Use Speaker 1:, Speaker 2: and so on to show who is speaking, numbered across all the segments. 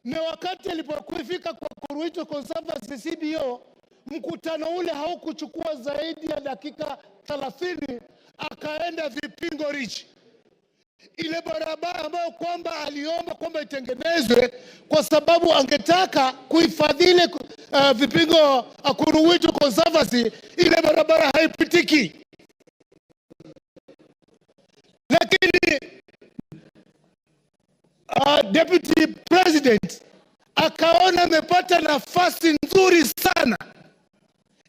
Speaker 1: Na wakati alipofika kwa Kuruitu Conservancy CBO, mkutano ule haukuchukua zaidi ya dakika 30, akaenda Vipingo Ridge. Ile barabara ambayo kwamba aliomba kwamba itengenezwe kwa sababu angetaka kuhifadhi Vipingo Kuruitu Conservancy, ile barabara haipitiki. Lakini Deputy President akaona amepata nafasi nzuri sana.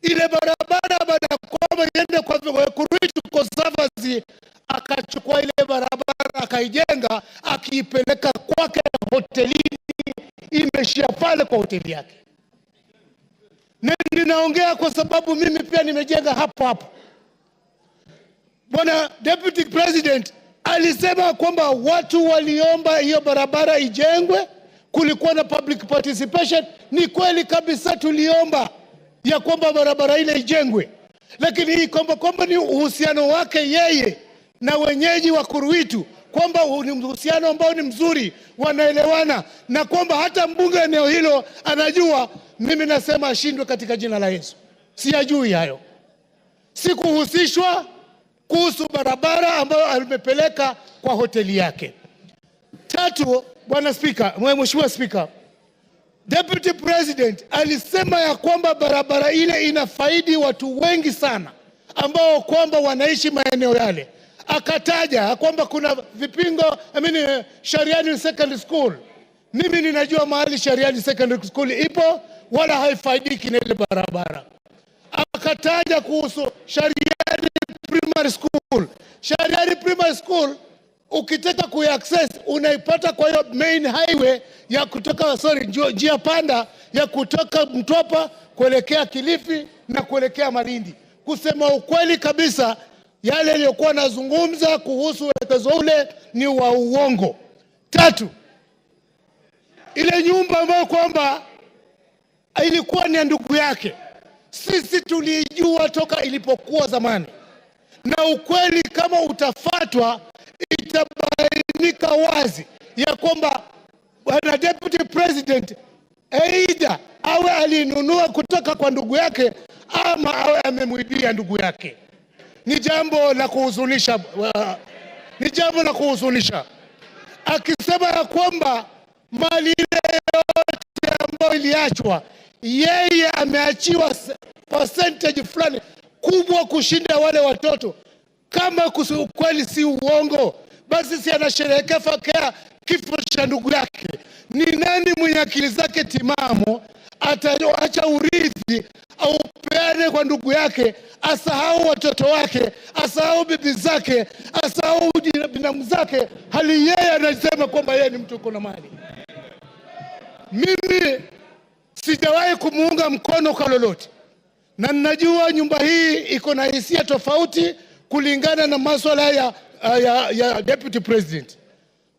Speaker 1: Ile barabara baada ya kwamba iende kwa Kuruitu Conservancy, akachukua ile barabara akaijenga, akiipeleka kwake hotelini, imeshia pale kwa hoteli yake. Na ninaongea kwa sababu mimi pia nimejenga hapo. Bwana Deputy President alisema kwamba watu waliomba hiyo barabara ijengwe, kulikuwa na public participation. Ni kweli kabisa, tuliomba ya kwamba barabara ile ijengwe, lakini hii kwamba ni uhusiano wake yeye na wenyeji wa Kuruitu, kwamba ni uhusiano ambao ni mzuri, wanaelewana, na kwamba hata mbunge eneo hilo anajua. Mimi nasema ashindwe katika jina la Yesu. Siyajui hayo, sikuhusishwa kuhusu barabara ambayo alimepeleka kwa hoteli yake. Tatu, Bwana Speaker, Mheshimiwa Speaker, Deputy President alisema ya kwamba barabara ile inafaidi watu wengi sana ambao kwamba wanaishi maeneo yale. Akataja kwamba kuna Vipingo, Shariani Secondary School. Mimi ninajua mahali Shariani Secondary School ipo, wala haifaidiki na ile barabara. Akataja kuhusu Shariani Primary School. Shariani Primary School ukitaka kuaccess unaipata kwa hiyo main highway ya kutoka njia panda ya kutoka Mtwapa kuelekea Kilifi na kuelekea Malindi. Kusema ukweli kabisa, yale yaliyokuwa nazungumza kuhusu uwekezo ule ni wa uongo. Tatu, ile nyumba ambayo kwamba ilikuwa ni ndugu yake, sisi tulijua toka ilipokuwa zamani, na ukweli kama utafatwa itabainika wazi ya kwamba Bwana Deputy President aidha awe alinunua kutoka kwa ndugu yake ama awe amemwibia ndugu yake. Ni jambo la kuhuzunisha, akisema ya kwamba mali ile yote ambayo iliachwa, yeye ameachiwa percentage fulani kubwa kushinda wale watoto. Kama kweli si uongo, basi si anasherehekea kifo cha ndugu yake. Ni nani mwenye akili zake timamu ataacha urithi au peane kwa ndugu yake, asahau watoto wake, asahau bibi zake, asahau binamu zake, hali yeye anasema kwamba yeye ni mtu kuna mali? Mimi sijawahi kumuunga mkono kwa lolote, na ninajua nyumba hii iko na hisia tofauti kulingana na masuala ya Deputy President.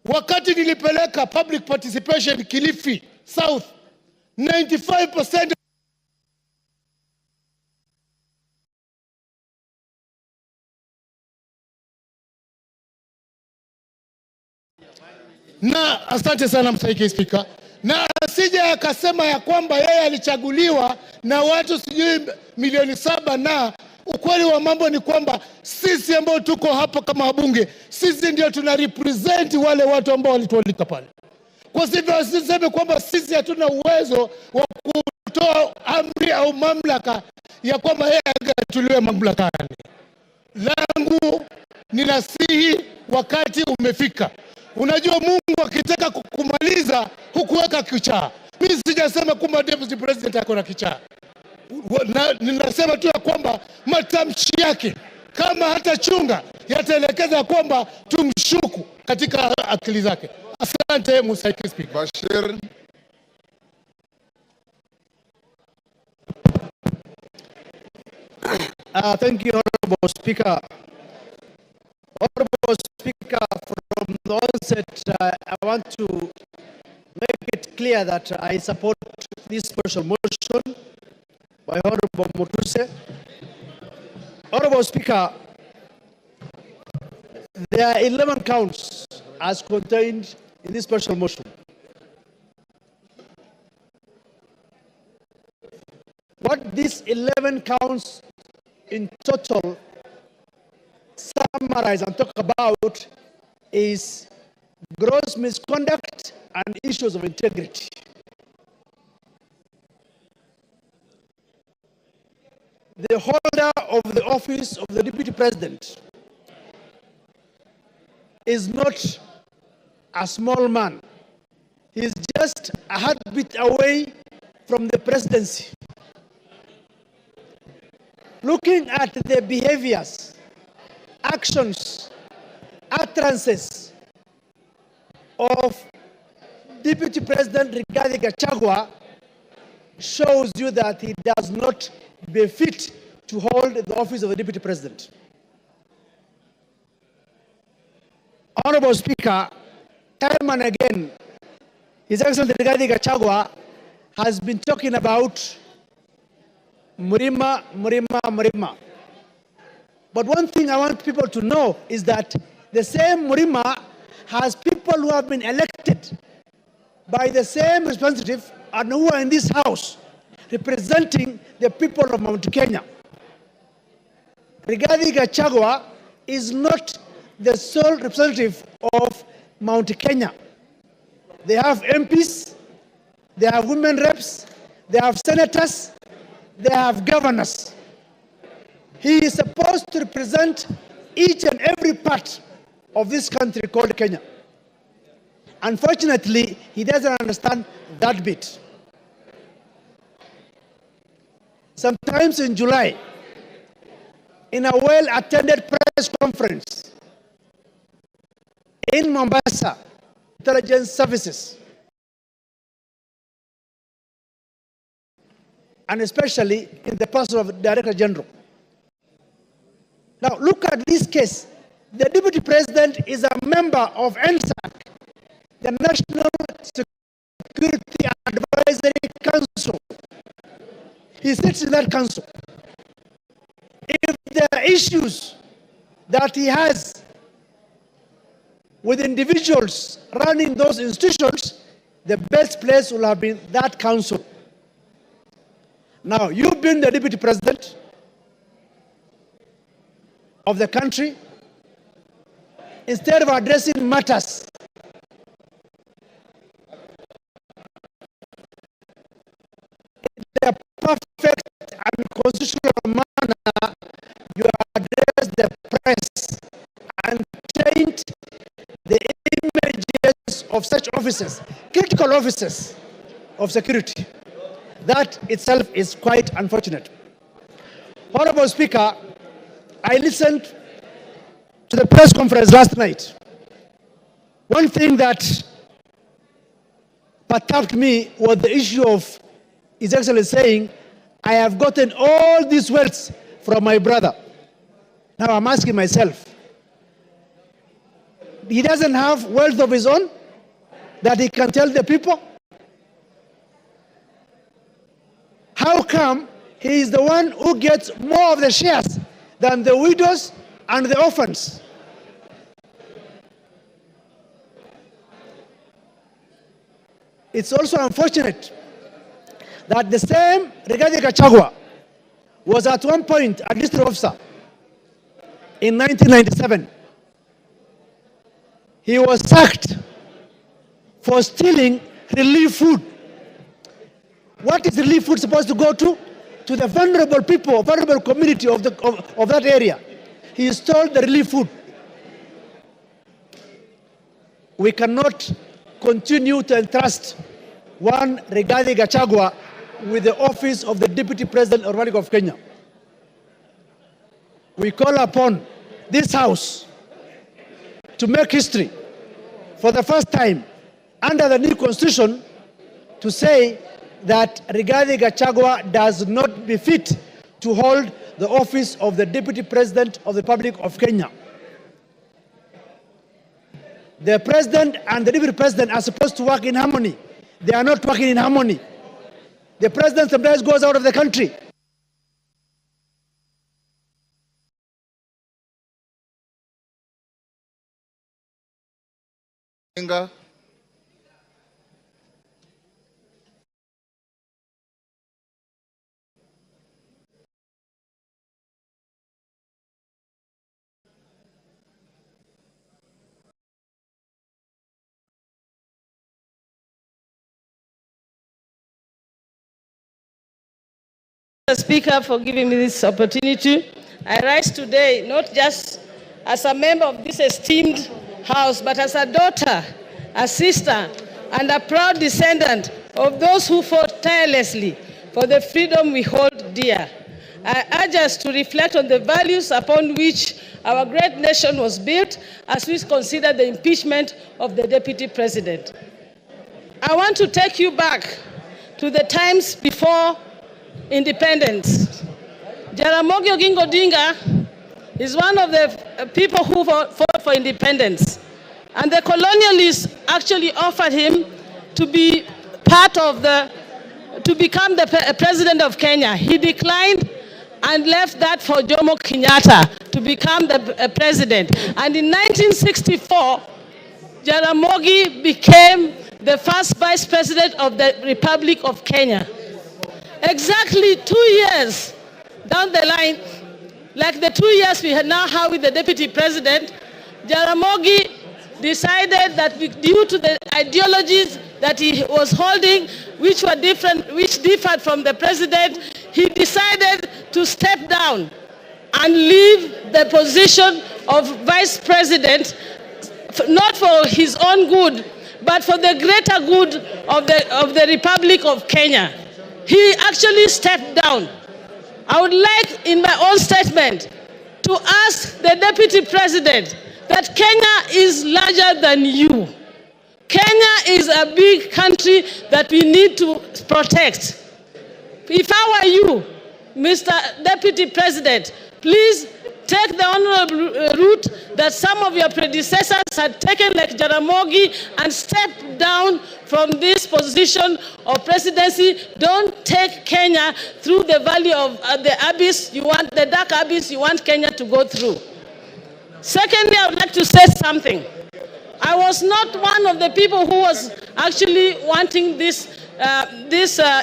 Speaker 1: Wakati nilipeleka public participation Kilifi South, 95% na asante sana Mstahiki Speaker, na asije akasema ya kwamba yeye alichaguliwa na watu sijui milioni 7. Na ukweli wa mambo ni kwamba sisi ambao tuko hapa kama wabunge, sisi ndio tuna represent wale watu ambao walitualika pale. Kwa hivyo siseme kwamba sisi hatuna uwezo wa kutoa amri au mamlaka ya kwamba yeye agatuliwe mamlakani. Langu ninasihi, wakati umefika. Unajua Mungu akitaka kukumaliza hukuweka kichaa. Mimi sijasema kwamba Deputy President ako na kichaa. Ninasema tu ya kwamba matamshi yake kama hata chunga yataelekeza kwamba tumshuku katika akili zake. Asante Mstahiki Speaker.
Speaker 2: Bashir.
Speaker 3: Thank you, Honorable Speaker. Honorable Speaker, from the onset, I want to make it clear that I support this special motion by Honorable Mutuse. Honorable Speaker, there are 11 counts as contained in this special motion. What these 11 counts in total summarize and talk about is gross misconduct and issues of integrity. The holder of the office of the Deputy President is not a small man. He is just a heartbeat away from the presidency. Looking at the behaviors, actions, utterances of Deputy President Rigathi Gachagua shows you that he does not befit to hold the office of the Deputy President. Honorable Speaker, time and again, His Excellency Rigathi Gachagua has been talking about Murima, Murima, Murima. But one thing I want people to know is that the same Murima has people who have been elected by the same representative and who are in this house representing the people of Mount Kenya. Rigathi Gachagua is not the sole representative of Mount Kenya. They have MPs, they have women reps, they have senators, they have governors. He is supposed to represent each and every part of this country called Kenya. Unfortunately, he doesn't understand that bit. Sometimes in July, in a well-attended press conference in Mombasa, intelligence services, and especially in the person of Director General. Now, look at this case. The Deputy President is a member of NSAC, the National Security Advisory Council. He sits in that council. If there are issues that he has with individuals running those institutions, the best place will have been that council. Now, you've been the Deputy President of the country. Instead of addressing matters in a perfect and constitutional manner, you address the press and taint the images of such officers, critical officers of security. That itself is quite unfortunate. Honorable Speaker, I listened to the press conference last night. One thing that perturbed me was the issue of His Excellency saying, I have gotten all these wealth from my brother. Now I'm asking myself, he doesn't have wealth of his own that he can tell the people? How come he is the one who gets more of the shares than the widows and the orphans? It's also unfortunate that the same Rigathi Gachagua was at one point a district officer in 1997. He was sacked for stealing relief food. What is relief food supposed to go to? To the vulnerable people, vulnerable community of that area. He stole the relief food. We cannot continue to entrust one Rigathi Gachagua with the office of the Deputy President of the Republic of Kenya. We call upon this House to make history for the first time under the new constitution to say that Rigathi Gachagua does not befit to hold the office of the Deputy President of the Republic of Kenya. The President and the Deputy President are supposed to work in harmony. They are not working in harmony. The President sometimes goes out of the country.
Speaker 2: Speaker, for giving me this opportunity. I rise today not just as a member of this esteemed house, but as a daughter, a sister, and a proud descendant of those who fought tirelessly for the freedom we hold dear. I urge us to reflect on the values upon which our great nation was built as we consider the impeachment of the Deputy President. I want to take you back to the times before independence. Jaramogi Oginga Odinga is one of the people who fought for independence. And the colonialists actually offered him to be to become the president of Kenya. He declined and left that for Jomo Kenyatta to become the president. And in 1964, Jaramogi became the first vice president of the Republic of Kenya. Exactly 2 years down the line, like the 2 years we now have with the deputy president, Jaramogi decided that due to the ideologies that he was holding, which differed from the president, he decided to step down and leave the position of vice president, not for his own good, but for the greater good of the Republic of Kenya. He actually stepped down. I would like, in my own statement, to ask the deputy president that Kenya is larger than you. Kenya is a big country that we need to protect. If I were you, Mr. Deputy President, please take the honorable route that some of your predecessors had taken, like Jaramogi, and step down from this position of presidency. Don't take Kenya through the valley of the abyss the dark abyss you want Kenya to go through. Secondly, I would like to say something. I was not one of the people who was actually wanting this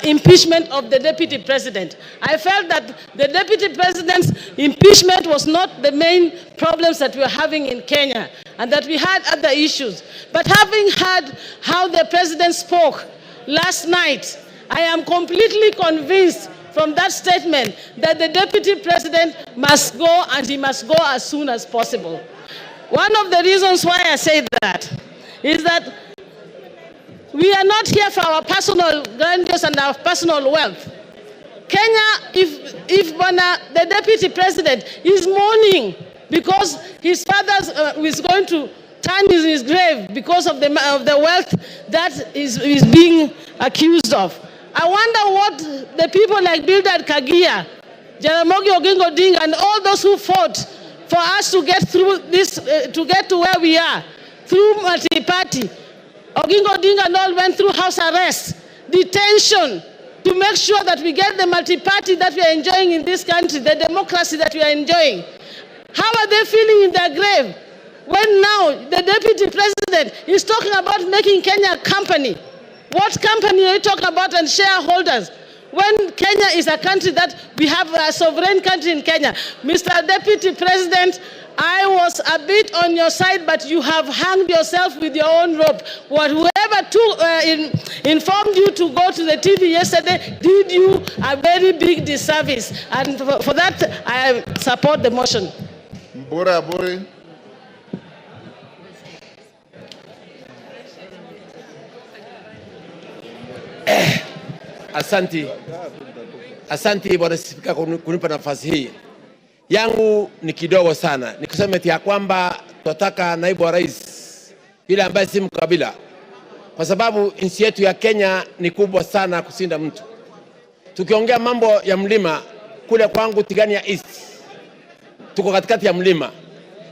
Speaker 2: impeachment of the deputy president. I felt that the deputy president's impeachment was not the main problems that we were having in Kenya, and that we had other issues. But having heard how the president spoke last night, I am completely convinced from that statement that the deputy president must go, and he must go as soon as possible. One of the reasons why I say that is that we are not here for our personal grandeur and our personal wealth. Kenya, if the deputy president is mourning because his father is going to turn in his grave because of the wealth that is being accused of, I wonder what the people like Bildad Kagia, Jaramogi Oginga Odinga, and all those who fought for us to get through this, to get to where we are, through multi-party. Oginga Odinga and all went through house arrest, detention, to make sure that we get the multi-party that we are enjoying in this country, the democracy that we are enjoying. How are they feeling in their grave when now the deputy president is talking about making Kenya a company? What company are you talking about, and shareholders? When Kenya is a country that we have a sovereign country in Kenya. Mr. Deputy President, I was a bit on your side, but you have hanged yourself with your own rope. Whoever informed you to go to the TV yesterday did you a very big disservice. And for that, I support the motion.
Speaker 4: Mbura.
Speaker 5: Asanti Bwana Spika kunipa nafasi hii. Yangu ni kidogo sana. Nikusema ya kwamba tunataka naibu wa rais yule ambaye si mkabila. Kwa sababu nchi yetu ya Kenya ni kubwa sana kusinda mtu. Tukiongea mambo ya mlima, kule kwangu Tigania East, tuko katikati ya mlima.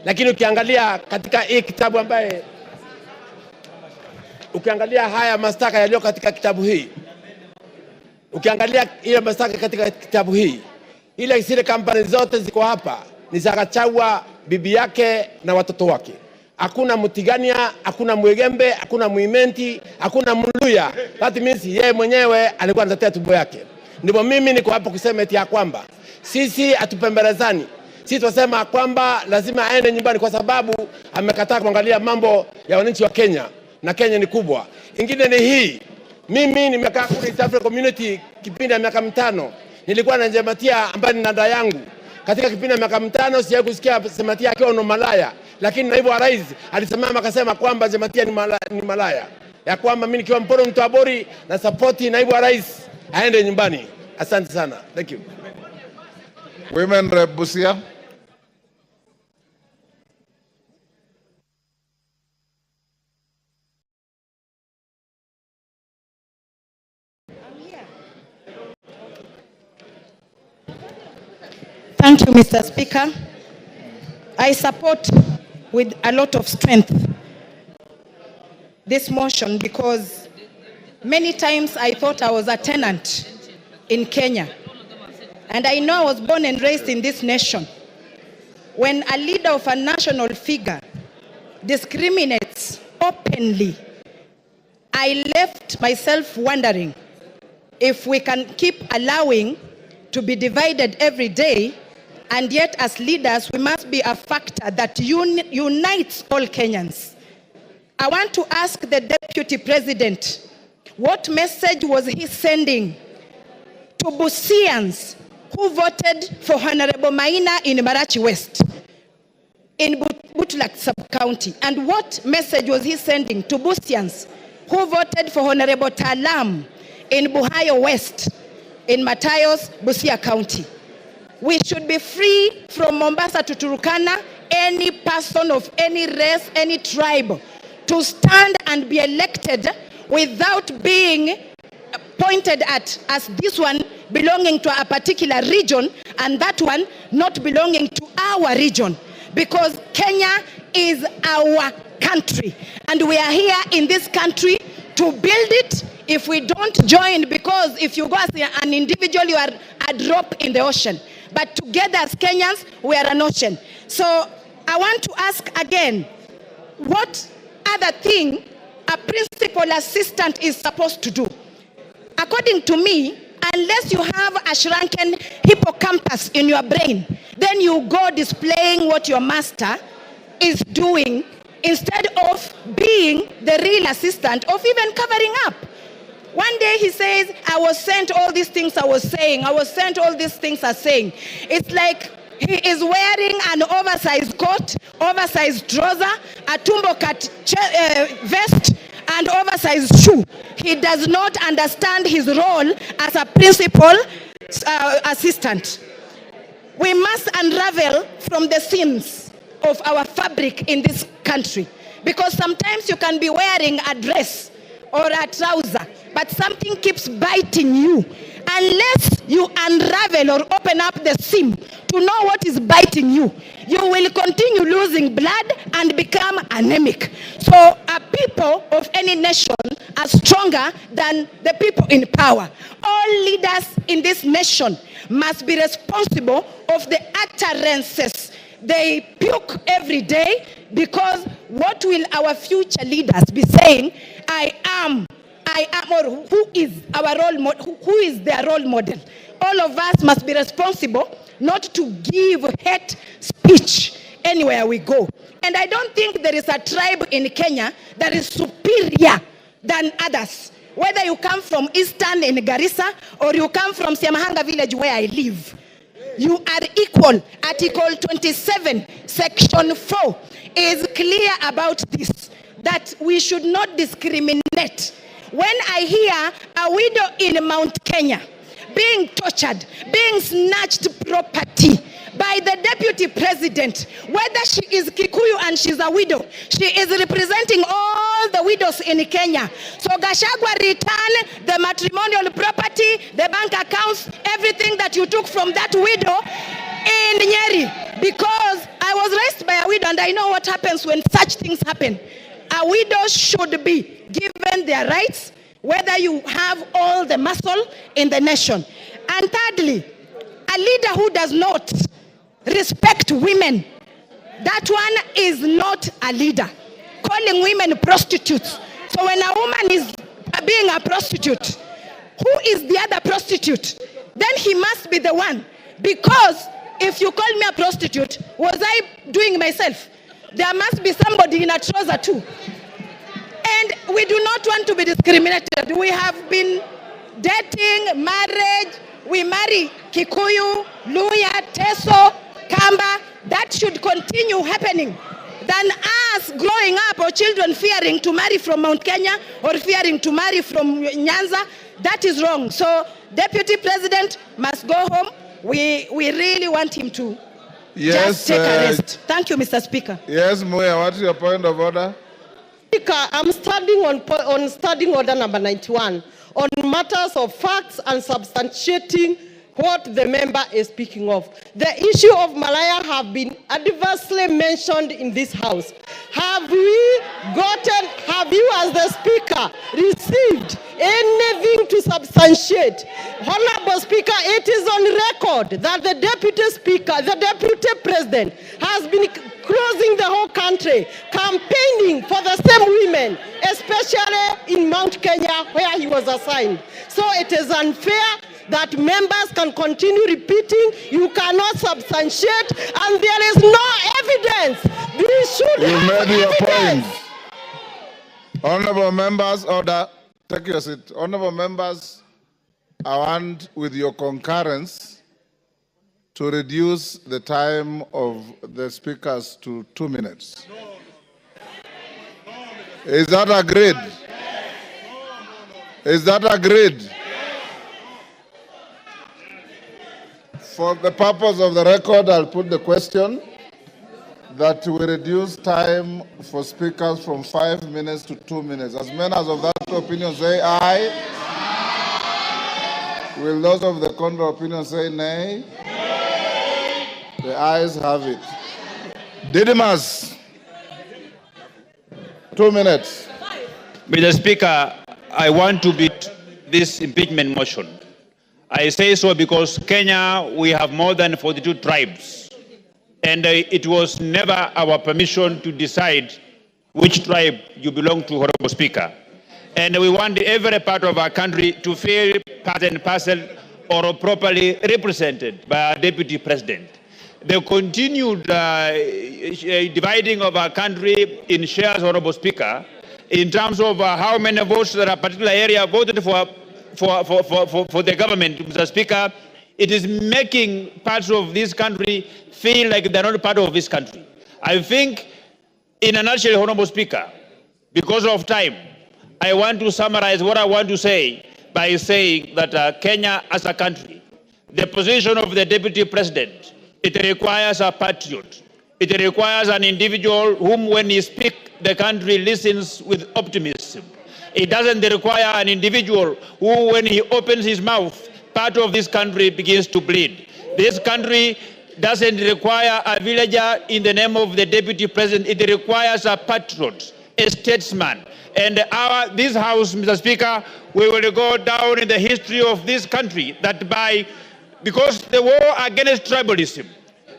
Speaker 5: Lakini ukiangalia katika hii kitabu ambaye, ukiangalia haya mashtaka yaliyo katika kitabu hii, ukiangalia ile mashtaka katika kitabu hii, ile zile kampani zote ziko hapa ni za Gachagua, bibi yake na watoto wake. Hakuna Mutigania, hakuna Mwegembe, hakuna Muimenti, hakuna Mluya. That means yeye mwenyewe alikuwa anatetea tumbo yake. Ndipo mimi niko hapa kusema eti ya kwamba sisi atupembelezani. Sisi tunasema kwamba lazima aende nyumbani kwa sababu amekataa kuangalia mambo ya wananchi wa Kenya, na Kenya ni kubwa. Ingine ni hii. Mimi nimekaa kule East African Community kipindi ya miaka 5. Nilikuwa na Jematia ambaye ni dada yangu. Katika kipindi ya miaka 5 sijawahi kusikia Jematia akiwa ni malaya. Lakini naibu wa rais alisimama akasema kwamba Jematia ni malaya. Ya kwamba mimi nikiwa Mporo Mtabori na support naibu wa rais aende nyumbani. Asante sana. Thank you.
Speaker 4: Women Rep Busia.
Speaker 6: Thank you, Mr. Speaker. I support with a lot of strength this motion because many times I thought I was a tenant in Kenya. And I know I was born and raised in this nation. When a leader of a national figure discriminates openly, I left myself wondering if we can keep allowing to be divided every day, and yet as leaders we must be a factor that unites all Kenyans. I want to ask the Deputy President, what message was he sending to Busians who voted for Honorable Maina in Marachi West, in Butlak Sub-County? And what message was he sending to Busians who voted for Honorable Talam in Buhayo West, in Matayos, Busia County? We should be free from Mombasa to Turkana, any person of any race, any tribe, to stand and be elected without being pointed at as this one belonging to a particular region and that one not belonging to our region. Because Kenya is our country and we are here in this country to build it. If we don't join, because if you go as an individual, you are a drop in the ocean. But together as Kenyans, we are an ocean. So I want to ask again, what other thing a principal assistant is supposed to do? According to me, unless you have a shrunken hippocampus in your brain, then you go displaying what your master is doing instead of being the real assistant of even covering up. One day he says, I was sent all these things I was saying. I was sent all these things I'm saying. It's like he is wearing an oversized coat, oversized trouser, a tumbo cut vest, and oversized shoe. He does not understand his role as a principal assistant. We must unravel from the seams of our fabric in this country, because sometimes you can be wearing a dress or a trouser, but something keeps biting you. Unless you unravel or open up the seam to know what is biting you, you will continue losing blood and become anemic. So people of any nation are stronger than the people in power. All leaders in this nation must be responsible of the utterances they puke every day, because what will our future leaders be saying? I am, or who is our role model? Who is their role model? All of us must be responsible not to give hate speech anywhere we go. And I don't think there is a tribe in Kenya that is superior than others. Whether you come from Eastern in Garissa or you come from Siamahanga village where I live, you are equal. Article 27, Section 4 is clear about this, that we should not discriminate. When I hear a widow in Mount Kenya being tortured, being snatched property by the deputy president, whether she is Kikuyu and she's a widow, she is representing all the widows in Kenya. So Gachagua return the matrimonial property, the bank accounts, everything that you took from that widow in Nyeri. Because I was raised by a widow and I know what happens when such things happen. A widow should be given their rights, whether you have all the muscle in the nation. And thirdly, a leader who does not respect women, that one is not a leader. Calling women prostitutes. So when a woman is being a prostitute, who is the other prostitute? Then he must be the one. Because if you call me a prostitute, was I doing myself? There must be somebody in a trouser too. And we do not want to be discriminated. We have been dating, marriage, we marry Kikuyu, Luya, Teso, Kamba. That should continue happening than us growing up or children fearing to marry from Mount Kenya or fearing to marry from Nyanza. That is wrong. So Deputy President must go home. We really want him to just take a rest. Thank you, Mr. Speaker.
Speaker 4: Yes, Muya, what's your point of order?
Speaker 2: Speaker, I'm standing on standing order number 91 on matters of facts and substantiating what the member is speaking of. The issue of Malaya have been adversely mentioned in this house. Have you as the speaker received anything to substantiate? Honorable Speaker, it is on record that the deputy speaker, the deputy president has been crossing the whole country, campaigning for the same women, especially in Mount Kenya where he was assigned. So it is unfair that members can continue repeating, you cannot substantiate, and there is no evidence. We should have
Speaker 4: made your
Speaker 2: evidence.
Speaker 4: point. Honorable members, order. Take your seat. Honorable members, I want, with your concurrence, to reduce the time of the speakers to 2 minutes. Is that agreed? Is that agreed? For the purpose of the record, I'll put the question that we reduce time for speakers from 5 minutes to 2 minutes. As many as of that opinion say aye. Will those of the contrary opinion say nay? The ayes have it. Didymus, 2 minutes.
Speaker 7: Mr. Speaker, I want to beat this impeachment motion. I say so because Kenya, we have more than 42 tribes. And it was never our permission to decide which tribe you belong to, Honorable Speaker. And we want every part of our country to feel part and parcel or properly represented by our Deputy President. The continued dividing of our country in shares, Honorable Speaker, in terms of how many votes that a particular area voted for the government, Mr. Speaker, it is making parts of this country feel like they're not part of this country. I think, in a nutshell, Honorable Speaker, because of time, I want to summarize what I want to say by saying that Kenya as a country, the position of the Deputy President, it requires a patriot. It requires an individual whom, when he speaks, the country listens with optimism. It doesn't require an individual who, when he opens his mouth, part of this country begins to bleed. This country doesn't require a villager in the name of the Deputy President. It requires a patriot, a statesman. And this House, Mr. Speaker, we will go down in the history of this country because the war against tribalism,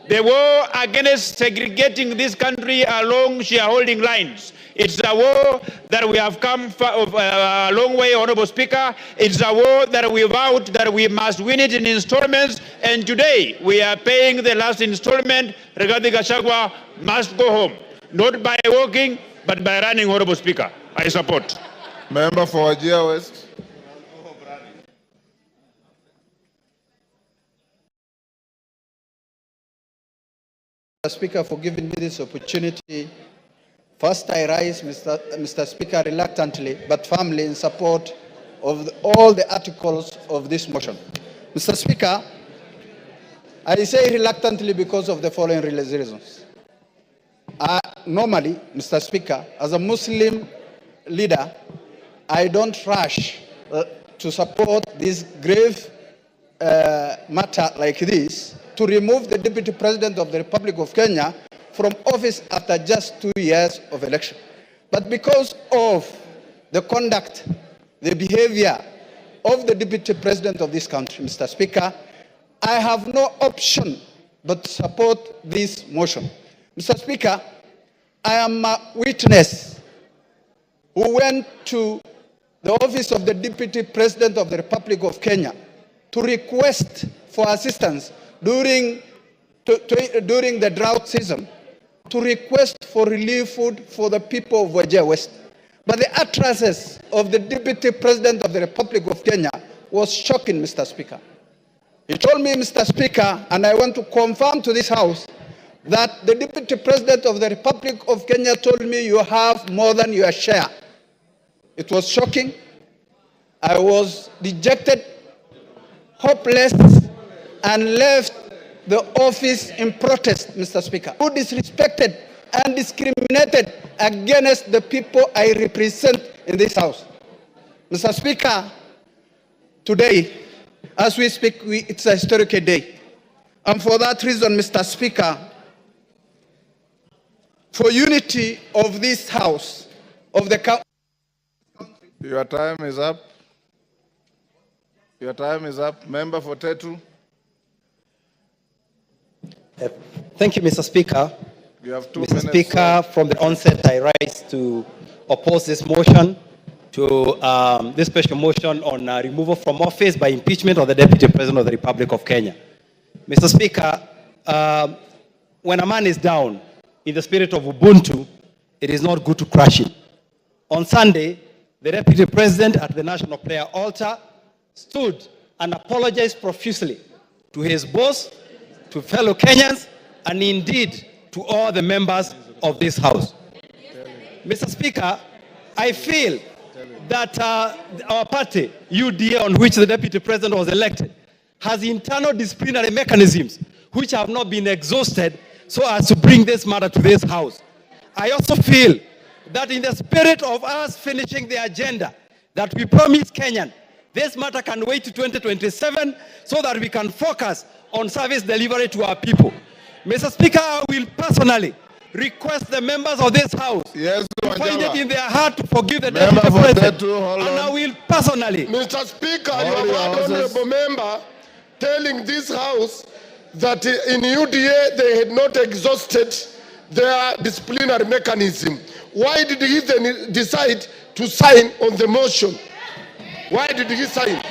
Speaker 7: the war against segregating this country along shareholding lines, it's a war that we have come a long way, Honorable Speaker. It's a war that we vowed that we must win it in installments. And today, we are paying the last installment. Regarding Gachagua must go home. Not by walking, but by running, Honorable Speaker. I support.
Speaker 4: Member for Wajir West.
Speaker 3: Speaker, for giving me this opportunity. First, I rise, Mr. Speaker, reluctantly but firmly in support of all the articles of this motion. Mr. Speaker, I say reluctantly because of the following reasons. Normally, Mr. Speaker, as a Muslim leader, I don't rush to support this grave matter like this to remove the Deputy President of the Republic of Kenya from office after just 2 years of election. But because of the conduct, the behavior of the Deputy President of this country, Mr. Speaker, I have no option but to support this motion. Mr. Speaker, I am a witness who went to the office of the Deputy President of the Republic of Kenya to request for assistance during the drought season, to request for relief food for the people of Wajir West. But the utterances of the Deputy President of the Republic of Kenya was shocking, Mr. Speaker.
Speaker 8: He told me, Mr. Speaker, and I want to confirm to this House, that the Deputy President of the Republic of Kenya told me you have more than your share. It was shocking. I was dejected, hopeless, and left the office in protest, Mr. Speaker. Who disrespected and discriminated against the people I represent in this House. Mr. Speaker, today, as we speak, it's a historic day. And for that reason, Mr. Speaker, for unity of this House, of the country.
Speaker 4: Your time is up. Your time is up. Member for Tetu.
Speaker 9: Thank you, Mr. Speaker.
Speaker 4: You have 2
Speaker 9: Mr.
Speaker 4: minutes.
Speaker 9: Speaker, from the onset, I rise to oppose this motion, to this special motion on removal from office by impeachment of the Deputy President of the Republic of Kenya. Mr. Speaker, when a man is down in the spirit of Ubuntu, it is not good to crush him. On Sunday, the Deputy President at the National Prayer Altar stood and apologized profusely to his boss, to fellow Kenyans, and indeed to all the members of this House. Mr. Speaker, I feel that our party, UDA, on which the Deputy President was elected, has internal disciplinary mechanisms which have not been exhausted so as to bring this matter to this House. I also feel that in the spirit of us finishing the agenda that we promised Kenyan, this matter can wait to 2027 so that we can focus on service delivery to our people. Mr. Speaker, I will personally request the members of this House to find it in their heart to forgive the Deputy President. And I will personally.
Speaker 10: Mr. Speaker, you have had honorable member telling this House that in UDA they had not exhausted their disciplinary mechanism. Why did he then decide to sign on the motion? Why did he sign?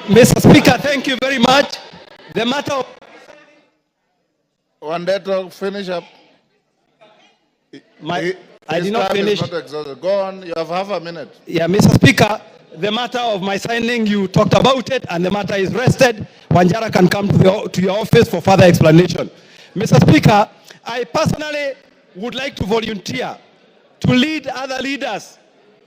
Speaker 9: Mr. Speaker, thank you very much. The matter of...
Speaker 4: One day to finish up.
Speaker 9: I did not finish.
Speaker 4: Not exhausted. Go on, you have half a minute.
Speaker 9: Yeah, Mr. Speaker, the matter of my signing, you talked about it, and the matter is rested. Wanjara can come to your office for further explanation. Mr. Speaker, I personally would like to volunteer to lead other leaders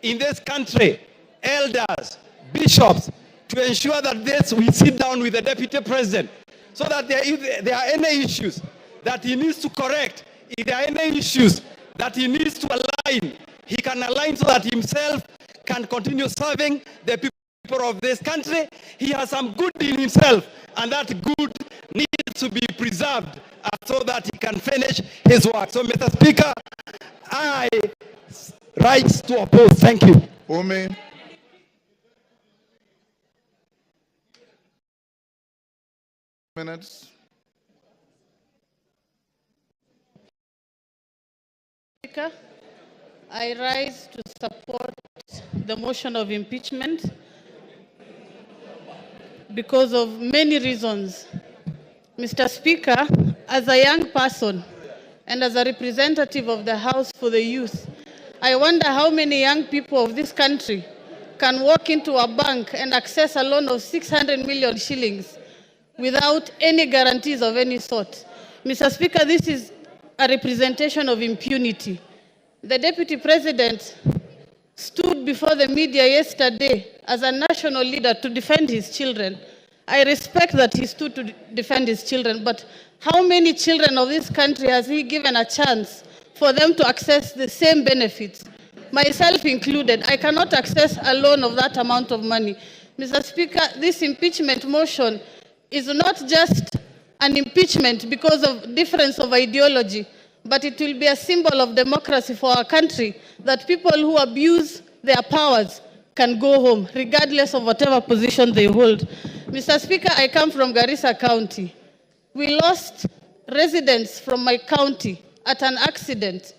Speaker 9: in this country, elders, bishops, to ensure that we sit down with the Deputy President so that if there are any issues that he needs to correct, if there are any issues that he needs to align, he can align so that himself can continue serving the people of this country. He has some good in himself, and that good needs to be preserved so that he can finish his work. So, Mr. Speaker, I rise to oppose. Thank you.
Speaker 4: Umi. Minutes.
Speaker 2: Speaker, I rise to support the motion of impeachment because of many reasons. Mr. Speaker, as a young person and as a representative of the House for the Youth, I wonder how many young people of this country can walk into a bank and access a loan of 600 million shillings without any guarantees of any sort. Mr. Speaker, this is a representation of impunity. The Deputy President stood before the media yesterday as a national leader to defend his children. I respect that he stood to defend his children, but how many children of this country has he given a chance for them to access the same benefits? Myself included, I cannot access a loan of that amount of money. Mr. Speaker, this impeachment motion is not just an impeachment because of difference of ideology, but it will be a symbol of democracy for our country, that people who abuse their powers can go home, regardless of whatever position they hold. Mr. Speaker, I come from Garissa County. We lost residents from my county at an accident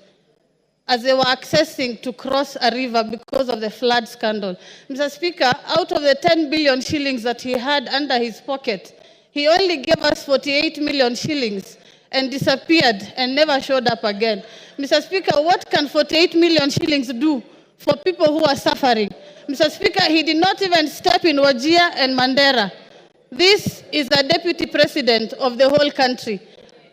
Speaker 2: as they were accessing to cross a river because of the flood scandal. Mr. Speaker, out of the 10 billion shillings that he had under his pocket, he only gave us 48 million shillings and disappeared and never showed up again. Mr. Speaker, what can 48 million shillings do for people who are suffering? Mr. Speaker, he did not even step in Wajir and Mandera This is a deputy president of the whole country.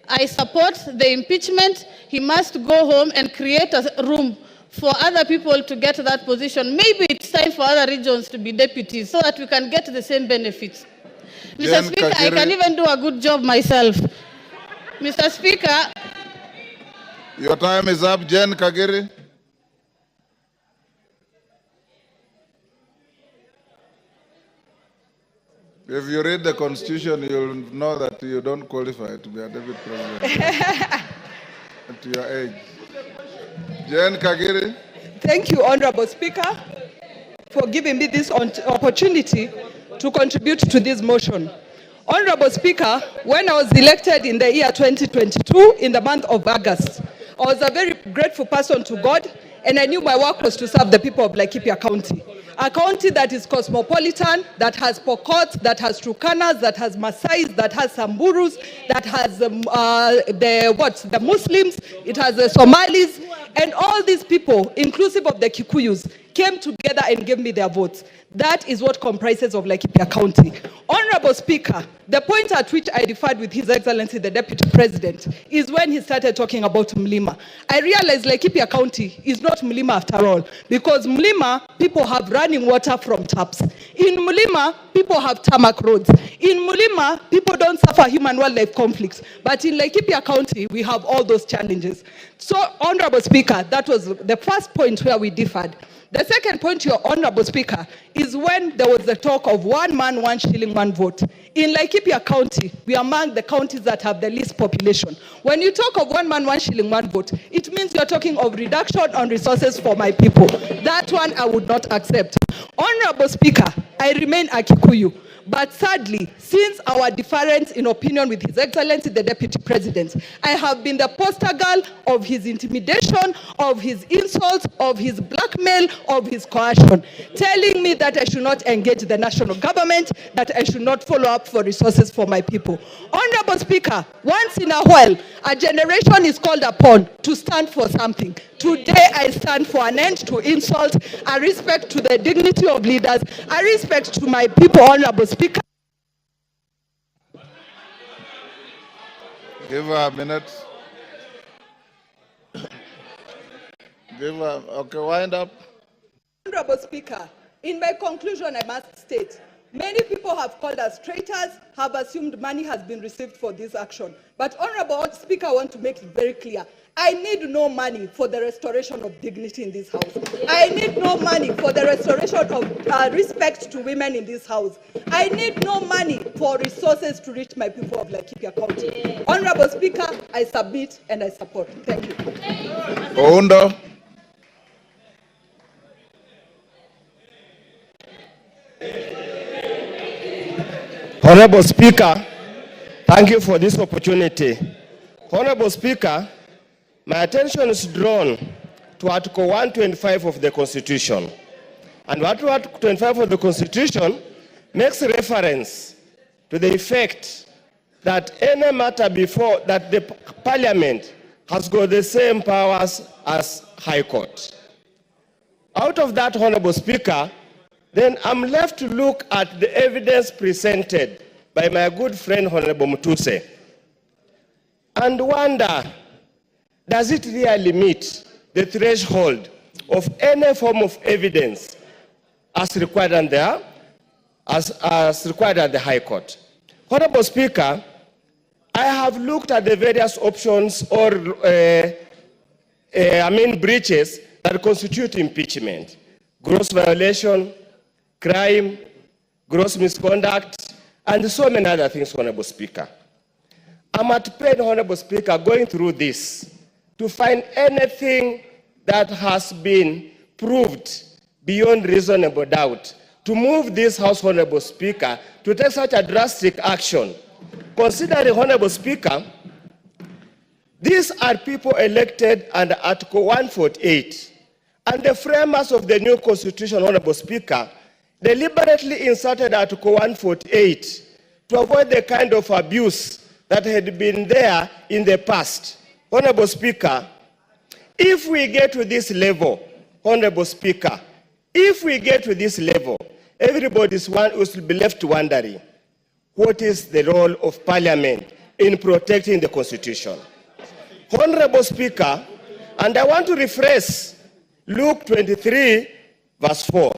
Speaker 2: I support the impeachment. He must go home and create a room for other people to get that position. Maybe it's time for other regions to be deputies so that we can get the same benefits. Mr. Speaker, I can even do a good job myself. Mr. Speaker.
Speaker 4: Your time is up, Jen Kagiri. If you read the Constitution, you'll know that you don't qualify to be a deputy president at your age. Jen Kagiri.
Speaker 11: Thank you, Honorable Speaker, for giving me this opportunity to contribute to this motion. Honorable Speaker, when I was elected in the year 2022, in the month of August, I was a very grateful person to God, and I knew my work was to serve the people of Laikipia County. A county that is cosmopolitan, that has Pokots, that has Turkanas, that has Maasais, that has Samburus, that has the Muslims, it has the Somalis, and all these people, inclusive of the Kikuyus, came together and gave me their votes. That is what comprises of Laikipia County. Honorable Speaker, the point at which I deferred with His Excellency the Deputy President is when he started talking about Mlima. I realized Laikipia County is not Mlima after all, because Mlima, people have running water from taps. In Mlima, people have tarmac roads. In Mlima, people don't suffer human-wildlife conflicts. But in Laikipia County, we have all those challenges. So, Honorable Speaker, that was the first point where we differed. The second point, Your Honorable Speaker, is when there was the talk of 1 man, 1 shilling, 1 vote. In Laikipia County, we are among the counties that have the least population. When you talk of 1 man, 1 shilling, 1 vote, it means you're talking of reduction on resources for my people. That one I would not accept. Honorable Speaker, I remain a Kikuyu. But sadly, since our difference in opinion with His Excellency the Deputy President, I have been the poster girl of his intimidation, of his insults, of his blackmail, of his coercion, telling me that I should not engage the national government, that I should not follow up for resources for my people. Honorable Speaker, once in a while, a generation is called upon to stand for something. Today, I stand for an end to insult, a respect to the dignity of leaders, a respect to my people, Honorable Speaker.
Speaker 4: Give her a minute. Give her, okay, wind up.
Speaker 11: Honorable Speaker, in my conclusion, I must state, many people have called us traitors, have assumed money has been received for this action. But Honorable Speaker, I want to make it very clear. I need no money for the restoration of dignity in this house. I need no money for the restoration of respect to women in this house. I need no money for resources to reach my people of Laikipia County. Honorable Speaker, I submit and I support. Thank you.
Speaker 4: Oundo.
Speaker 12: Honorable Speaker, thank you for this opportunity. Honorable Speaker, my attention is drawn to Article 125 of the Constitution. And Article 125 of the Constitution makes reference to the effect that any matter before that the Parliament has got the same powers as High Court. Out of that, Honorable Speaker, then I'm left to look at the evidence presented by my good friend Honorable Mutuse and wonder, does it really meet the threshold of any form of evidence as required at the High Court? Honorable Speaker, I have looked at the various options or breaches that constitute impeachment: gross violation, crime, gross misconduct, and so many other things, Honorable Speaker. I'm at pain, Honorable Speaker, going through this to find anything that has been proved beyond reasonable doubt to move this House, Honorable Speaker, to take such a drastic action. Considering, Honorable Speaker, these are people elected under Article 148, and the framers of the new Constitution, Honorable Speaker, deliberately inserted Article 148 to avoid the kind of abuse that had been there in the past. Honorable Speaker, if we get to this level, Honorable Speaker, if we get to this level, everybody will be left wondering, what is the role of Parliament in protecting the Constitution. Honorable Speaker, and I want to rephrase Luke 23, verse 4.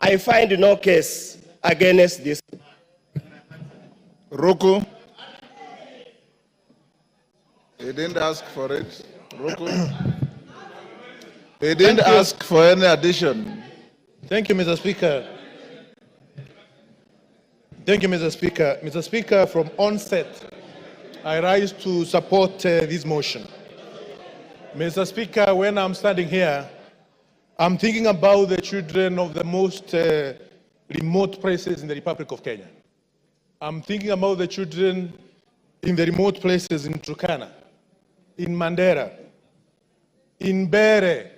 Speaker 12: I find no case against this.
Speaker 4: Roku. He didn't ask for it. Roku. He didn't ask for any addition.
Speaker 13: Thank you, Mr. Speaker. Thank you, Mr. Speaker. Mr. Speaker, from onset, I rise to support this motion. Mr. Speaker, when I'm standing here, I'm thinking about the children of the most remote places in the Republic of Kenya. I'm thinking about the children in the remote places in Turkana, in Mandera, in Bere,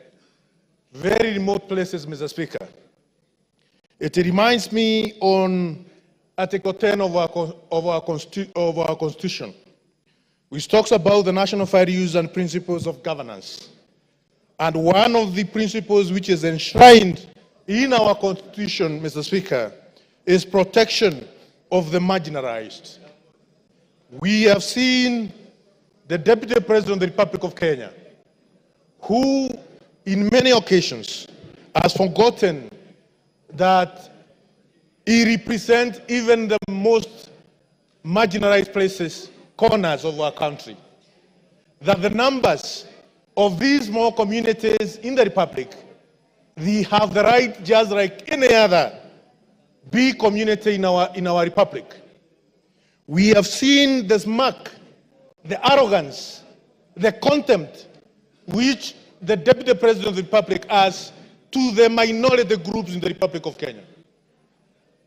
Speaker 13: very remote places, Mr. Speaker. It reminds me on Article 10 of our Constitution, which talks about the national values and principles of governance. And one of the principles which is enshrined in our Constitution, Mr. Speaker, is protection of the marginalized. We have seen the Deputy President of the Republic of Kenya, who in many occasions has forgotten that he represents even the most marginalized places, corners of our country. That the numbers of these small communities in the Republic, they have the right, just like any other big community in our Republic. We have seen the smirk, the arrogance, the contempt which the Deputy President of the Republic has to the minority groups in the Republic of Kenya.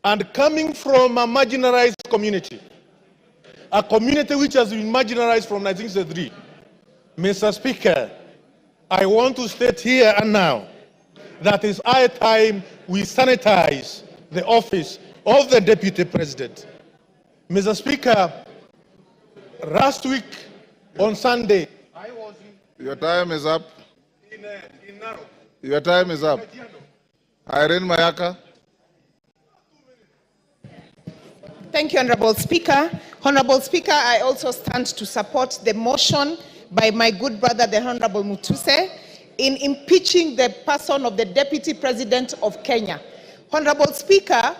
Speaker 13: And coming from a marginalized community, a community which has been marginalized from 1963, Mr. Speaker, I want to state here and now that it's high time we sanitize the office of the Deputy President. Mr. Speaker, last week on Sunday, I was in...
Speaker 4: Your time is up.
Speaker 13: In Narok.
Speaker 4: Your time is up. Irene Mayaka.
Speaker 14: Thank you, Honorable Speaker. Honorable Speaker, I also stand to support the motion by my good brother, the Honorable Mutuse, in impeaching the person of the Deputy President of Kenya. Honorable Speaker,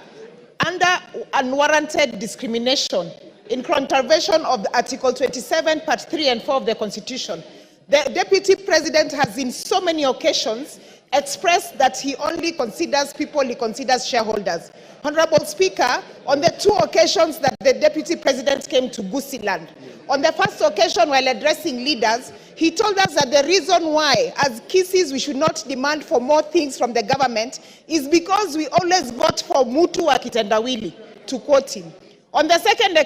Speaker 14: under unwarranted discrimination in contravention of the Article 27, Part 3 and 4 of the Constitution, the Deputy President has in so many occasions expressed that he only considers people he considers shareholders. Honorable Speaker, on the two occasions that the Deputy President came to KISII land, on the first occasion while addressing leaders, he told us that the reason why, as KISIs, we should not demand for more things from the government is because we always vote for Mutu wa kitendawili, to quote him. On the second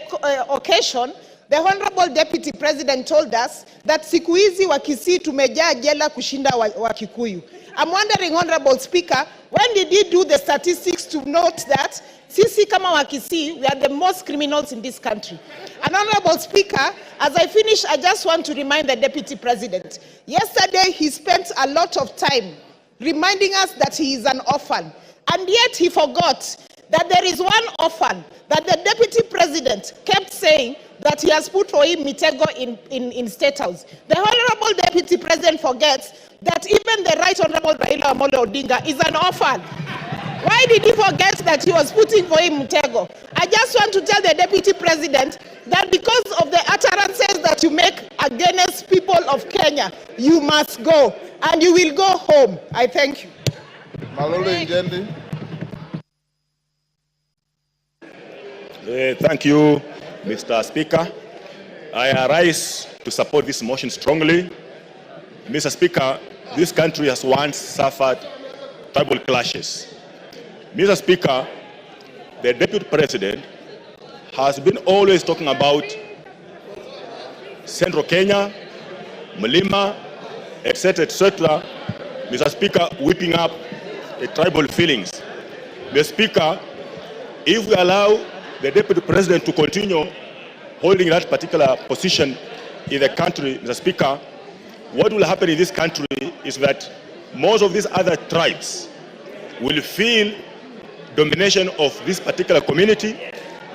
Speaker 14: occasion, the Honorable Deputy President told us that siku hizi wa KISII tumejaa jela kushinda wa Kikuyu. I'm wondering, Honorable Speaker, when did he do the statistics to note that sisi kama wa KISII, we are the most criminals in this country? And Honorable Speaker, as I finish, I just want to remind the Deputy President. Yesterday, he spent a lot of time reminding us that he is an orphan. And yet he forgot that there is one orphan that the Deputy President kept saying that he has put for him mitego in State House. The Honorable Deputy President forgets that even the Right Honorable Raila Amolo Odinga is an orphan. Why did he forget that he was putting for him mitego? I just want to tell the Deputy President that because of the utterances that you make against people of Kenya, you must go, and you will go home. I thank you.
Speaker 4: Malolo Injendi.
Speaker 15: Thank you, Mr. Speaker. I arise to support this motion strongly. Mr. Speaker, this country has once suffered tribal clashes. Mr. Speaker, the Deputy President has been always talking about Central Kenya, Mlima, etc., etc. Mr. Speaker, whipping up the tribal feelings. Mr. Speaker, if we allow the Deputy President to continue holding that particular position in the country, Mr. Speaker, what will happen in this country is that most of these other tribes will feel domination of this particular community,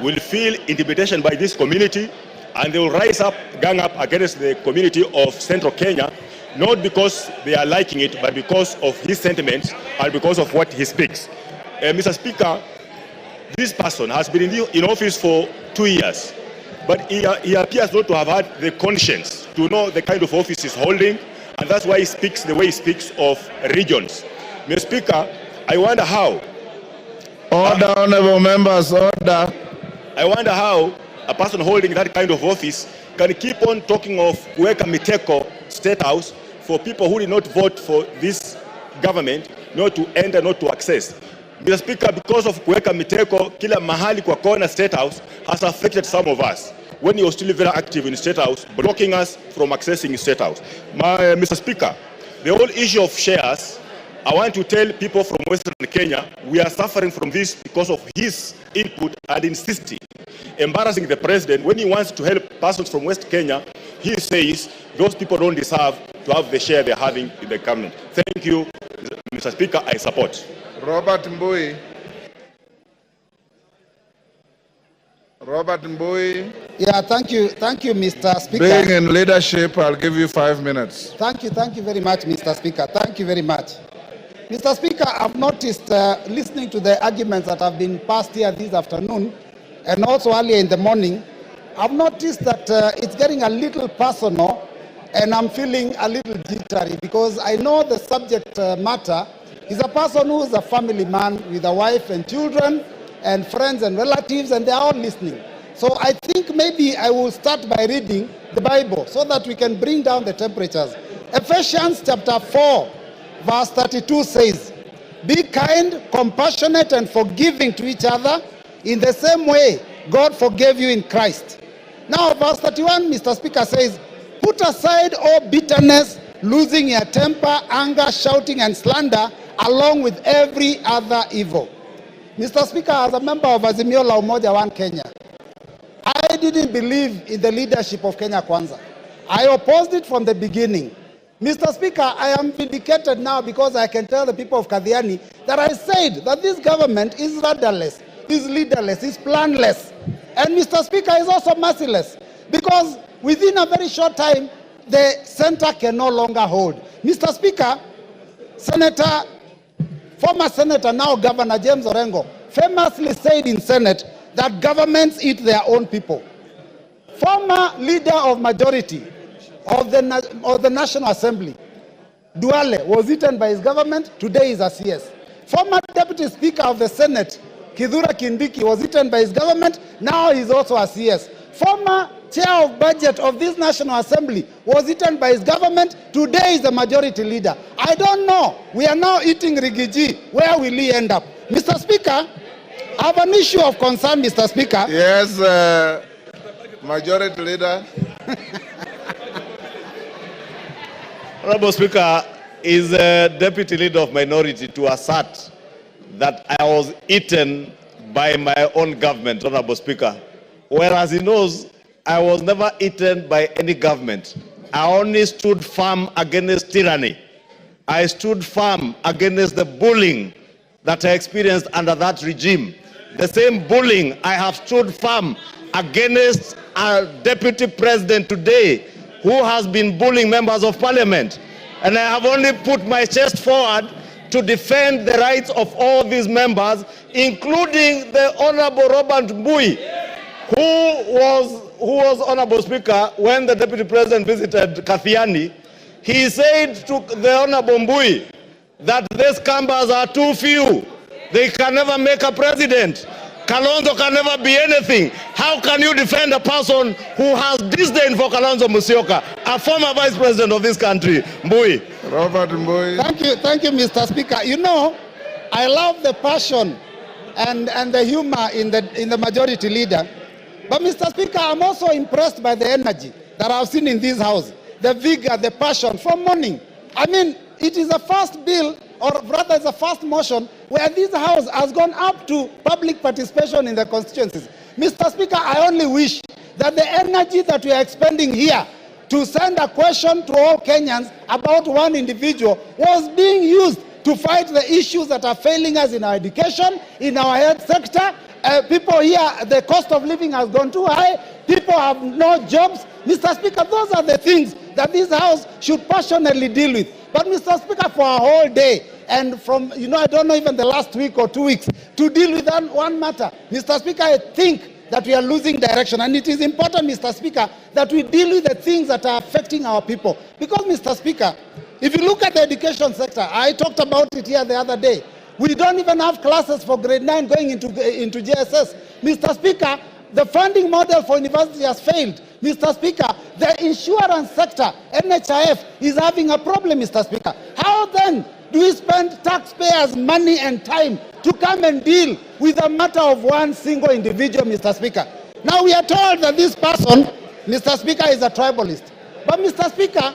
Speaker 15: will feel intimidation by this community, and they will rise up, gang up against the community of Central Kenya, not because they are liking it, but because of his sentiments and because of what he speaks. Mr. Speaker, this person has been in office for 2 years, but he appears not to have had the conscience to know the kind of office he's holding, and that's why he speaks the way he speaks of regions. Mr. Speaker, I wonder how.
Speaker 4: Order, honorable members, order.
Speaker 15: I wonder how a person holding that kind of office can keep on talking of Kuweka Miteko State House for people who did not vote for this government, not to enter, not to access. Mr. Speaker, because of Kuweka Miteko, kila mahali kwa kona State House has affected some of us when he was still very active in State House, blocking us from accessing State House. Mr. Speaker, the whole issue of shares, I want to tell people from Western Kenya, we are suffering from this because of his input and insisting, embarrassing the president. When he wants to help persons from West Kenya, he says those people don't deserve to have the share they're having in the government. Thank you, Mr. Speaker, I support.
Speaker 4: Robert Mbui. Robert Mbui.
Speaker 16: Yeah, thank you, Mr. Speaker.
Speaker 4: Being in leadership, I'll give you 5 minutes.
Speaker 16: Thank you very much, Mr. Speaker. Thank you very much. Mr. Speaker, I've noticed, listening to the arguments that have been passed here this afternoon, and also earlier in the morning, I've noticed that it's getting a little personal, and I'm feeling a little jittery, because I know the subject matter is a person who is a family man with a wife and children, and friends and relatives, and they are all listening. So I think maybe I will start by reading the Bible so that we can bring down the temperatures. Ephesians chapter 4, verse 32 says, "Be kind, compassionate, and forgiving to each other in the same way God forgave you in Christ." Now, verse 31, Mr. Speaker, says, "Put aside all bitterness, losing your temper, anger, shouting, and slander, along with every other evil." Mr. Speaker, as a member of Azimio la Umoja One Kenya, I didn't believe in the leadership of Kenya Kwanza. I opposed it from the beginning. Mr. Speaker, I am vindicated now because I can tell the people of Kathiani that I said that this government is rudderless, is leaderless, is planless. And Mr. Speaker, is also merciless, because within a very short time, the center can no longer hold. Mr. Speaker, former Senator, now Governor James Orengo, famously said in Senate that governments eat their own people. Former leader of majority of the National Assembly, Duale, was eaten by his government. Today is a CS. Former Deputy Speaker of the Senate, Kidhura Kindiki, was eaten by his government. Now he's also a CS. Former Chair of Budget of this National Assembly was eaten by his government. Today is the majority leader. I don't know. We are now eating Rigiji. Where will he end up? Mr. Speaker, I have an issue of concern, Mr. Speaker.
Speaker 4: Yes, Majority Leader.
Speaker 17: Honorable Speaker, is a deputy leader of minority to assert that I was eaten by my own government, Honorable Speaker, whereas he knows I was never eaten by any government. I only stood firm against tyranny. I stood firm against the bullying that I experienced under that regime. The same bullying I have stood firm against a deputy president today who has been bullying members of parliament. And I have only put my chest forward to defend the rights of all these members, including the Honorable Robert Mbui, who was Honorable Speaker, when the Deputy President visited Kathiani. He said to the Honorable Mbui that these Kambas are too few. They can never make a president. Kalonzo can never be anything. How can you defend a person who has disdain for Kalonzo Musyoka, a former vice president of this country? Mbui.
Speaker 4: Robert Mbui.
Speaker 16: Thank you, Mr. Speaker. You know, I love the passion and the humor in the majority leader. But Mr. Speaker, I'm also impressed by the energy that I've seen in this house, the vigor, the passion from morning. I mean, it is the first bill, or rather it's the first motion where this house has gone up to public participation in the constituencies. Mr. Speaker, I only wish that the energy that we are expending here to send a question to all Kenyans about one individual was being used to fight the issues that are failing us in our education, in our health sector, People here, the cost of living has gone too high. People have no jobs. Mr. Speaker, those are the things that this House should passionately deal with. But Mr. Speaker, for a whole day, and from, I don't know, even the last week or 2 weeks, to deal with one matter, Mr. Speaker, I think that we are losing direction. And it is important, Mr. Speaker, that we deal with the things that are affecting our people. Because, Mr. Speaker, if you look at the education sector, I talked about it here the other day. We don't even have classes for grade 9 going into JSS. Mr. Speaker, the funding model for university has failed. Mr. Speaker, the insurance sector, NHIF, is having a problem, Mr. Speaker. How then do we spend taxpayers' money and time to come and deal with a matter of one single individual, Mr. Speaker? Now we are told that this person, Mr. Speaker, is a tribalist. But Mr. Speaker,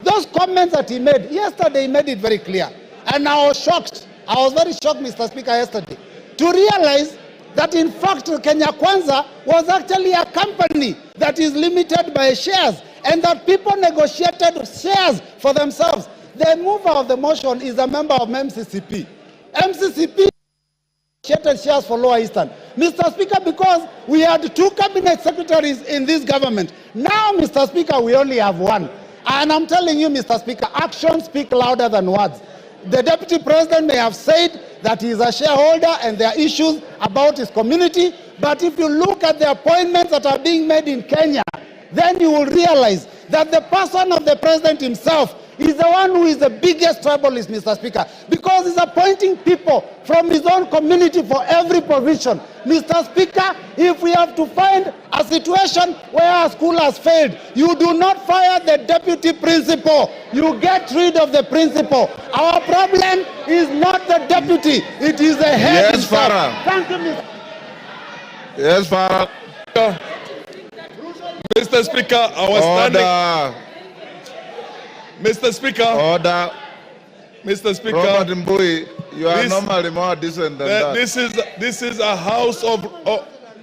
Speaker 16: those comments that he made, yesterday he made it very clear. And I was shocked. I was very shocked, Mr. Speaker, yesterday, to realize that in fact Kenya Kwanza was actually a company that is limited by shares and that people negotiated shares for themselves. The mover of the motion is a member of MCCP. MCCP negotiated shares for Lower Eastern. Mr. Speaker, because we had 2 cabinet secretaries in this government, now, Mr. Speaker, we only have 1. And I'm telling you, Mr. Speaker, actions speak louder than words. The Deputy President may have said that he is a shareholder and there are issues about his community, but if you look at the appointments that are being made in Kenya, then you will realize that the person of the President himself is the one who is the biggest tribalist, Mr. Speaker, because he's appointing people from his own community for every position. Mr. Speaker, if we have to find a situation where a school has failed, you do not fire the deputy principal. You get rid of the principal. Our problem is not the deputy, it is the head.
Speaker 4: Yes, Farah.
Speaker 16: Thank you, Mr.
Speaker 4: Yes, Farah.
Speaker 18: Mr. Speaker, I was standing. Mr. Speaker.
Speaker 4: Order.
Speaker 18: Mr. Speaker.
Speaker 4: Robert Mbui, you are normally more decent than that.
Speaker 18: This is a house of...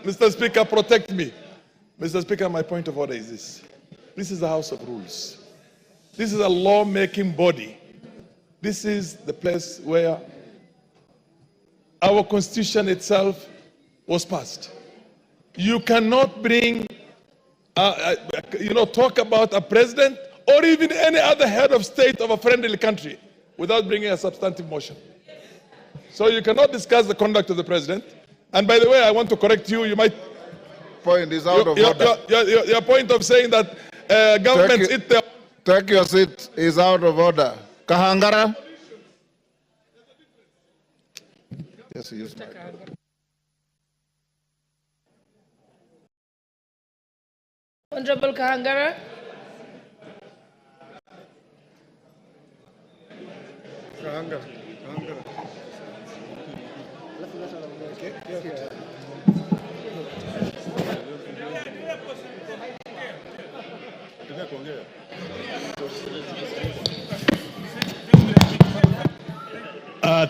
Speaker 18: Mr. Speaker, protect me. Mr. Speaker, my point of order is this. This is a house of rules. This is a law-making body. This is the place where our constitution itself was passed. You cannot bring, talk about a president or even any other head of state of a friendly country without bringing a substantive motion. So you cannot discuss the conduct of the president. And by the way, I want to correct you. You might...
Speaker 4: Point is out of order.
Speaker 18: Your point of saying that governments eat their...
Speaker 4: Take your seat is out of order. Kahangara. Yes, he used my card.
Speaker 2: Honorable Kahangara.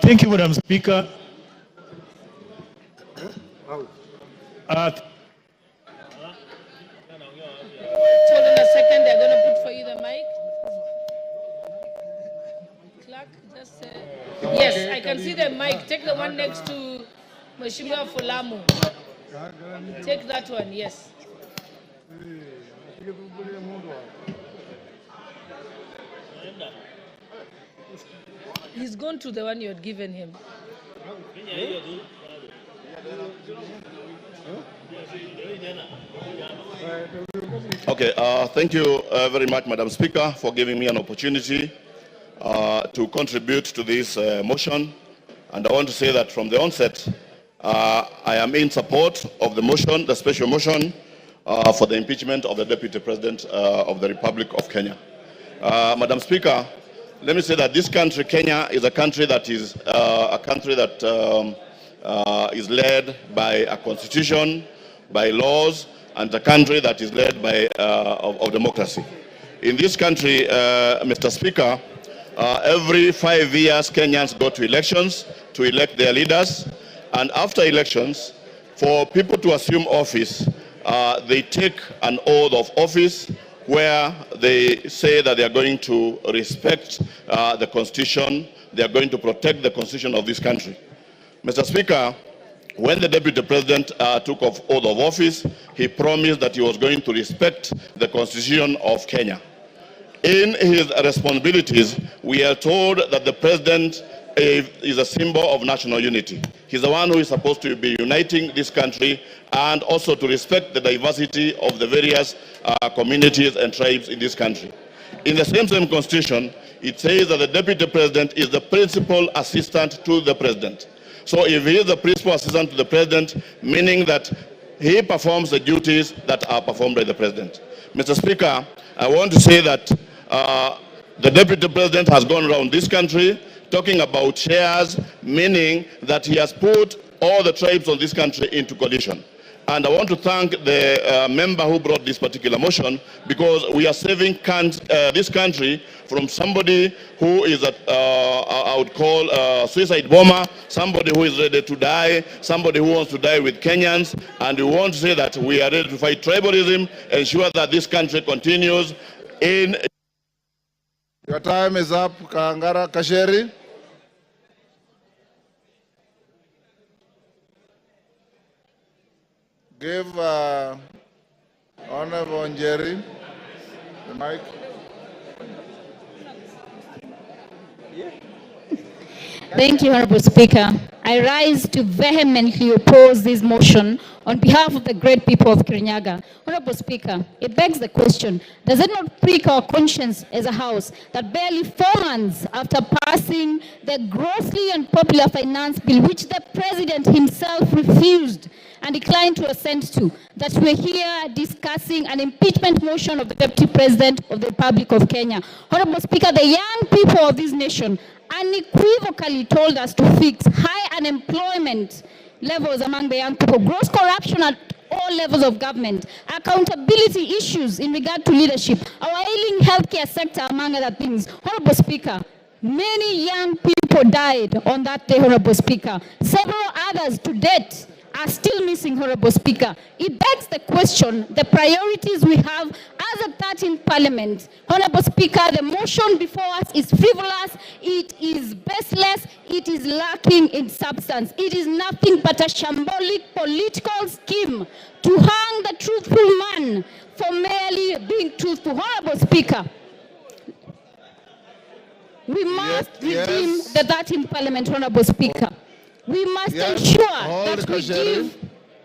Speaker 19: Thank you, Madam Speaker.
Speaker 2: Hold on a second, they're going to put for you the mic. Clark, just yes, I can see the mic. Take the one next to Mheshimiwa Fulamu. Take that one, yes. He's gone to the one you had given him.
Speaker 15: Okay, thank you very much, Madam Speaker, for giving me an opportunity to contribute to this motion. And I want to say that from the onset, I am in support of the motion, the special motion for the impeachment of the Deputy President of the Republic of Kenya. Madam Speaker, let me say that this country, Kenya, is a country that is is led by a constitution, by laws, and a country that is led by of democracy. In this country, Mr. Speaker, every 5 years, Kenyans go to elections to elect their leaders, and after elections, for people to assume office, they take an oath of office where they say that they are going to respect the Constitution, they are going to protect the Constitution of this country. Mr. Speaker, when the Deputy President took oath of office, he promised that he was going to respect the Constitution of Kenya. In his responsibilities, we are told that the President is a symbol of national unity. He's the one who is supposed to be uniting this country and also to respect the diversity of the various communities and tribes in this country. In the same Constitution, it says that the Deputy President is the principal assistant to the President. So if he is the principal assistant to the President, meaning that he performs the duties that are performed by the President. Mr. Speaker, I want to say that the Deputy President has gone around this country talking about shares, meaning that he has put all the tribes of this country into coalition. And I want to thank the member who brought this particular motion, because we are saving this country from somebody who is, I would call a suicide bomber, somebody who is ready to die, somebody who wants to die with Kenyans. And we want to say that we are ready to fight tribalism, ensure that this country continues in...
Speaker 4: Your time is up, Kangara Kasheri. Give Honorable Njeri the mic.
Speaker 20: Thank you, Honorable Speaker. I rise to vehemently oppose this motion on behalf of the great people of Kirinyaga. Honorable Speaker, it begs the question, does it not prick our conscience as a House that barely 4 months after passing the grossly unpopular finance bill, which the President himself refused and declined to assent to, that we're here discussing an impeachment motion of the Deputy President of the Republic of Kenya? Honorable Speaker, the young people of this nation unequivocally told us to fix high unemployment levels among the young people, gross corruption at all levels of government, accountability issues in regard to leadership, our ailing healthcare sector, among other things. Honorable Speaker, many young people died on that day, Honorable Speaker. Several others to date are still missing, Honorable Speaker. It begs the question, the priorities we have as a 13th Parliament. Honorable Speaker, the motion before us is frivolous, it is baseless, it is lacking in substance. It is nothing but a shambolic political scheme to hang the truthful man for merely being truthful. Honorable Speaker, we must redeem the 13th Parliament, Honorable Speaker. We must ensure that we give...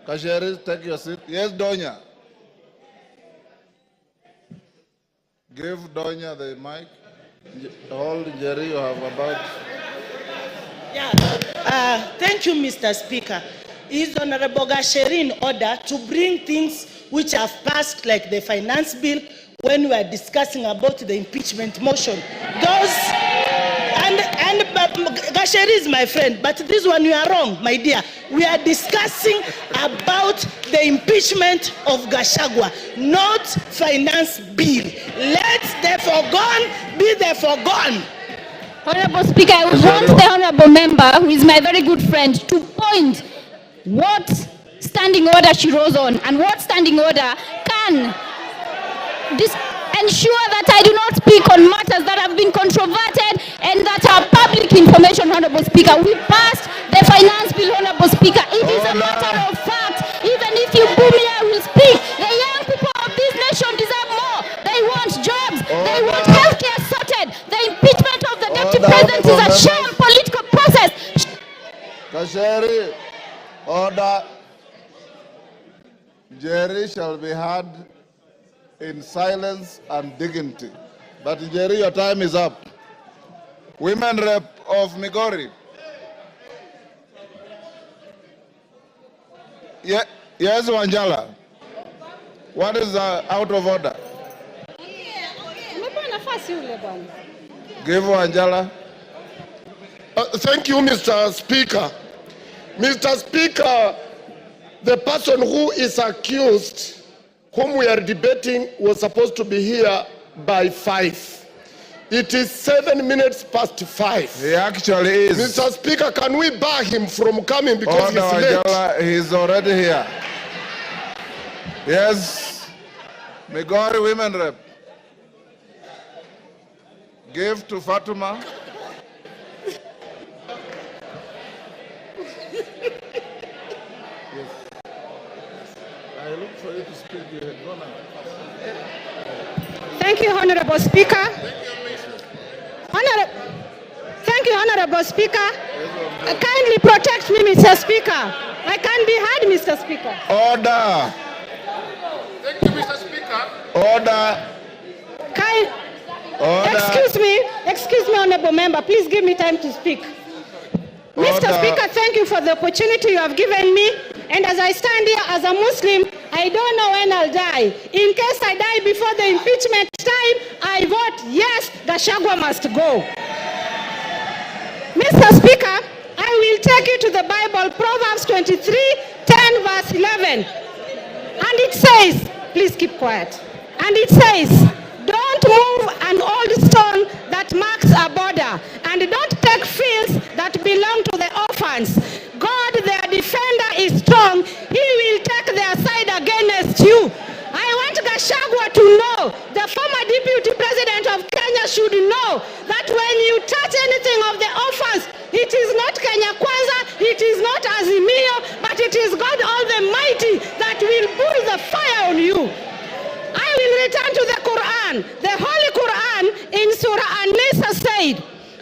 Speaker 4: Kasheri, take your seat. Yes, Donya. Give Donya the mic. Hold, Jerry, you have about...
Speaker 21: Yeah. Thank you, Mr. Speaker. Is Honorable Gachagua in order to bring things which have passed, like the finance bill, when we are discussing about the impeachment motion? Those... And Gachagua is my friend, but this one you are wrong, my dear. We are discussing about the impeachment of Gachagua, not finance bill. Let the forgone be the forgone.
Speaker 20: Honorable Speaker, I would want the honorable member, who is my very good friend, to point what standing order she rose on and what standing order can ensure that I do not speak on matters that have been controverted and that are public information, Honorable Speaker. We passed the finance bill, Honorable Speaker. It is a matter of fact. Even if you boo me, I will speak. The young people of this nation deserve more. They want jobs. They want healthcare sorted. The impeachment of the Deputy President is a sham political process.
Speaker 4: Kasheri, order. Jerry shall be heard in silence and dignity. But Jerry, your time is up. Women Rep of Migori. Yes, Wanjala. What is out of order? Give Wanjala.
Speaker 10: Thank you, Mr. Speaker. Mr. Speaker, the person who is accused, whom we are debating, was supposed to be here by 5. It is 7 minutes past 5.
Speaker 4: He actually is.
Speaker 10: Mr. Speaker, can we bar him from coming because he's late?
Speaker 4: He's already here. Yes. Migori Women Rep. Give to for you to speak. You had gone out.
Speaker 1: Thank you, Honorable Speaker. Thank you, Honorable Speaker. Kindly protect me, Mr. Speaker. I can't be heard, Mr. Speaker.
Speaker 4: Order.
Speaker 10: Thank you, Mr. Speaker.
Speaker 4: Order.
Speaker 1: Excuse me, Honorable Member. Please give me time to speak. Mr. Speaker, thank you for the opportunity you have given me. And as I stand here as a Muslim, I don't know when I'll die. In case I die before the impeachment time, I vote yes, Gachagua must go. Mr. Speaker, I will take you to the Bible, Proverbs 23:10, verse 11. And it says, please keep quiet. And it says, don't move an old stone that marks a border, and don't take fields that belong to the orphans. God, their defender, is strong. He will take their side against you. I want Gachagua to know, the former deputy president of Kenya should know that when you touch anything of the orphans, it is not Kenya Kwanza, it is not Azimio, but it is God Almighty that will put the fire on you. I will return to the Quran. The Holy Quran in Surah An-Nisa said,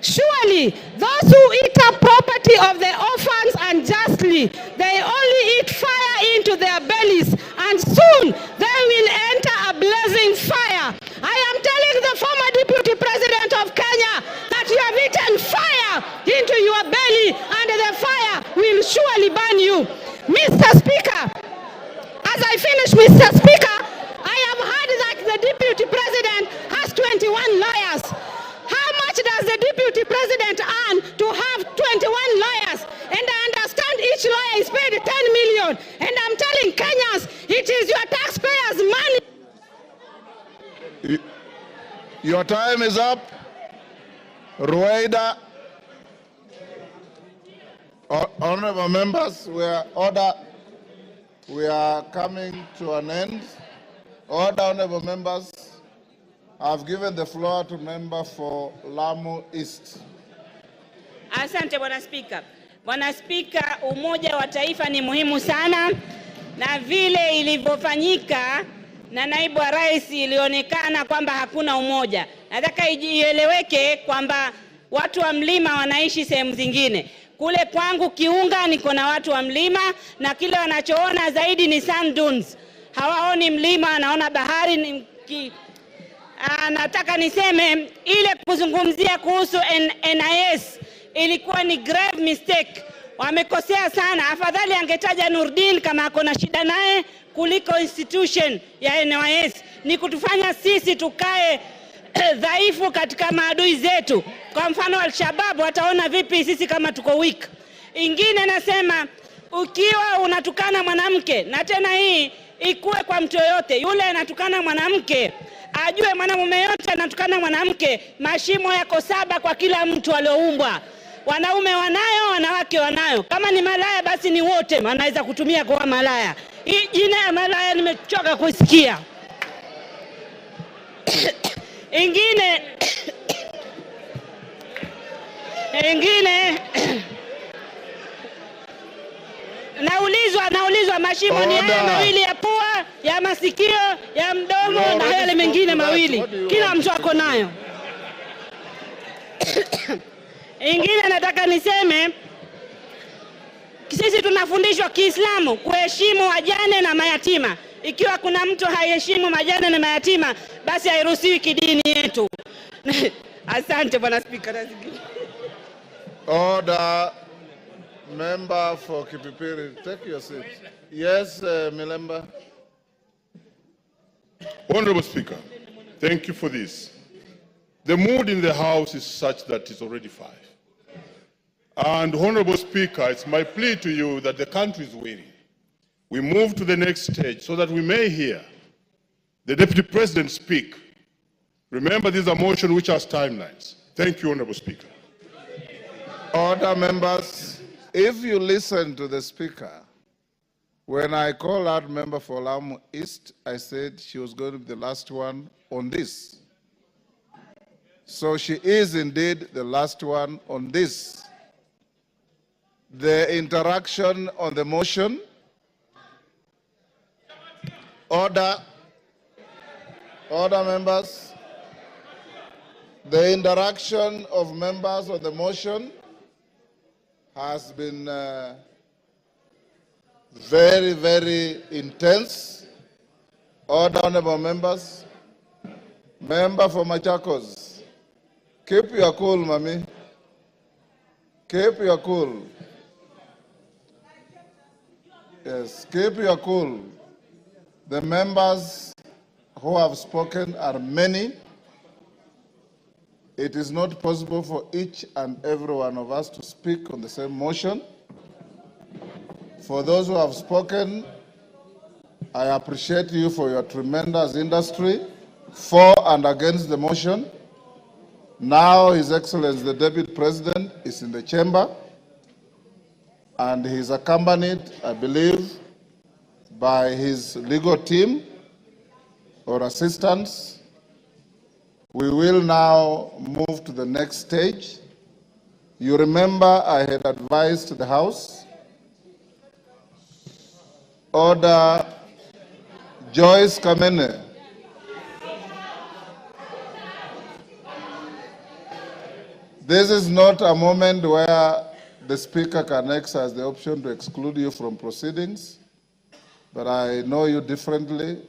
Speaker 1: surely those who eat up property of the orphans unjustly, they only eat fire into their bellies, and soon they will enter a blazing fire. I am telling the former deputy president of Kenya that you have eaten fire into your belly, and the fire will surely burn you. Mr. Speaker, as I finish, Mr. Speaker, I have heard that the deputy president has 21 lawyers. How much does the deputy president earn to have 21 lawyers? And I understand each lawyer is paid 10 million. And I'm telling Kenyans, it is your taxpayers' money.
Speaker 4: Your time is up. Rueda. Honorable members, we are coming to an end. Order, honorable members. I've given the floor to member for Lamu East.
Speaker 22: Asante Bwana Spika. Bwana Spika, umoja wa taifa ni muhimu sana, na vile ilivyofanyika na naibu wa rais ilionekana kwamba hakuna umoja. Nataka ieleweke kwamba watu wa mlima wanaishi sehemu zingine. Kule kwangu Kiunga niko na watu wa mlima, na kile wanachoona zaidi ni sand dunes. Hawaoni mlima, anaona bahari. Nataka niseme ile kuzungumzia kuhusu NIS ilikuwa ni grave mistake. Wamekosea sana. Afadhali angetaja Nurdin kama akona shida naye kuliko institution ya NIS. Ni kutufanya sisi tukae dhaifu katika maadui zetu. Kwa mfano Al-Shabaab wataona vipi sisi kama tuko weak. Ingine nasema, ukiwa unatukana mwanamke, na tena hii ikuwe kwa mtu yoyote, yule anatukana mwanamke ajue mwanamume yote anatukana mwanamke, mashimo yako 7 kwa kila mtu alioumbwa. Wanaume wanayo, wanawake wanayo. Kama ni malaya basi ni wote wanaweza kutumia kwa malaya. Hii jina ya malaya nimechoka kusikia. Ingine naulizwa mashimo ni haya mawili ya pua, ya masikio, ya mdomo na yale mengine mawili. Kila mtu ako nayo. Ingine nataka niseme, sisi tunafundishwa Kiislamu kuheshimu wajane na mayatima. Ikiwa kuna mtu haiheshimu majane na mayatima, basi hairuhusiwi kidini yetu. Asante Bwana Spika.
Speaker 4: Order. Member for Kipipiri, take your seat. Yes, Milemba.
Speaker 18: Honorable Speaker, thank you for this. The mood in the House is such that it's already 5. And Honorable Speaker, it's my plea to you that the country is weary. We move to the next stage so that we may hear the Deputy President speak. Remember, these are motions which has timelines. Thank you, Honorable Speaker.
Speaker 4: Order, members. If you listen to the Speaker, when I called out member for Lamu East, I said she was going to be the last one on this. So she is indeed the last one on this. The interaction on the motion. Order. Order, members. The interaction of members on the motion has been very, very intense. Order, honorable members. Member for Machakos, keep your cool, Mami. Keep your cool. Yes, keep your cool. The members who have spoken are many. It is not possible for each and every one of us to speak on the same motion. For those who have spoken, I appreciate you for your tremendous industry for and against the motion. Now, His Excellency the Deputy President is in the chamber, and he is accompanied, I believe, by his legal team or assistants. We will now move to the next stage. You remember I had advised the House, Order Joyce Kamene. This is not a moment where the Speaker can exercise the option to exclude you from proceedings, but I know you differently.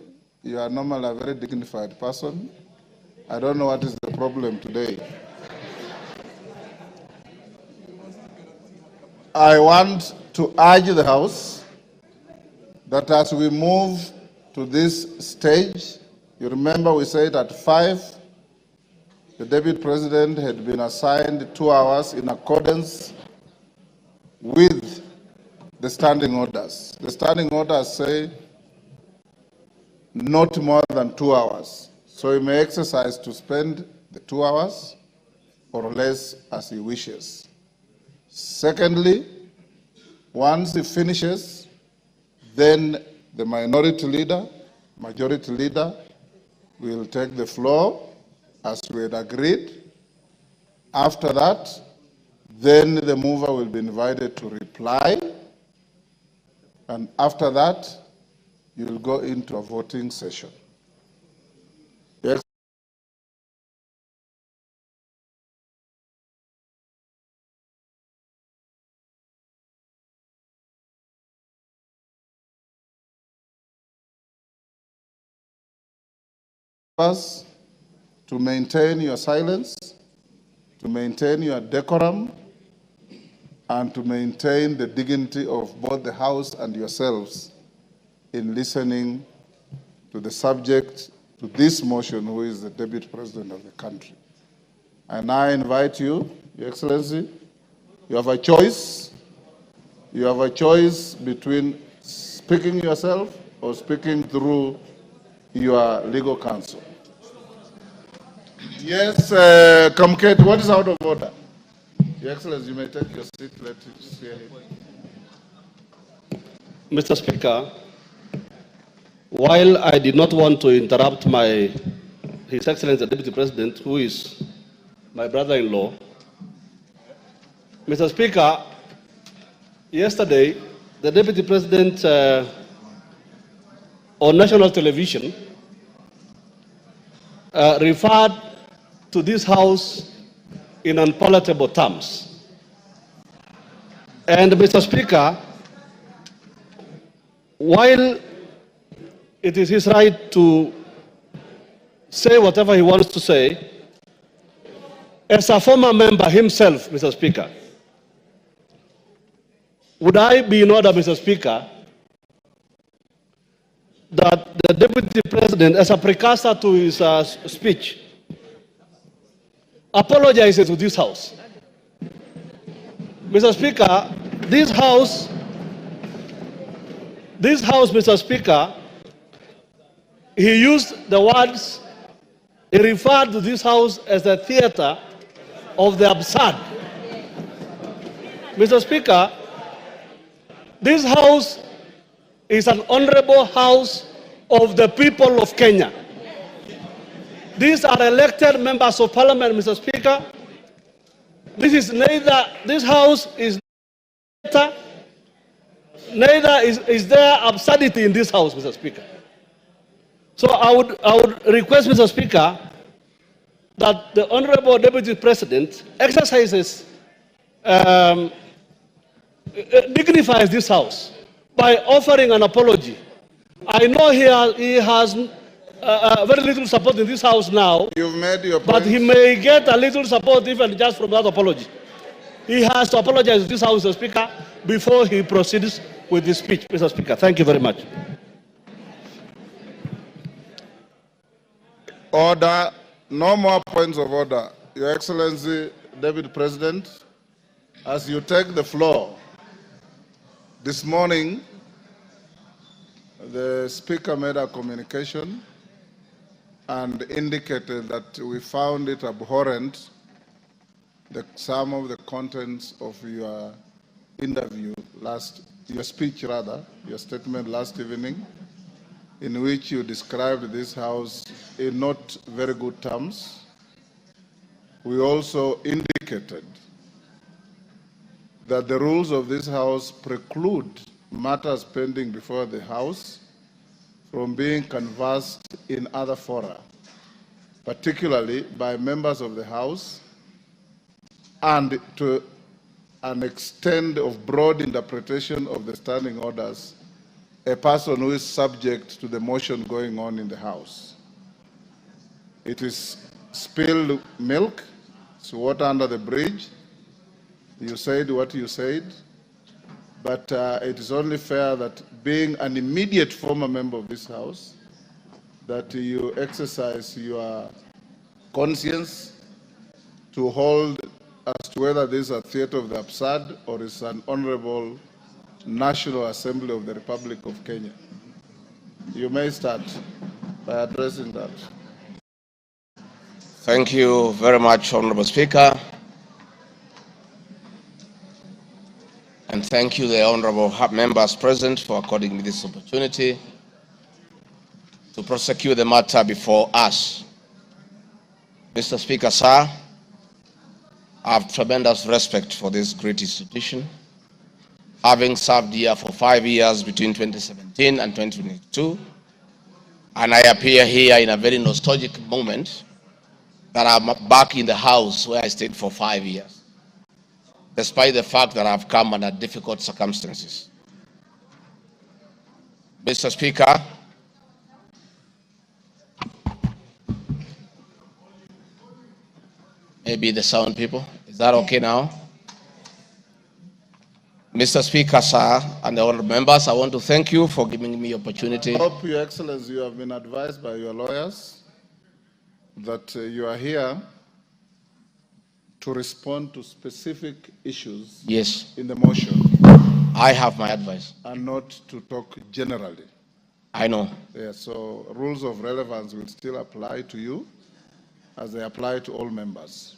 Speaker 4: You are normally a very dignified person. I don't know what is the problem today. I want to urge the House that as we move to this stage, you remember we said at 5, the Deputy President had been assigned 2 hours in accordance with the standing orders. The standing orders say not more than 2 hours. So he may exercise to spend the 2 hours or less as he wishes. Secondly, once he finishes, then the minority leader, majority leader will take the floor as we had agreed. After that, then the mover will be invited to reply. And after that, you will go into a voting session. Yes. To maintain your silence, to maintain your decorum, and to maintain the dignity of both the House and yourselves in listening to the subject to this motion, who is the Deputy President of the country. And I invite you, Your Excellency, you have a choice. You have a choice between speaking yourself or speaking through your legal counsel. Yes, Kamket, what is out of order? Your Excellency, you may take your seat. Let us hear him.
Speaker 5: Mr. Speaker, while I did not want to interrupt His Excellency the Deputy President, who is my brother-in-law, Mr. Speaker, yesterday the Deputy President on national television referred to this House in unpalatable terms. And Mr. Speaker, while it is his right to say whatever he wants to say, as a former member himself, Mr. Speaker, would I be in order, Mr. Speaker, that the Deputy President, as a precursor to his speech, apologizes to this House? Mr. Speaker, this House, Mr. Speaker, he used the words, he referred to this House as a theater of the absurd. Mr. Speaker, this House is an honorable House of the people of Kenya. These are elected members of Parliament, Mr. Speaker. This House is neither is there absurdity in this House, Mr. Speaker. So I would request, Mr. Speaker, that the Honorable Deputy President exercises, dignifies this House by offering an apology. I know he has very little support in this House now.
Speaker 4: You've made your point.
Speaker 5: But he may get a little support even just from that apology. He has to apologize to this House, Mr. Speaker, before he proceeds with his speech, Mr. Speaker. Thank you very much.
Speaker 4: Order. No more points of order. Your Excellency, Deputy President, as you take the floor, this morning, the Speaker made a communication and indicated that we found it abhorrent some of the contents of your interview your speech rather, your statement last evening, in which you described this House in not very good terms. We also indicated that the rules of this House preclude matters pending before the House from being canvassed in other fora, particularly by members of the House, and to an extent of broad interpretation of the standing orders, a person who is subject to the motion going on in the House. It is spilled milk, it's water under the bridge. You said what you said, but it is only fair that being an immediate former member of this House, that you exercise your conscience to hold as to whether this is a theater of the absurd or is an honorable National Assembly of the Republic of Kenya. You may start by addressing that.
Speaker 6: Thank you very much, Honorable Speaker. And thank you, the honorable members present, for according me this opportunity to prosecute the matter before us. Mr. Speaker, sir, I have tremendous respect for this great institution. Having served here for 5 years between 2017 and 2022, and I appear here in a very nostalgic moment that I'm back in the House where I stayed for 5 years, despite the fact that I've come under difficult circumstances. Mr. Speaker, maybe the sound people, is that okay now? Mr. Speaker, sir, and the honorable members, I want to thank you for giving me opportunity.
Speaker 4: I hope, Your Excellency, you have been advised by your lawyers that you are here to respond to specific issues
Speaker 6: Yes.
Speaker 4: in the motion.
Speaker 6: I have my advice.
Speaker 4: And not to talk generally.
Speaker 6: I know.
Speaker 4: Yeah, so rules of relevance will still apply to you as they apply to all members.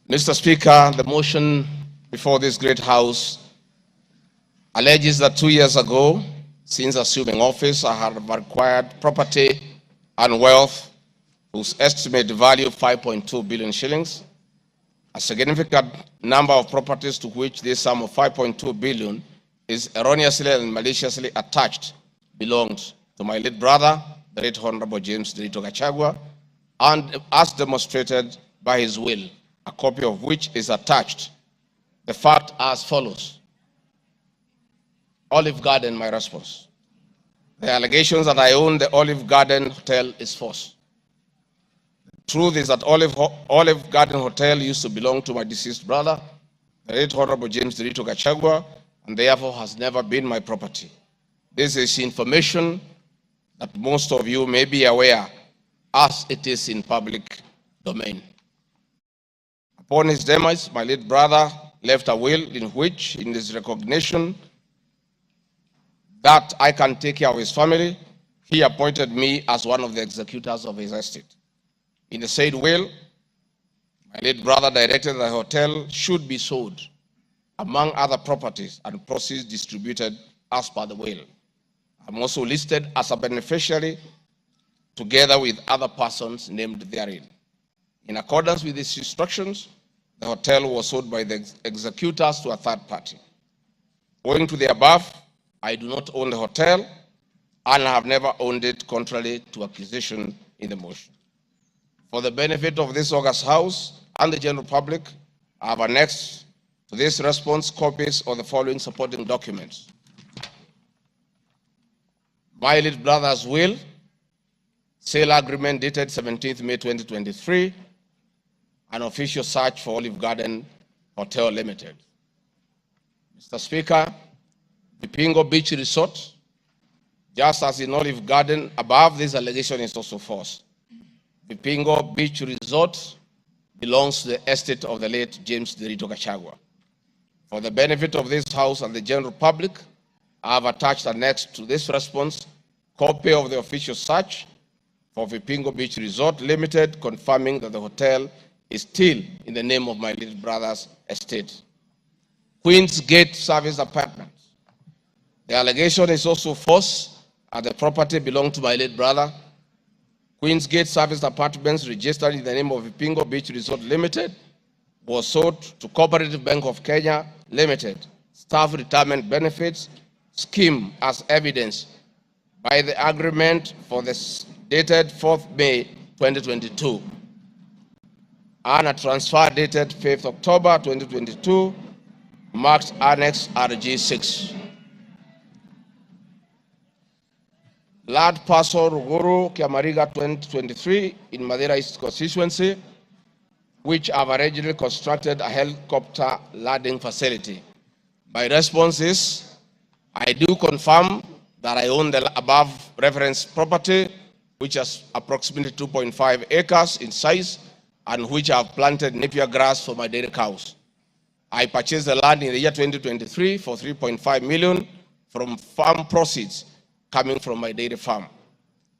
Speaker 6: Mr. Speaker, the motion before this great House alleges that 2 years ago, since assuming office, I have acquired property and wealth whose estimated value 5.2 billion shillings. A significant number of properties to which this sum of 5.2 billion is erroneously and maliciously attached belonged to my late brother, the late Honorable James Gachagua, and as demonstrated by his will, a copy of which is attached. The fact as follows. Olive Garden, my response. The allegations that I own the Olive Garden Hotel is false. The truth is that Olive Garden Hotel used to belong to my deceased brother, the late Honorable James Gachagua, and therefore has never been my property. This is information that most of you may be aware, as it is in public domain. Upon his demise, my late brother left a will in which, in his recognition that I can take care of his family, he appointed me as one of the executors of his estate. In the said will, my late brother directed that the hotel should be sold, among other properties and proceeds distributed as per the will. I'm also listed as a beneficiary together with other persons named therein. In accordance with these instructions, the hotel was sold by the executors to a third party. Owing to the above, I do not own the hotel and have never owned it contrary to accusation in the motion. For the benefit of this August House and the general public, I have annexed to this response copies of the following supporting documents. My late brother's will, sale agreement dated 17th May 2023, an official search for Olive Garden Hotel Limited. Mr. Speaker, the Pingo Beach Resort, just as in Olive Garden, above this allegation is also false. The Pingo Beach Resort belongs to the estate of the late James Derito Gachagua. For the benefit of this House and the general public, I have attached annexed to this response copy of the official search for Vipingo Beach Resort Limited, confirming that the hotel is still in the name of my late brother's estate. Queen's Gate Service Apartments. The allegation is also false, and the property belonged to my late brother. Queen's Gate Service Apartments, registered in the name of Vipingo Beach Resort Limited, was sold to Cooperative Bank of Kenya Limited, Staff Retirement Benefits Scheme, as evidenced by the agreement for this dated 4th May 2022 and a transfer dated 5th October 2022, marked Annex RG6. Land parcel Ruguru Kiamariga 2023 in Madeira East constituency, which have originally constructed a helicopter landing facility. My response is, I do confirm that I own the above referenced property, which is approximately 2.5 acres in size, and which I have planted napier grass for my dairy cows. I purchased the land in the year 2023 for 3.5 million from farm proceeds coming from my dairy farm.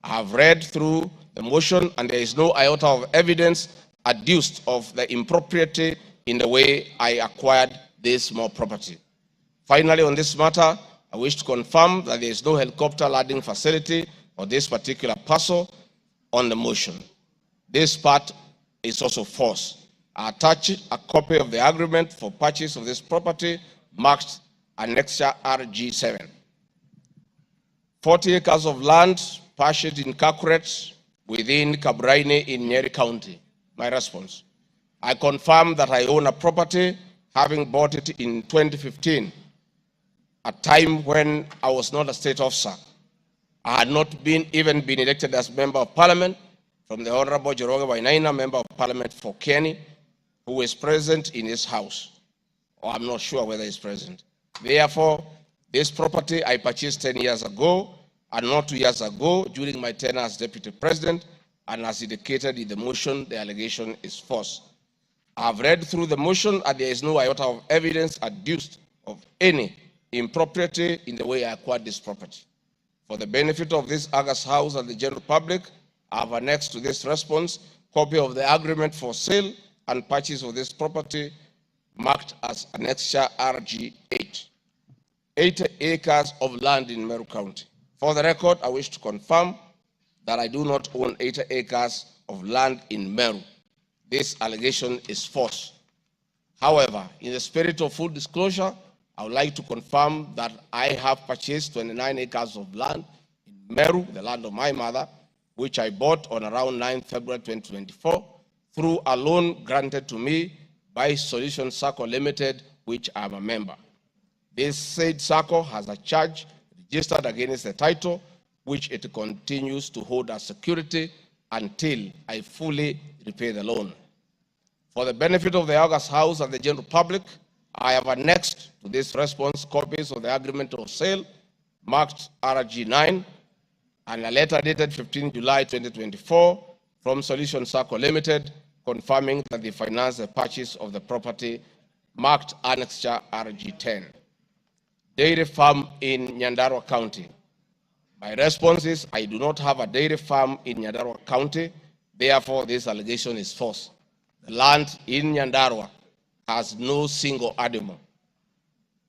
Speaker 6: I have read through the motion, and there is no iota of evidence adduced of the impropriety in the way I acquired this small property. Finally, on this matter, I wish to confirm that there is no helicopter landing facility for this particular parcel on the motion. This part is also false. I attach a copy of the agreement for purchase of this property marked Annexure RG7. 40 acres of land purchased in Kakuret within Kabraine in Nyeri County. My response, I confirm that I own a property, having bought it in 2015, a time when I was not a state officer. I had not even been elected as Member of Parliament from the Honorable Joroge Wainaina, Member of Parliament for Kenny, who is present in this House, or I'm not sure whether he's present. Therefore, this property I purchased 10 years ago, and not 2 years ago during my tenure as Deputy President, and as indicated in the motion, the allegation is false. I have read through the motion, and there is no iota of evidence adduced of any impropriety in the way I acquired this property. For the benefit of this August House and the general public, I have annexed to this response copy of the agreement for sale and purchase of this property marked as Annexure RG8. 80 acres of land in Meru County. For the record, I wish to confirm that I do not own 80 acres of land in Meru. This allegation is false. However, in the spirit of full disclosure, I would like to confirm that I have purchased 29 acres of land in Meru, the land of my mother, which I bought on around 9 February 2024 through a loan granted to me by Solution Circle Limited, which I am a member. This said circle has a charge registered against the title, which it continues to hold as security until I fully repay the loan. For the benefit of the August House and the general public, I have annexed to this response copies of the agreement of sale marked RG9 and a letter dated 15 July 2024 from Solution Circle Limited confirming that they financed the purchase of the property marked Annexure RG10. Dairy farm in Nyandarua County. My response is I do not have a dairy farm in Nyandarua County, therefore this allegation is false. The land in Nyandarua has no single animal.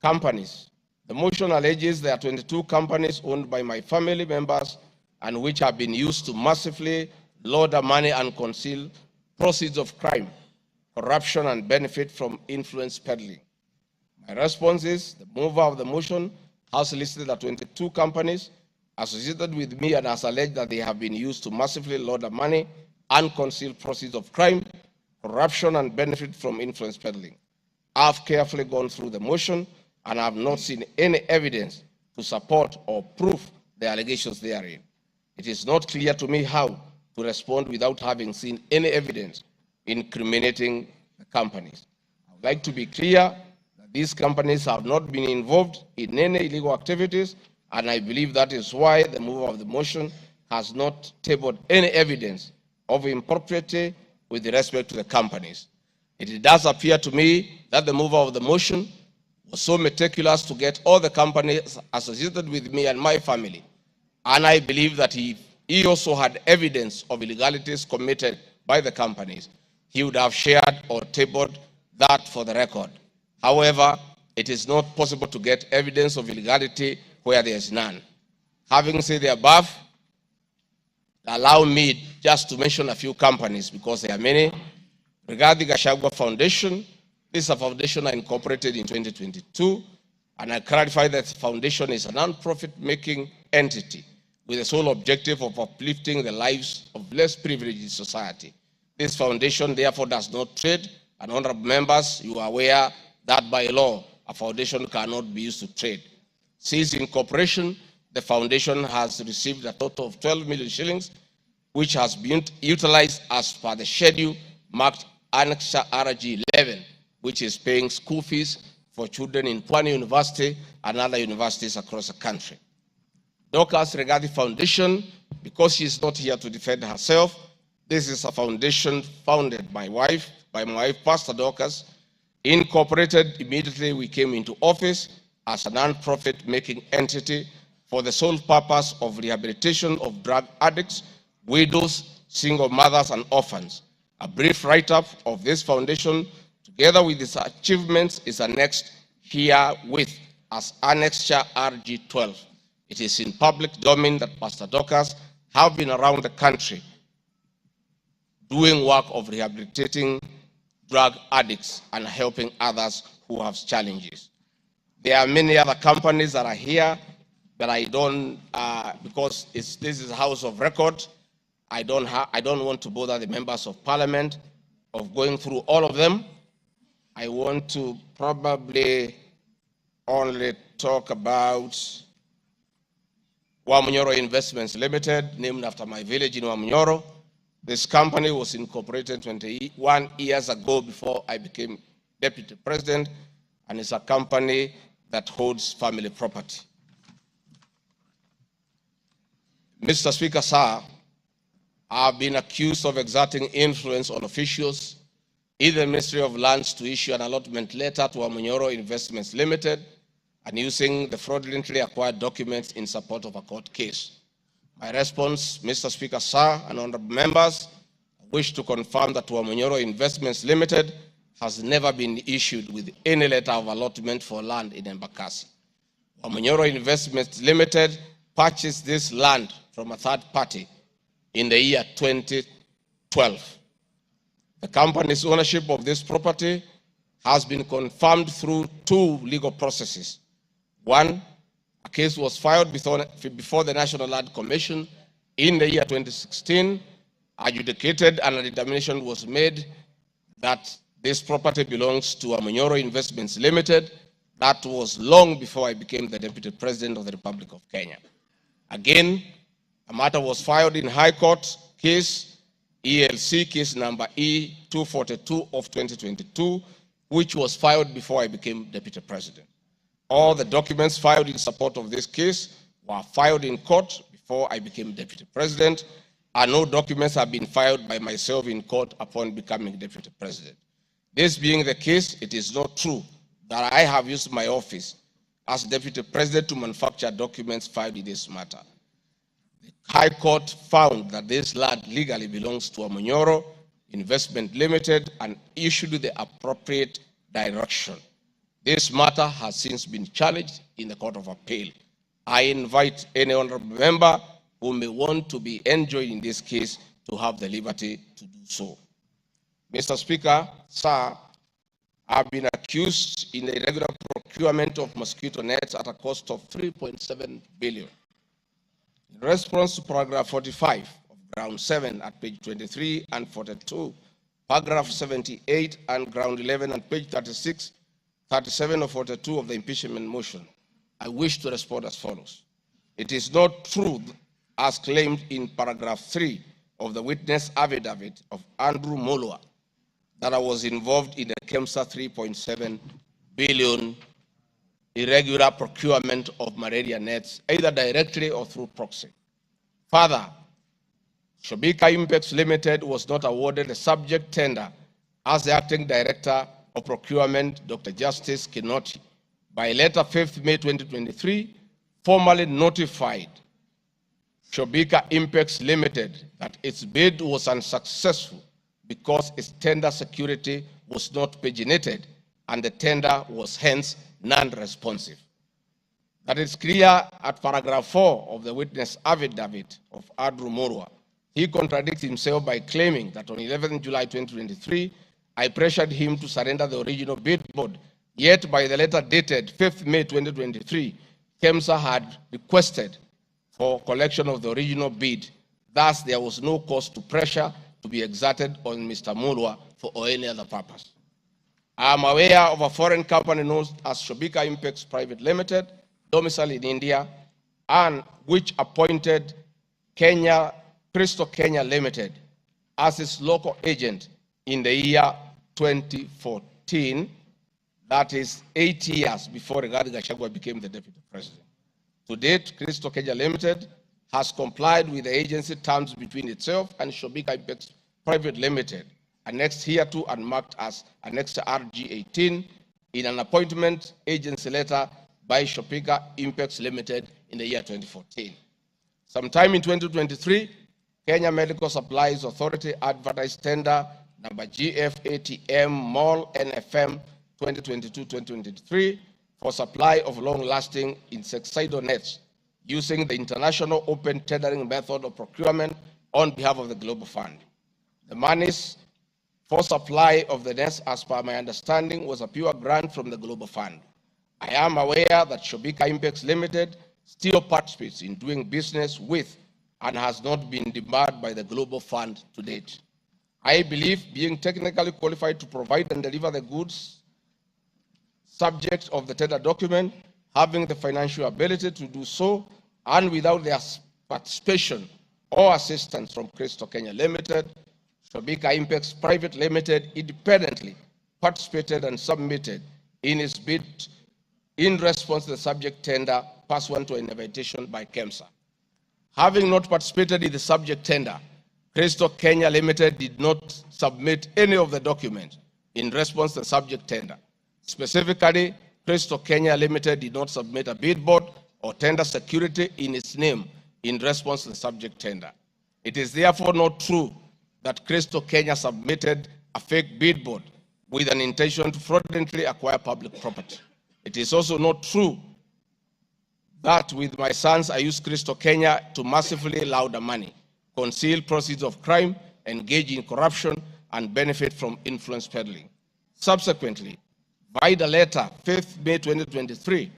Speaker 6: Companies. The motion alleges there are 22 companies owned by my family members and which have been used to massively launder money and conceal proceeds of crime, corruption, and benefit from influence peddling. My response is the mover of the motion has listed the 22 companies associated with me and has alleged that they have been used to massively launder money and conceal proceeds of crime, corruption, and benefit from influence peddling. I've carefully gone through the motion and have not seen any evidence to support or prove the allegations therein. It is not clear to me how to respond without having seen any evidence incriminating the companies. I would like to be clear that these companies have not been involved in any illegal activities, and I believe that is why the mover of the motion has not tabled any evidence of impropriety with respect to the companies. It does appear to me that the mover of the motion was so meticulous to get all the companies associated with me and my family, and I believe that he also had evidence of illegalities committed by the companies, he would have shared or tabled that for the record. However, it is not possible to get evidence of illegality where there is none. Having said the above, allow me just to mention a few companies because there are many. Regarding the Gachagua Foundation, this is a foundation I incorporated in 2022, and I clarify that the foundation is a non-profit making entity with the sole objective of uplifting the lives of less privileged in society. This foundation therefore does not trade, and honorable members, you are aware that by law, a foundation cannot be used to trade. Since incorporation, the foundation has received a total of 12 million shillings, which has been utilized as per the schedule marked Annex RG 11, which is paying school fees for children in Pwani University and other universities across the country. Dorcas Regarding Foundation, because she is not here to defend herself, this is a foundation founded by my wife, Pastor Dorcas, incorporated immediately we came into office as a non-profit making entity for the sole purpose of rehabilitation of drug addicts, widows, single mothers, and orphans. A brief write-up of this foundation, together with its achievements, is annexed herewith as Annexure RG 12. It is in public domain that Pastor Dorcas have been around the country doing work of rehabilitating drug addicts and helping others who have challenges. There are many other companies that are here, but I don't, because this is a house of record, I don't want to bother the members of parliament of going through all of them. I want to probably only talk about Wamunyoro Investments Limited, named after my village in Wamunyoro. This company was incorporated 21 years ago before I became deputy president, and it's a company that holds family property. Mr. Speaker, sir, I've been accused of exerting influence on officials in the Ministry of Lands to issue an allotment letter to Wamunyoro Investments Limited and using the fraudulently acquired documents in support of a court case. My response, Mr. Speaker, sir, and honorable members, I wish to confirm that Wamunyoro Investments Limited has never been issued with any letter of allotment for land in Embakasi. Wamunyoro Investments Limited purchased this land from a third party in the year 2012. The company's ownership of this property has been confirmed through two legal processes. One, a case was filed before the National Land Commission in the year 2016, adjudicated, and a determination was made that this property belongs to Wamunyoro Investments Limited. That was long before I became the Deputy President of the Republic of Kenya. Again, a matter was filed in High Court, case ELC, case number E242 of 2022, which was filed before I became Deputy President. All the documents filed in support of this case were filed in court before I became Deputy President, and no documents have been filed by myself in court upon becoming Deputy President. This being the case, it is not true that I have used my office as Deputy President to manufacture documents filed in this matter. The High Court found that this land legally belongs to Wamunyoro Investment Limited and issued the appropriate direction. This matter has since been challenged in the Court of Appeal. I invite any honorable member who may want to be enjoined in this case to have the liberty to do so. Mr. Speaker, sir, have been accused in the irregular procurement of mosquito nets at a cost of 3.7 billion. In response to paragraph 45 of ground 7 at page 23 and 42, paragraph 78 and ground 11 and page 36, 37 or 42 of the impeachment motion, I wish to respond as follows. It is not true, as claimed in paragraph 3 of the witness affidavit of Andrew Mulwa, that I was involved in the KEMSA 3.7 billion irregular procurement of malaria nets, either directly or through proxy. Further, Shobika Impex Limited was not awarded a subject tender as the acting director of procurement, Dr. Justice Kinoti, by letter 5th May 2023, formally notified Shobika Impex Limited that its bid was unsuccessful because its tender security was not paginated and the tender was hence non-responsive. That is clear at paragraph 4 of the witness affidavit of Andrew Mulwa. He contradicts himself by claiming that on 11 July 2023, I pressured him to surrender the original bid board, yet by the letter dated 5th May 2023, KEMSA had requested for collection of the original bid. Thus, there was no cause to pressure to be exerted on Mr. Mulwa for any other purpose. I am aware of a foreign company known as Shobika Impex Private Limited, domiciled in India, and which appointed Crystal Kenya Limited as its local agent in the year 2014, that is 8 years before Gachagua became the deputy president. To date, Crystal Kenya Limited has complied with the agency terms between itself and Shobika Impex Private Limited, annexed hereto and marked as Annexed RG18 in an appointment agency letter by Shobika Impex Limited in the year 2014. Sometime in 2023, Kenya Medical Supplies Authority advertised tender number GF-ATM MOL NFM 2022-2023 for supply of long-lasting insecticidal nets using the international open tendering method of procurement on behalf of the Global Fund. The monies for supply of the nets, as per my understanding, was a pure grant from the Global Fund. I am aware that Shobika Impex Limited still participates in doing business with and has not been debarred by the Global Fund to date. I believe being technically qualified to provide and deliver the goods subject of the tender document, having the financial ability to do so, and without their participation or assistance from Crystal Kenya Limited, Shobika Impex Private Limited independently participated and submitted in its bid in response to the subject tender pursuant to an invitation by KEMSA. Having not participated in the subject tender, Crystal Kenya Limited did not submit any of the documents in response to the subject tender. Specifically, Crystal Kenya Limited did not submit a bid board or tender security in its name in response to the subject tender. It is therefore not true that Crystal Kenya submitted a fake bid board with an intention to fraudulently acquire public property. It is also not true that with my sons I used Crystal Kenya to massively launder money, conceal proceeds of crime, engage in corruption, and benefit from influence peddling. Subsequently, by the letter 5th May 2023,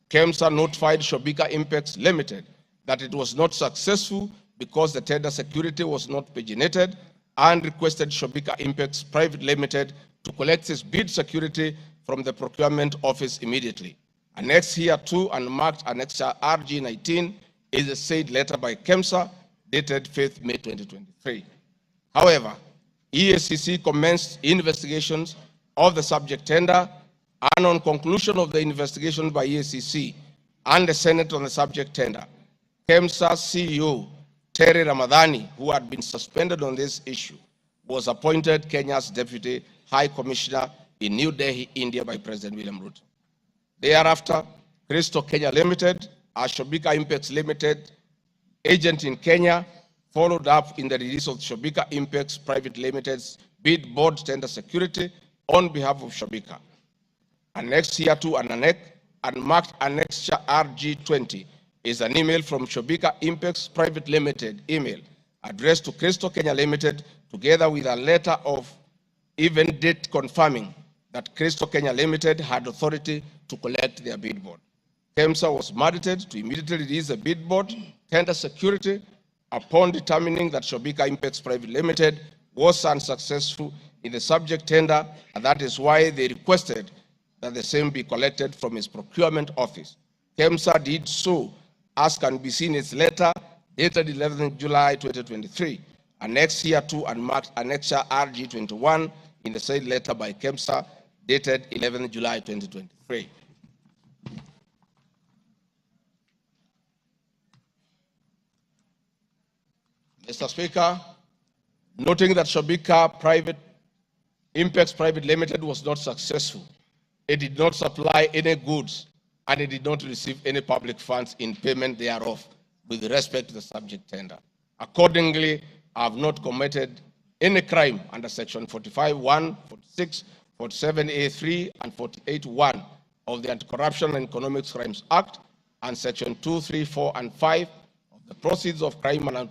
Speaker 6: KEMSA notified Shobika Impex Limited that it was not successful because the tender security was not paginated, and requested Shobika Impex Private Limited to collect its bid security from the procurement office immediately. Annexed hereto and marked Annexure RG19 is a said letter by KEMSA dated 5th May 2023. However, EACC commenced investigations of the subject tender, and on conclusion of the investigation by EACC and the Senate on the subject tender, KEMSA CEO Terry Ramadhani, who had been suspended on this issue, was appointed Kenya's Deputy High Commissioner in New Delhi, India by President William Ruto. Thereafter, Crystal Kenya Limited, a Shobika Impex Limited agent in Kenya, followed up in the release of Shobika Impex Private Limited's bid board tender security on behalf of Shobika. Annexed hereto and marked Annexure RG20 is an email from Shobika Impex Private Limited email addressed to Crystal Kenya Limited, together with a letter of even date confirming that Crystal Kenya Limited had authority to collect their bid board. KEMSA was mandated to immediately release the bid board, tender security, upon determining that Shobika Impex Private Limited was unsuccessful in the subject tender, and that is why they requested that the same be collected from its procurement office. KEMSA did so, as can be seen in its letter dated 11th July 2023, annexed here to and marked Annexure RG21 in the said letter by KEMSA dated 11th July 2023. Mr. Speaker, noting that Shobika Impex Private Limited was not successful, it did not supply any goods and it did not receive any public funds in payment thereof with respect to the subject tender. Accordingly, I have not committed any crime under Section 45(1), 46, 47(a)(3), and 48(1) of the Anti-Corruption and Economic Crimes Act and Section 2, 3, 4, and 5 of the Proceeds of Crime and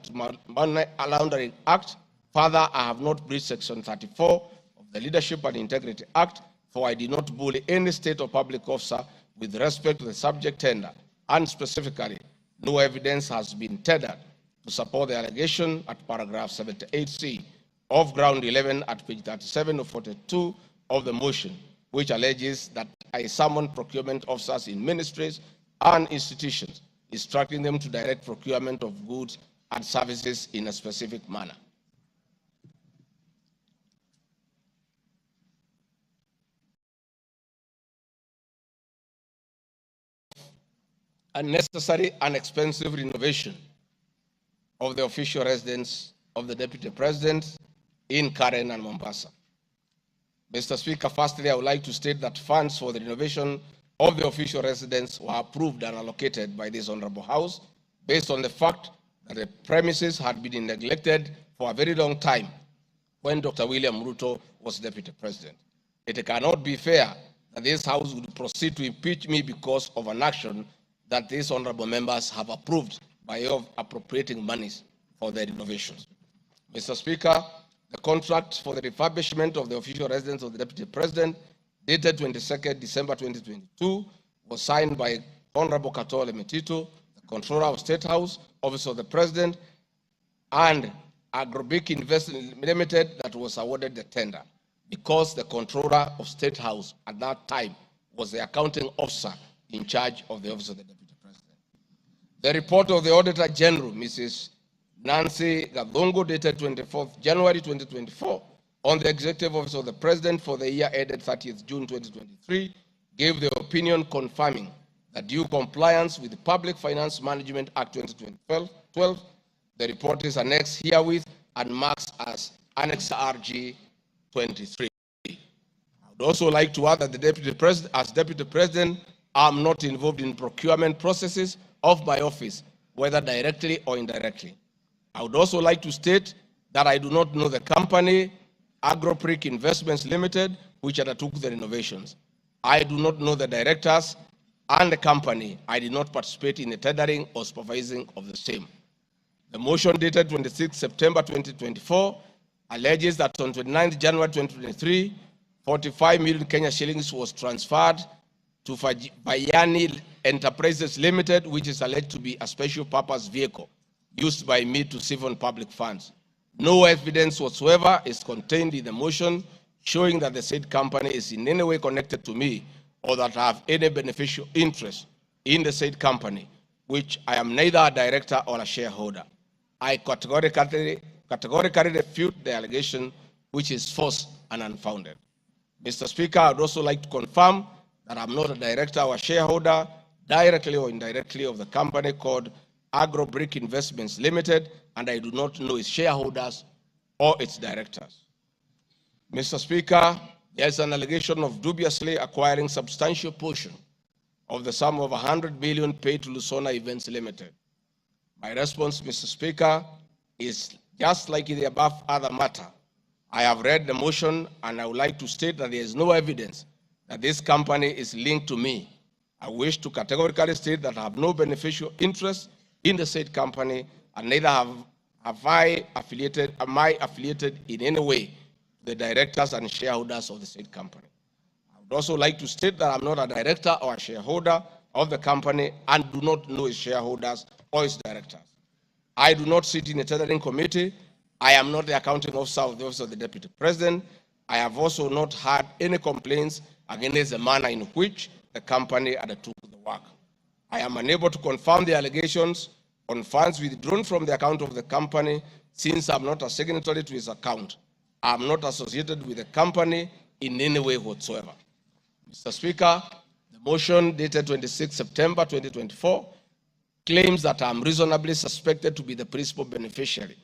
Speaker 6: Money Laundering Act. Further, I have not breached Section 34 of the Leadership and Integrity Act, for I did not bully any state or public officer with respect to the subject tender, and specifically, no evidence has been tendered to support the allegation at paragraph 78C of ground 11 at page 37 of 42 of the motion, which alleges that I summoned procurement officers in ministries and institutions, instructing them to direct procurement of goods and services in a specific manner. Unnecessary and expensive renovation of the official residence of the Deputy President in Karen and Mombasa. Mr. Speaker, firstly, I would like to state that funds for the renovation of the official residence were approved and allocated by this Honorable House based on the fact that the premises had been neglected for a very long time when Dr. William Ruto was Deputy President. It cannot be fair that this House would proceed to impeach me because of an action that these honorable members have approved by way of appropriating monies for their renovations. Mr. Speaker, the contract for the refurbishment of the official residence of the Deputy President, dated 22nd December 2022, was signed by Honorable Katole Metito, the Controller of State House, Office of the President, and Agrobic Investment Limited that was awarded the tender, because the Controller of State House at that time was the accounting officer in charge of the Office of the Deputy President. The report of the Auditor General, Mrs. Nancy Gadongo, dated 24th January 2024, on the Executive Office of the President for the year ended 30th June 2023, gave the opinion confirming that due compliance with the Public Finance Management Act 2012, the report is annexed herewith and marks as Annex RG 23. I would also like to add that the Deputy President, as Deputy President, I'm not involved in procurement processes of my office, whether directly or indirectly. I would also like to state that I do not know the company, Agropric Investments Limited, which undertook the renovations. I do not know the directors and the company. I did not participate in the tendering or supervising of the same. The motion dated 26 September 2024 alleges that on 29 January 2023, 45 million Kenya shillings was transferred to Bayani Enterprises Limited, which is alleged to be a special purpose vehicle used by me to siphon public funds. No evidence whatsoever is contained in the motion showing that the said company is in any way connected to me or that I have any beneficial interest in the said company, which I am neither a director or a shareholder. I categorically refute the allegation, which is false and unfounded. Mr. Speaker, I would also like to confirm that I'm not a director or a shareholder, directly or indirectly, of the company called Agrobrick Investments Limited, and I do not know its shareholders or its directors. Mr. Speaker, there is an allegation of dubiously acquiring substantial portion of the sum of 100 million paid to Lusona Events Limited. My response, Mr. Speaker, is just like in the above other matter. I have read the motion and I would like to state that there is no evidence that this company is linked to me. I wish to categorically state that I have no beneficial interest in the said company, and neither am I affiliated in any way the directors and shareholders of the said company. I'd also like to state that I'm not a director or a shareholder of the company and do not know its shareholders or its directors. I do not sit in a tendering committee. I am not the accounting officer of the Office of the Deputy President. I have also not had any complaints against the manner in which the company undertook the work. I am unable to confirm the allegations on funds withdrawn from the account of the company since I'm not a signatory to its account. I am not associated with the company in any way whatsoever. Mr. Speaker, the motion dated 26 September 2024 claims that I am reasonably suspected to be the principal beneficiary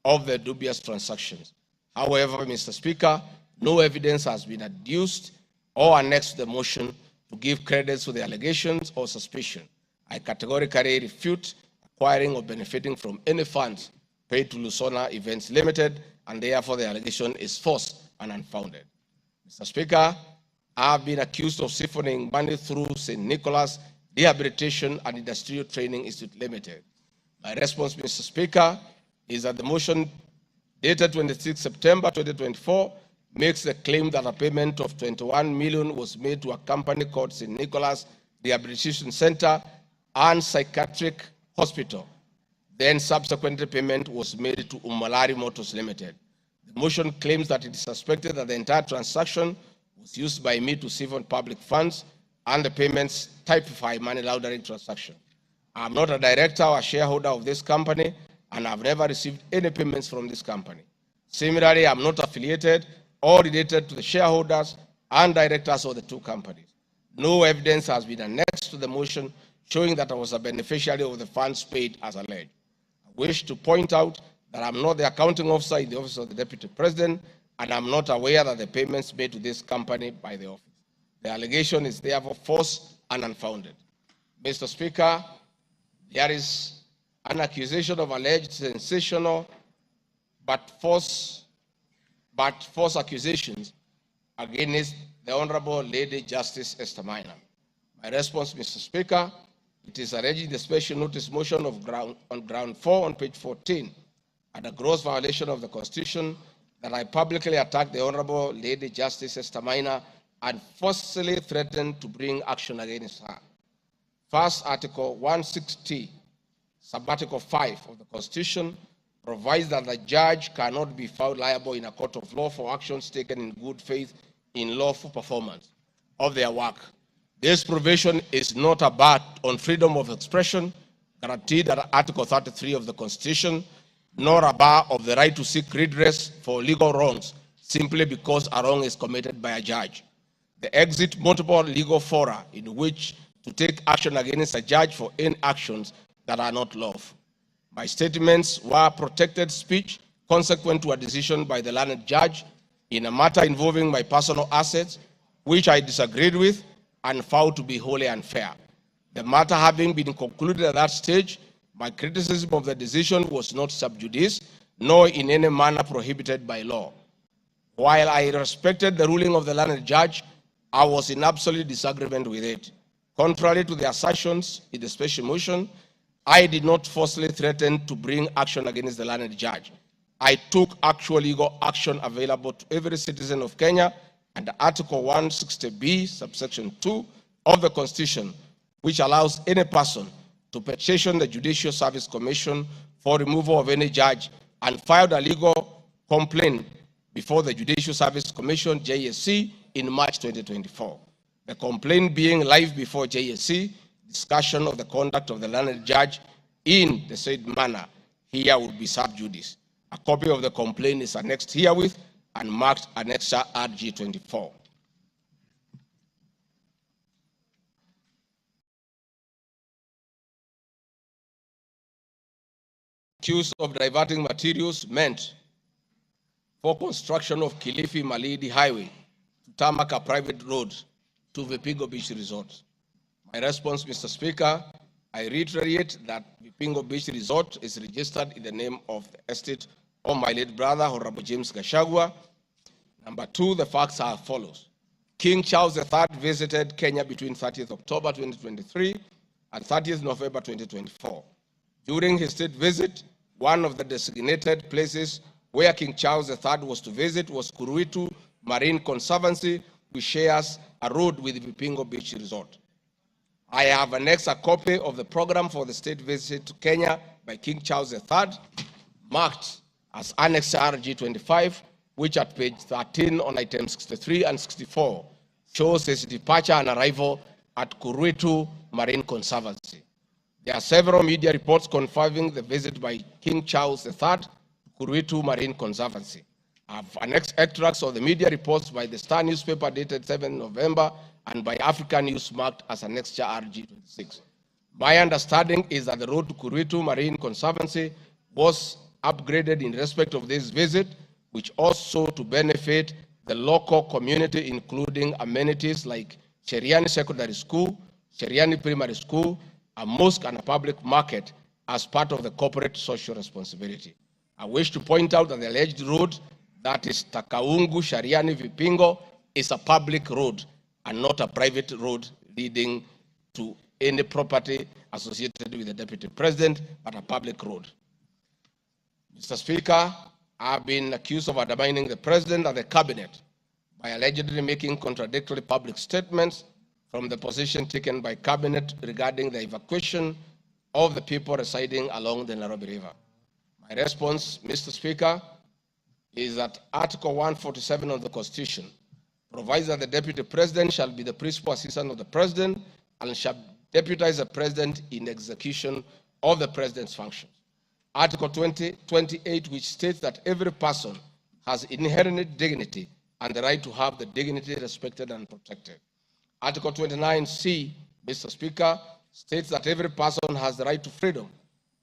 Speaker 6: of the dubious transactions. However, Mr. Speaker, no evidence has been adduced or annexed to the motion to give credence to the allegations or suspicion. I categorically refute acquiring or benefiting from any funds paid to Lusona Events Limited, and therefore the allegation is false and unfounded. Mr. Speaker, I have been accused of siphoning money through St. Nicholas Rehabilitation and Industrial Training Institute Limited. My response, Mr. Speaker, is that the motion dated 26 September 2024 makes the claim that a payment of 21 million was made to a company called St. Nicholas Rehabilitation Center and Psychiatric Hospital. Then subsequently payment was made to Umalari Motors Limited. The motion claims that it is suspected that the entire transaction was used by me to siphon public funds and the payments typify money laundering transaction. I am not a director or a shareholder of this company and I've never received any payments from this company. Similarly, I'm not affiliated or related to the shareholders and directors of the two companies. No evidence has been annexed to the motion showing that I was a beneficiary of the funds paid as alleged. I wish to point out that I'm not the accounting officer in the Office of the Deputy President and I'm not aware that the payments made to this company by the office. The allegation is therefore false and unfounded. Mr. Speaker, there is an accusation of alleged sensational but false accusations against the Honorable Lady Justice Esther Maina. My response, Mr. Speaker, it is alleged in the special notice motion on ground 4 on page 14 at a gross violation of the Constitution that I publicly attacked the Honorable Lady Justice Esther Maina and forcefully threatened to bring action against her. First, Article 160, Subarticle 5 of the Constitution provides that the judge cannot be found liable in a court of law for actions taken in good faith in lawful performance of their work. This provision is not a bar on freedom of expression guaranteed under Article 33 of the Constitution, nor a bar of the right to seek redress for legal wrongs simply because a wrong is committed by a judge. The exit multiple legal fora in which to take action against a judge for any actions that are not lawful. My statements were protected speech consequent to a decision by the learned judge in a matter involving my personal assets, which I disagreed with and found to be wholly unfair. The matter having been concluded at that stage, my criticism of the decision was not sub judice, nor in any manner prohibited by law. While I respected the ruling of the learned judge, I was in absolute disagreement with it. Contrary to the assertions in the special motion, I did not falsely threaten to bring action against the learned judge. I took actual legal action available to every citizen of Kenya under Article 160B, subsection 2 of the Constitution, which allows any person to petition the Judicial Service Commission for removal of any judge and filed a legal complaint before the Judicial Service Commission, JSC, in March 2024. The complaint being live before JSC, discussion of the conduct of the learned judge in the said manner here would be sub judice. A copy of the complaint is annexed herewith and marked Annexure RG24. Accused of diverting materials meant for construction of Kilifi Malindi Highway to tarmac a private road to Vipingo Beach Resort. My response, Mr. Speaker, I reiterate that Vipingo Beach Resort is registered in the name of the estate of my late brother, Honorable James Gachagua. Number two, the facts are as follows. King Charles III visited Kenya between 30th October 2023 and 30th November 2024. During his state visit, one of the designated places where King Charles III was to visit was Kuruitu Marine Conservancy, which shares a a road with Vipingo Beach Resort. I have annexed a copy of the program for the state visit to Kenya by King Charles III, marked as Annex RG25, which at page 13 on items 63 and 64 shows his departure and arrival at Kuruitu Marine Conservancy. There are several media reports confirming the visit by King Charles III to Kuruitu Marine Conservancy. I have annexed extracts of the media reports by the Star newspaper dated 7 November and by African News marked as Annexure RG26. My understanding is that the road to Kuruitu Marine Conservancy was upgraded in respect of this visit, which also to benefit the local community, including amenities like Sheriani Secondary School, Sheriani Primary School, a mosque and a public market as part of the corporate social responsibility. I wish to point out that the alleged road, that is Takaungu Sheriani Vipingo, is a public road and not a private road leading to any property associated with the Deputy President, but a public road. Mr. Speaker, I have been accused of undermining the President and the Cabinet by allegedly making contradictory public statements from the position taken by Cabinet regarding the evacuation of the people residing along the Nairobi River. My response, Mr. Speaker, is that Article 147 of the Constitution provides that the Deputy President shall be the principal assistant of the President and shall deputize the President in execution of the President's functions. Article 28, which states that every person has inherent dignity and the right to have the dignity respected and protected. Article 29C, Mr. Speaker, states that every person has the right to freedom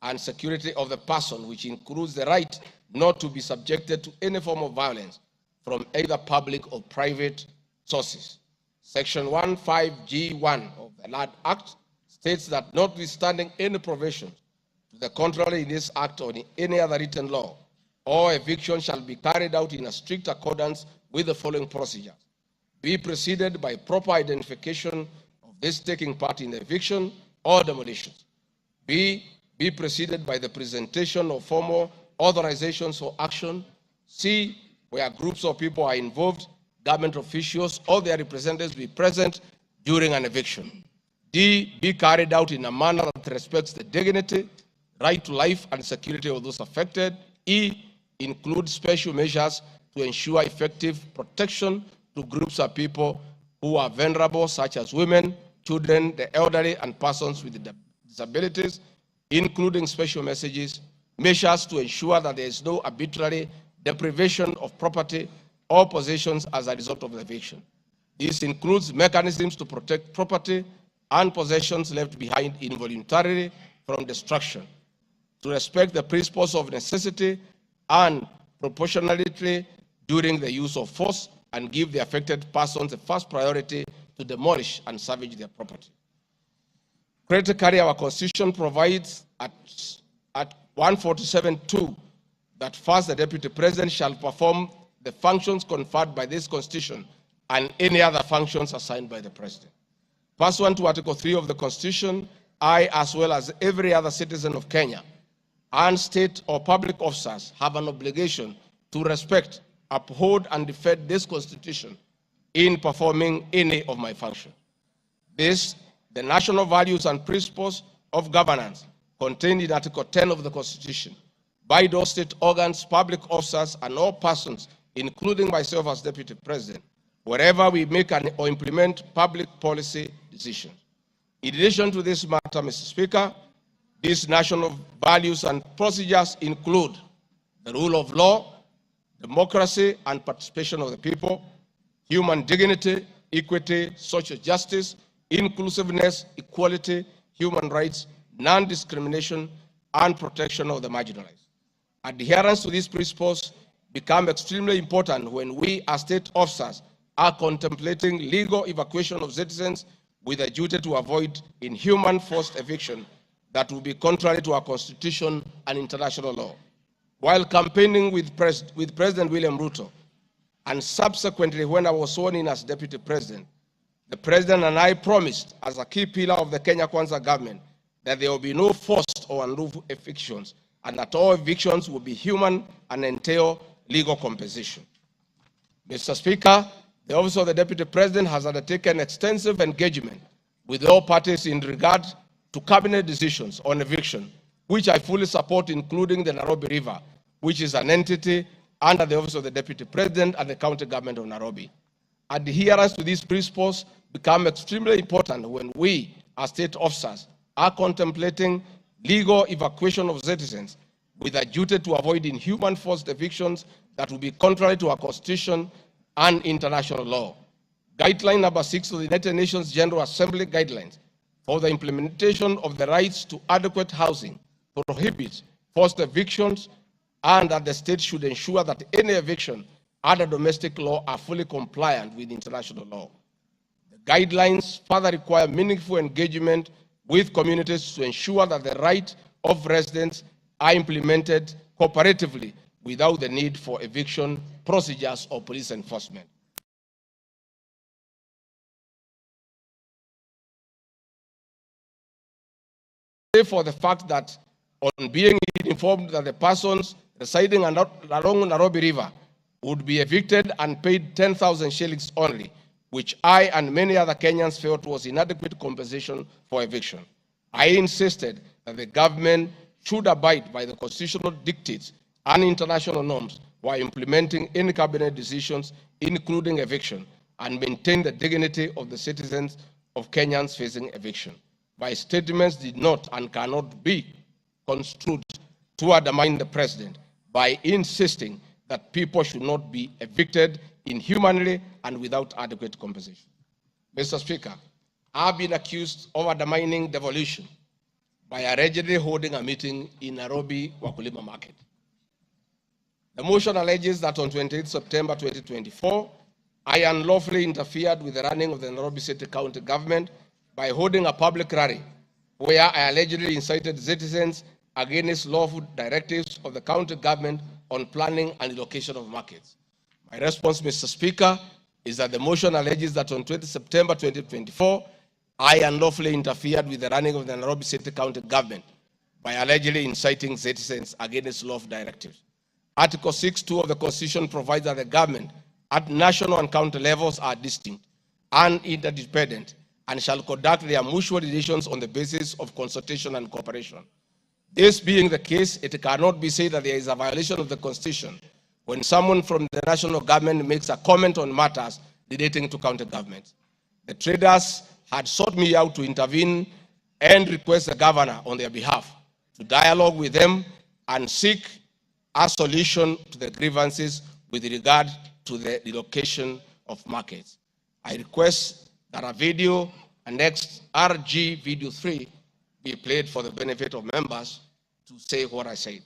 Speaker 6: and security of the person, which includes the right not to be subjected to any form of violence from either public or private sources. Section 15G1 of the Land Act states that notwithstanding any provision to the contrary in this act or in any other written law, all eviction shall be carried out in a strict accordance with the following procedures. Be preceded by proper identification of this taking part in the eviction or demolition. Be preceded by the presentation of formal authorizations for action. C, where groups of people are involved, government officials or their representatives be present during an eviction. D, be carried out in a manner that respects the dignity, right to life and security of those affected. E, include special measures to ensure effective protection to groups of people who are vulnerable, such as women, children, the elderly, and persons with disabilities, including special measures to ensure that there is no arbitrary deprivation of property or possessions as a result of the eviction. This includes mechanisms to protect property and possessions left behind involuntarily from destruction, to respect the principles of necessity and proportionality during the use of force, and give the affected persons the first priority to demolish and salvage their property. Critically, our Constitution provides at 147(2) that first the Deputy President shall perform the functions conferred by this Constitution and any other functions assigned by the President. Pursuant to Article 3 of the Constitution, I, as well as every other citizen of Kenya, and state or public officers have an obligation to respect, uphold, and defend this Constitution in performing any of my functions. This, the national values and principles of governance contained in Article 10 of the Constitution, by those state organs, public officers, and all persons, including myself as Deputy President, wherever we make or implement public policy decisions. In addition to this matter, Mr. Speaker, these national values and procedures include the rule of law, democracy and participation of the people, human dignity, equity, social justice, inclusiveness, equality, human rights, non-discrimination, and protection of the marginalized. Adherence to these principles become extremely important when we as state officers are contemplating legal evacuation of citizens with a duty to avoid inhuman forced eviction that will be contrary to our Constitution and international law. While campaigning with President William Ruto, and subsequently when I was sworn in as Deputy President, the President and I promised as a key pillar of the Kenya Kwanza government that there will be no forced or unlawful evictions, and that all evictions will be human and entail legal compensation. Mr. Speaker, The Office of the Deputy President has undertaken extensive engagement with all parties in regard to cabinet decisions on eviction, which I fully support, including the Nairobi River, which is an entity under the Office of the Deputy President and the County Government of Nairobi. Adherence to these principles become extremely important when we, as state officers, are contemplating legal evacuation of citizens with a duty to avoid inhuman forced evictions that will be contrary to our Constitution and international law. Guideline number 6 of the United Nations General Assembly Guidelines for the implementation of the rights to adequate housing prohibits forced evictions, and that the state should ensure that any eviction under domestic law are fully compliant with international law. The guidelines further require meaningful engagement with communities to ensure that the rights of residents are implemented cooperatively without the need for eviction procedures or police enforcement. For the fact that on being informed that the persons residing along Nairobi River would be evicted and paid 10,000 shillings only, which I and many other Kenyans felt was inadequate compensation for eviction. I insisted that the government should abide by the constitutional dictates and international norms while implementing any cabinet decisions, including eviction, and maintain the dignity of the citizens of Kenyans facing eviction. My statements did not and cannot be construed to undermine the president by insisting that people should not be evicted inhumanly and without adequate compensation. Mr. Speaker, I've been accused of undermining devolution by allegedly holding a meeting in Nairobi Wakulima Market. The motion alleges that on 28 September 2024, I unlawfully interfered with the running of the Nairobi City County government by holding a public rally where I allegedly incited citizens against lawful directives of the county government on planning and allocation of markets. My response, Mr. Speaker, is that the motion alleges that on 20 September 2024, I unlawfully interfered with the running of the Nairobi City County government by allegedly inciting citizens against lawful directives. Article 6(2) of the Constitution provides that the government at national and county levels are distinct and interdependent and shall conduct their mutual relations on the basis of consultation and cooperation. This being the case, it cannot be said that there is a violation of the Constitution when someone from the national government makes a comment on matters relating to county governments. The traders had sought me out to intervene and request the governor on their behalf to dialogue with them and seek a solution to the grievances with regard to the relocation of markets. I request that a video annexed RG video 3 be played for the benefit of members to say what I said.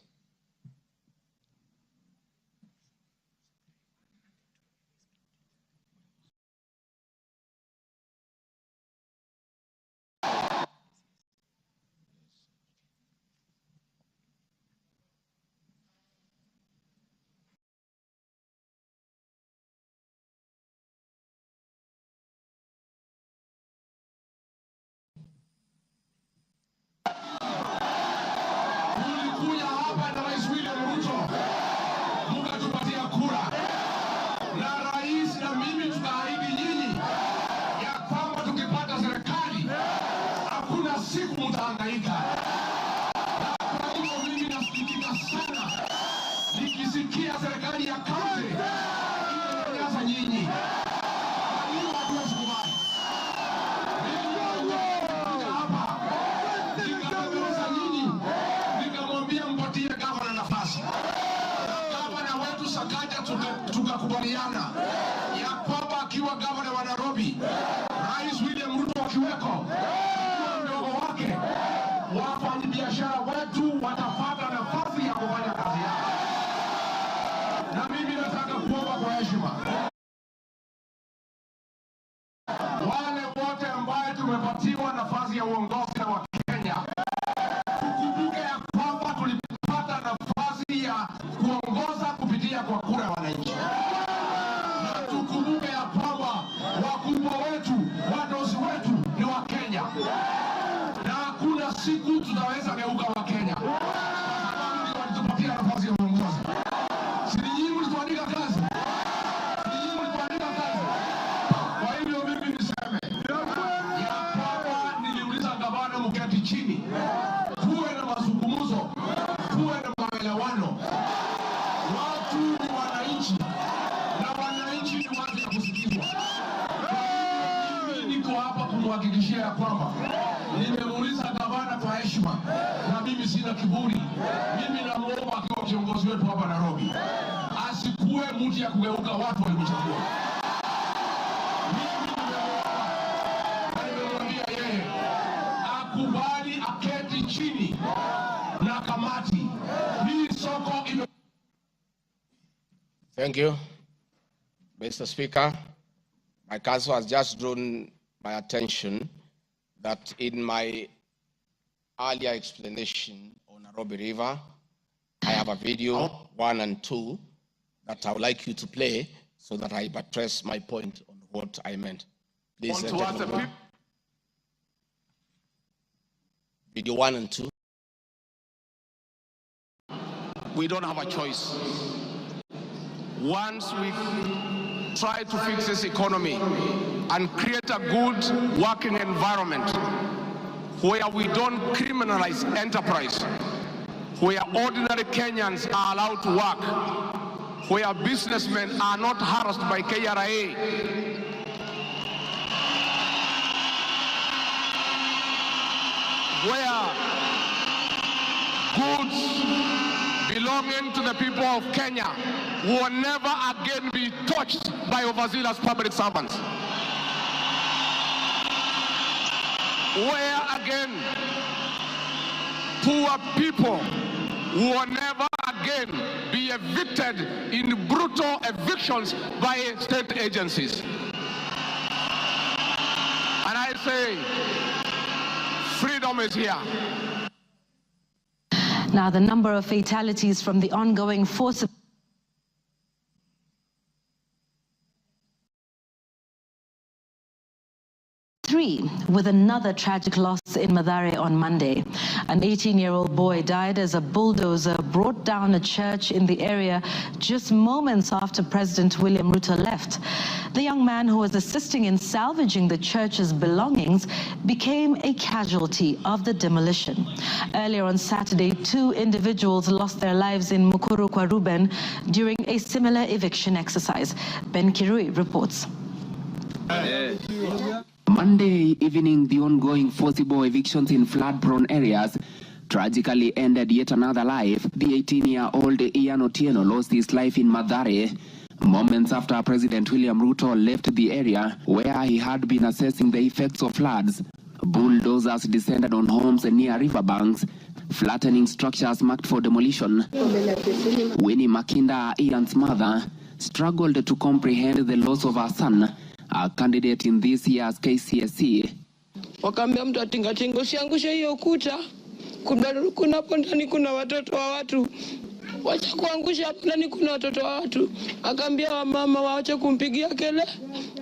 Speaker 3: Tukakubaliana ya kwamba akiwa gavana wa Nairobi, Rais William Ruto akiweko, mdogo wake, wafanyabiashara wetu watapata nafasi ya kufanya kazi yao. Na mimi nataka kuomba kwa heshima wale wote ambao tumepatiwa nafasi ya uongozi na Wakenya, tukumbuke ya kwamba tulipata nafasi ya kuongoza kupitia kwa kura ya wananchi. Na tukumbuke ya kwamba wakubwa wetu, wadosi wetu ni Wakenya. Na hakuna siku tutaweza geuka Wakenya. Sababu ndio walitupatia nafasi ya uongozi. Si nyinyi mlituandika kazi? Si nyinyi mlituandika kazi? nimhakikishie ya kwamba nimemuuliza gavana kwa heshima, na mimi sina kiburi. Mimi namuomba akiwa kiongozi wetu hapa Nairobi, asikuwe mtu ya kugeuka watu walimchagua. Mimi nimemwambia yeye akubali aketi chini na kamati hii soko ime.
Speaker 6: Thank you, Mr. Speaker. My counsel has just drawn my attention that in my earlier explanation on Nairobi River, I have a video 1 and 2 that I would like you to play so that I buttress my point on what I meant. Please, video 1 and 2.
Speaker 3: We don't have a choice. Once we try to fix this economy and create a good working environment where we don't criminalize enterprise, where ordinary Kenyans are allowed to work, where businessmen are not harassed by KRA, where goods belonging to the people of Kenya will never again be touched by overzealous public servants. Where again poor people will never again be evicted in brutal evictions by state agencies. And I say, freedom is here.
Speaker 7: Now, the number of fatalities from the ongoing force with another tragic loss in Mathare on Monday. An 18-year-old boy died as a bulldozer brought down a church in the area just moments after President William Ruto left. The young man who was assisting in salvaging the church's belongings became a casualty of the demolition. Earlier on Saturday, 2 individuals lost their lives in Mukuru kwa Ruben during a similar eviction exercise. Ben Kirui reports.
Speaker 8: Monday evening, the ongoing forcible evictions in flood-prone areas tragically ended yet another life. The 18-year-old Ian Otieno lost his life in Mathare moments after President William Ruto left the area where he had been assessing the effects of floods. Bulldozers descended on homes near riverbanks, flattening structures marked for demolition. Winnie Makinda, Ian's mother, struggled to comprehend the loss of her son, a candidate in this year's KISII.
Speaker 23: Wakaambia mtu atingatinga usiangushe hiyo ukuta, kuna hapo ndani kuna watoto wa watu, wacha kuangusha hapo ndani kuna watoto wa watu. Akaambia wamama waache kumpigia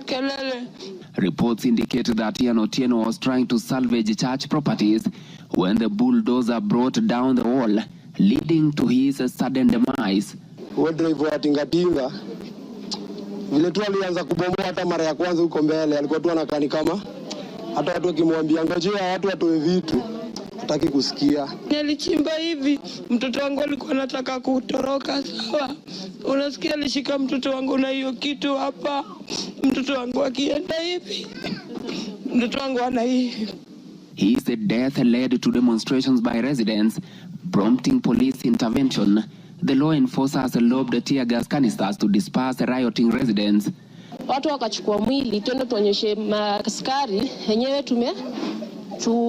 Speaker 23: kelele.
Speaker 8: Reports indicate that Ian Otieno was trying to salvage church properties when the bulldozer brought down the wall, leading to his sudden demise.
Speaker 10: Driver atingatinga vile tu alianza kubomoa hata mara ya kwanza huko mbele, alikuwa tu anakani kama hata watu wakimwambia ngojea watu watoe vitu hataki kusikia.
Speaker 23: Nilichimba hivi, mtoto wangu alikuwa anataka kutoroka, sawa. Unasikia alishika mtoto wangu na hiyo kitu hapa. Mtoto wangu akienda hivi, mtoto wangu ana hivi.
Speaker 8: His death led to demonstrations by residents, prompting police intervention. The law enforcers lobbed tear gas canisters to disperse rioting residents.
Speaker 24: Watu wakachukua mwili twende tuonyeshe maskari yenyewe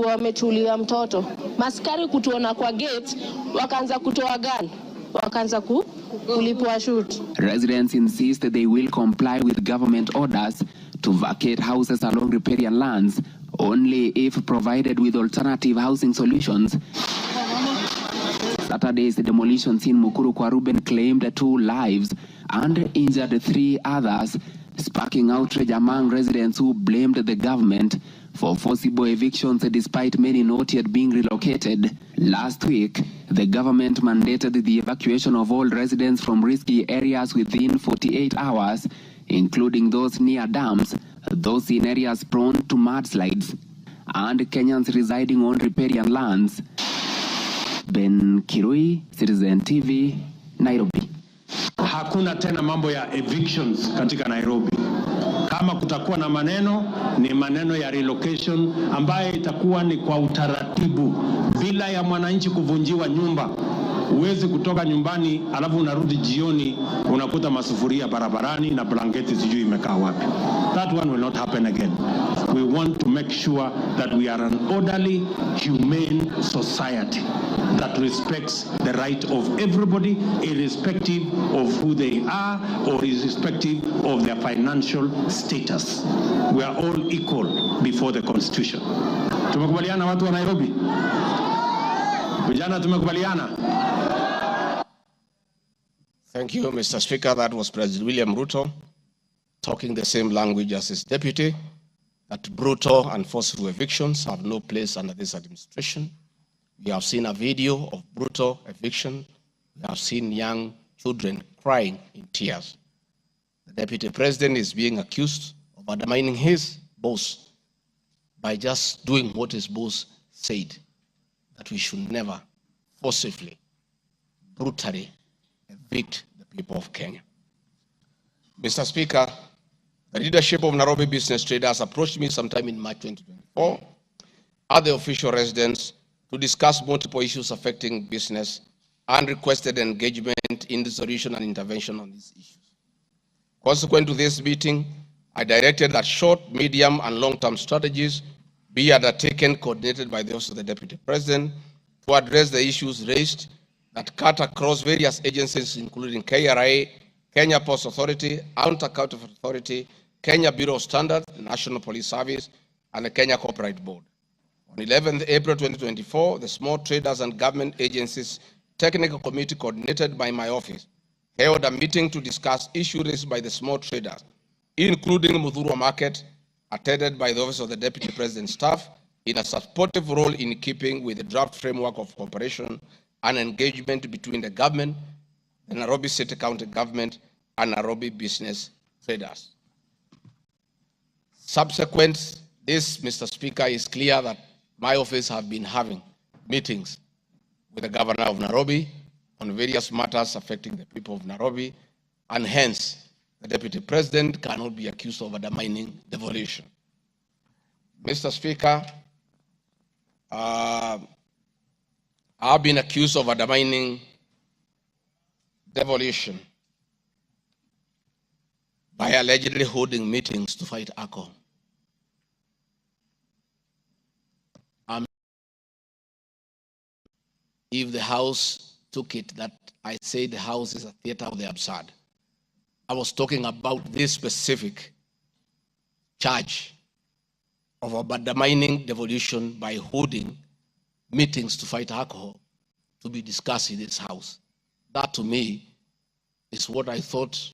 Speaker 24: wametulia mtoto. Maskari kutuona kwa gate wakaanza kutoa gun, wakaanza kulipua shoot.
Speaker 8: Residents insist they will comply with government orders to vacate houses along riparian lands only if provided with alternative housing solutions. Saturday's demolitions in Mukuru kwa Ruben claimed 2 lives and injured 3 others, sparking outrage among residents who blamed the government for forcible evictions despite many not yet being relocated. Last week, the government mandated the evacuation of all residents from risky areas within 48 hours, including those near dams, those in areas prone to mudslides, and Kenyans residing on riparian lands. Ben Kirui, Citizen TV, Nairobi.
Speaker 25: Hakuna tena mambo ya evictions katika Nairobi. Kama
Speaker 19: Kama kutakuwa na maneno, ni maneno ya relocation ambayo itakuwa ni kwa utaratibu, bila ya mwananchi kuvunjiwa nyumba. Huwezi kutoka nyumbani alafu unarudi jioni unakuta masufuria barabarani na blanketi sijui imekaa wapi. That one will not happen again. We want to make sure that we are an orderly, humane society that respects the right of everybody, irrespective of who they are or irrespective of their financial status. We are all equal before the Constitution. Tumekubaliana watu wa Nairobi? Vijana tumekubaliana?
Speaker 6: Thank you, Mr. Speaker. That was President William Ruto talking the same language as his deputy, that brutal and forceful evictions have no place under this administration. We have seen a video of brutal eviction. We have seen young children crying in tears. The deputy president is being accused of undermining his boss by just doing what his boss said, that we should never forcibly, brutally evict the people of Kenya. Mr. Speaker, the leadership of Nairobi business traders approached me sometime in March 2024 at the official residence to discuss multiple issues affecting business and requested engagement in the solution and intervention on these issues. Consequent to this meeting, I directed that short, medium, and long-term strategies be undertaken, coordinated by the Office of the Deputy President, to address the issues raised that cut across various agencies, including KRA, Kenya Post Authority, Anti-Counterfeit Authority, Kenya Bureau of Standards, the National Police Service, and the Kenya Copyright Board. On 11th April 2024, the Small Traders and Government Agencies Technical Committee, coordinated by my office, held a meeting to discuss issues raised by the small traders, including Muthurwa Market, attended by the Office of the Deputy President staff, in a supportive role in keeping with the draft framework of cooperation and engagement between the government, the Nairobi City County Government, and Nairobi business traders. Subsequent this, Mr. Speaker, is clear that my office have been having meetings with the Governor of Nairobi on various matters affecting the people of Nairobi, and hence the Deputy President cannot be accused of undermining devolution. Mr. Speaker, I've been accused of undermining devolution by allegedly holding meetings to fight alcohol. If the House took it that I say the House is a theater of the absurd, I was talking about this specific charge of undermining devolution by holding meetings to fight alcohol to be discussed in this House. That to me is what I thought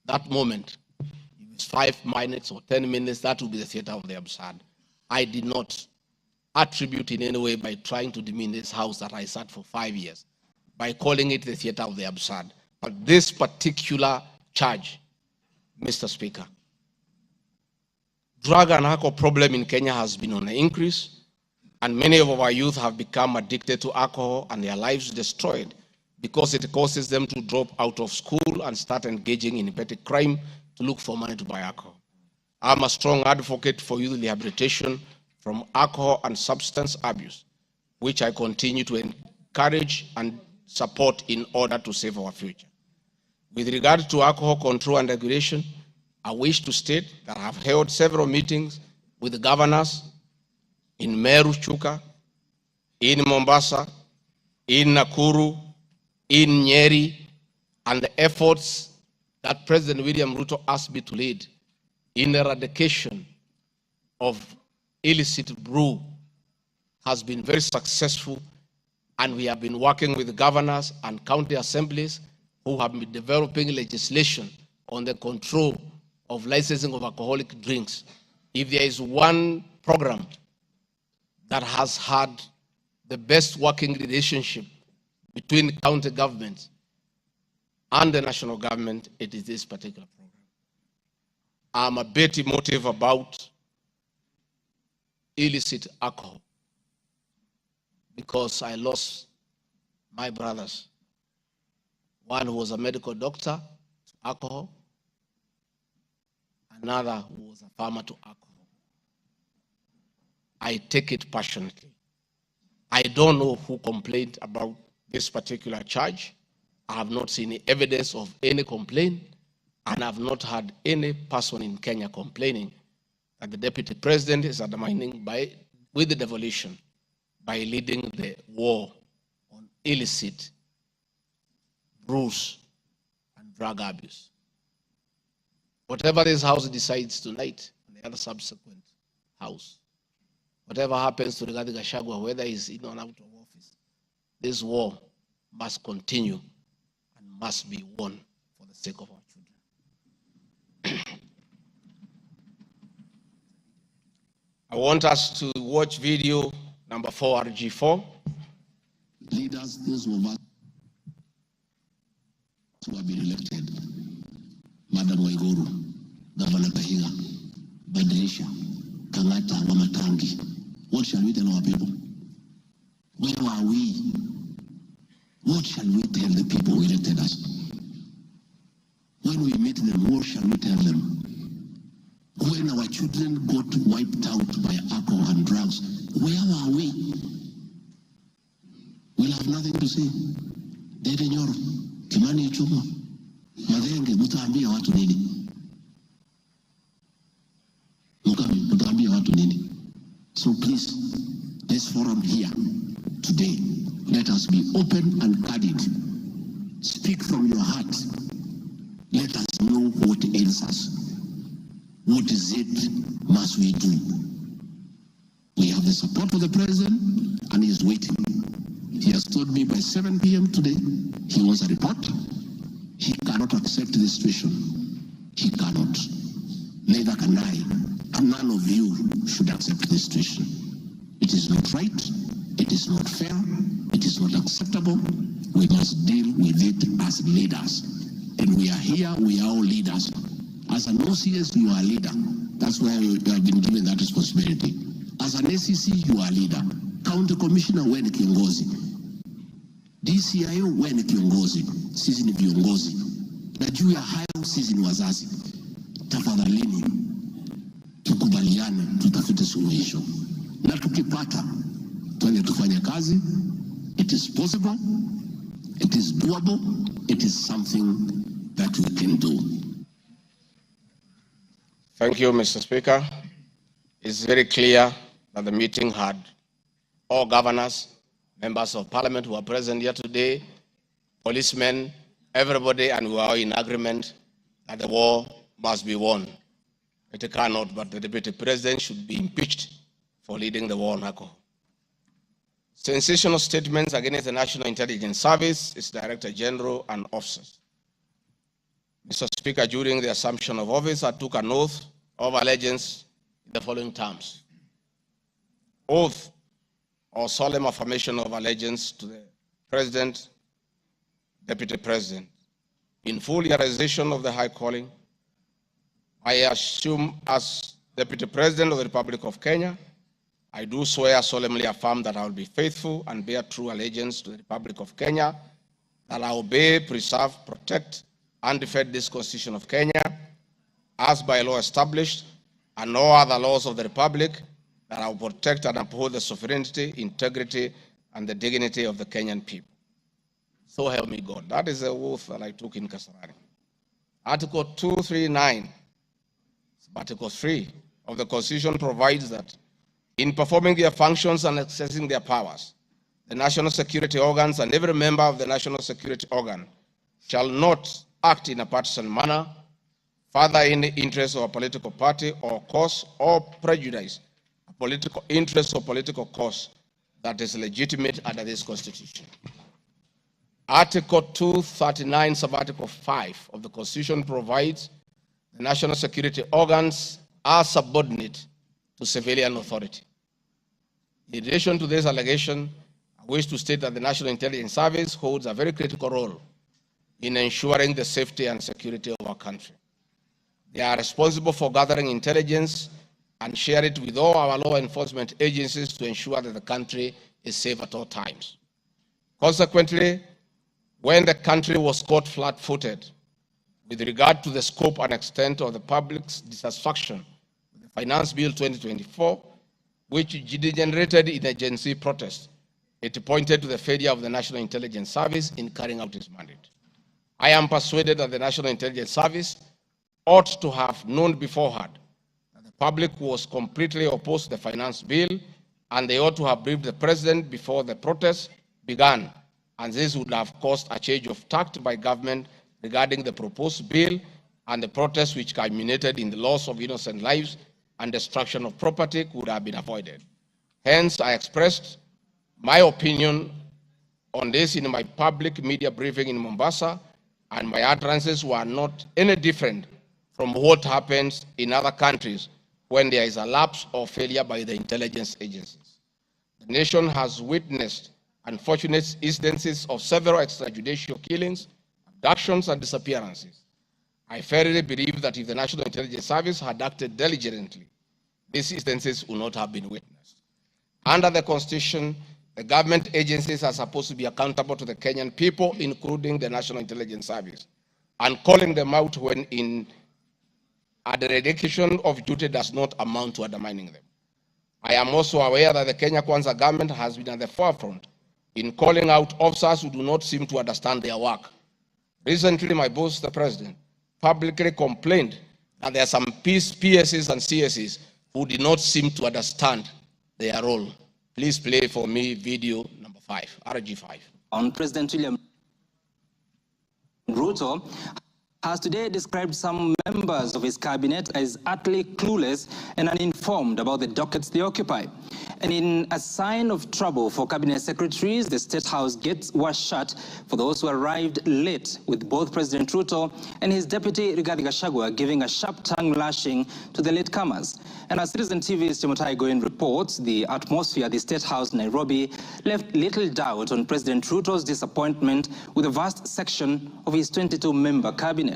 Speaker 6: that moment. If it's 5 minutes or 10 minutes, that would be the theater of the absurd. I did not attribute in any way by trying to demean this House that I sat for 5 years, by calling it the theater of the absurd. But this particular charge, Mr. Speaker, drug and alcohol problem in Kenya has been on the increase, and many of our youth have become addicted to alcohol and their lives destroyed because it causes them to drop out of school and start engaging in petty crime to look for money to buy alcohol. I'm a strong advocate for youth rehabilitation from alcohol and substance abuse, which I continue to encourage and support in order to save our future. With regard to alcohol control and regulation, I wish to state that I have held several meetings with the governors in Meru, Chuka, in Mombasa, in Nakuru, in Nyeri, and the efforts that President William Ruto asked me to lead in eradication of illicit brew has been very successful, and we have been working with the governors and county assemblies who have been developing legislation on the control of licensing of alcoholic drinks. If there is one program that has had the best working relationship between county governments and the national government, it is this particular program. I'm a bit emotive about illicit alcohol because I lost my brothers. One who was a medical doctor to alcohol, another who was a farmer to alcohol. I take it passionately. I don't know who complained about this particular charge. I have not seen any evidence of any complaint, and I have not heard any person in Kenya complaining that the deputy president is undermining with the devolution by leading the war on illicit bruise and drug abuse. Whatever this House decides tonight, and the other subsequent House, whatever happens to Rigathi Gachagua, whether he's in or out of office, this war must continue and must be won for the sake of our children. I want us to watch video number 4, RG4.
Speaker 9: Leaders, those of us who have been elected, Madam Waiguru, Governor Kahiga, Badilisha, Kangata, Wamatangi, what shall we tell our people? Where are we? What shall we tell the people who elected us? When we meet them, what shall we tell them? When our children got wiped out by alcohol and drugs, where are we? We'll have nothing to say. Dede Nyoro, Kimani Ichung'wa, Madenge, mutaambia watu nini? Mukami, mutaambia watu nini? So please, this forum here today, let us be open and candid. Speak from your heart. Let us know what ails us. What is it must we do? We have the support of the president, and he is waiting. He has told me by 7 p.m. today, he wants a report. He cannot accept the situation. He cannot. Neither can I. And none of you should accept this situation. It is not right. It is not fair. It is not acceptable. We must deal with it as leaders. And we are here, we are all leaders. As an OCS, you are a leader. That's why you have been given that responsibility. As an ACC, you are a leader. County Commissioner, wewe ni kiongozi. DCIO, wewe ni kiongozi. Sisi ni viongozi. Na juu ya hayo, sisi ni wazazi. Tafadhalini, tukubaliane, tutafute suluhisho. Na tukipata, tuende tufanye kazi. It is possible. It is doable. It is something that we can do.
Speaker 6: Thank you, Mr. Speaker. It's very clear that the meeting had all governors, members of parliament who are present here today, policemen, everybody, and we are in agreement that the war must be won. It cannot, but the deputy president should be impeached for leading the war on alcohol. Sensational statements against the National Intelligence Service, its Director General, and officers. Mr. Speaker, during the assumption of office, I took an oath of allegiance in the following terms. Oath or solemn affirmation of allegiance to the President, Deputy President. In full realization of the high calling, I assume as Deputy President of the Republic of Kenya, I do swear solemnly affirm that I will be faithful and bear true allegiance to the Republic of Kenya, that I will obey, preserve, protect, and defend this Constitution of Kenya, as by law established, and no other laws of the Republic, that I will protect and uphold the sovereignty, integrity, and the dignity of the Kenyan people. So help me God. That is the oath that I took in Kasarani. Article 239, Article 3 of the Constitution provides that in performing their functions and accessing their powers, the national security organs and every member of the national security organ shall not act in a partisan manner, further in the interest of a political party or cause, or prejudice a political interest or political cause that is legitimate under this Constitution. Article 239, sub-article 5 of the Constitution provides the national security organs are subordinate to civilian authority. In addition to this allegation, I wish to state that the National Intelligence Service holds a very critical role in ensuring the safety and security of our country. They are responsible for gathering intelligence and share it with all our law enforcement agencies to ensure that the country is safe at all times. Consequently, when the country was caught flat-footed With regard to the scope and extent of the public's dissatisfaction with the Finance Bill 2024, which degenerated in a Gen Z protest, it pointed to the failure of the National Intelligence Service in carrying out its mandate. I am persuaded that the National Intelligence Service ought to have known beforehand that the public was completely opposed to the finance bill, and they ought to have briefed the president before the protest began, and this would have caused a change of tact by government regarding the proposed bill, and the protest which culminated in the loss of innocent lives and destruction of property could have been avoided. Hence, I expressed my opinion on this in my public media briefing in Mombasa, and my utterances were not any different from what happens in other countries when there is a lapse or failure by the intelligence agencies. The nation has witnessed unfortunate instances of several extrajudicial killings, abductions, and disappearances. I firmly believe that if the National Intelligence Service had acted diligently, these instances would not have been witnessed. Under the Constitution, the government agencies are supposed to be accountable to the Kenyan people, including the National Intelligence Service, and calling them out when a dereliction of duty does not amount to undermining them. I am also aware that the Kenya Kwanza government has been at the forefront in calling out officers who do not seem to understand their work. Recently, my boss, the president, publicly complained that there are some PSs and CSs who did not seem to understand their role. Please play for me video number 5, RG5.
Speaker 11: On President William Ruto has today described some members of his cabinet as utterly clueless and uninformed about the dockets they occupy. And in a sign of trouble for cabinet secretaries, the State House gates were shut for those who arrived late, with both President Ruto and his deputy Gachagua giving a sharp tongue lashing to the latecomers. And as Citizen TV's Chemutai Goin reports, the atmosphere at the State House, Nairobi, left little doubt on President Ruto's disappointment with a vast section of his 22-member cabinet.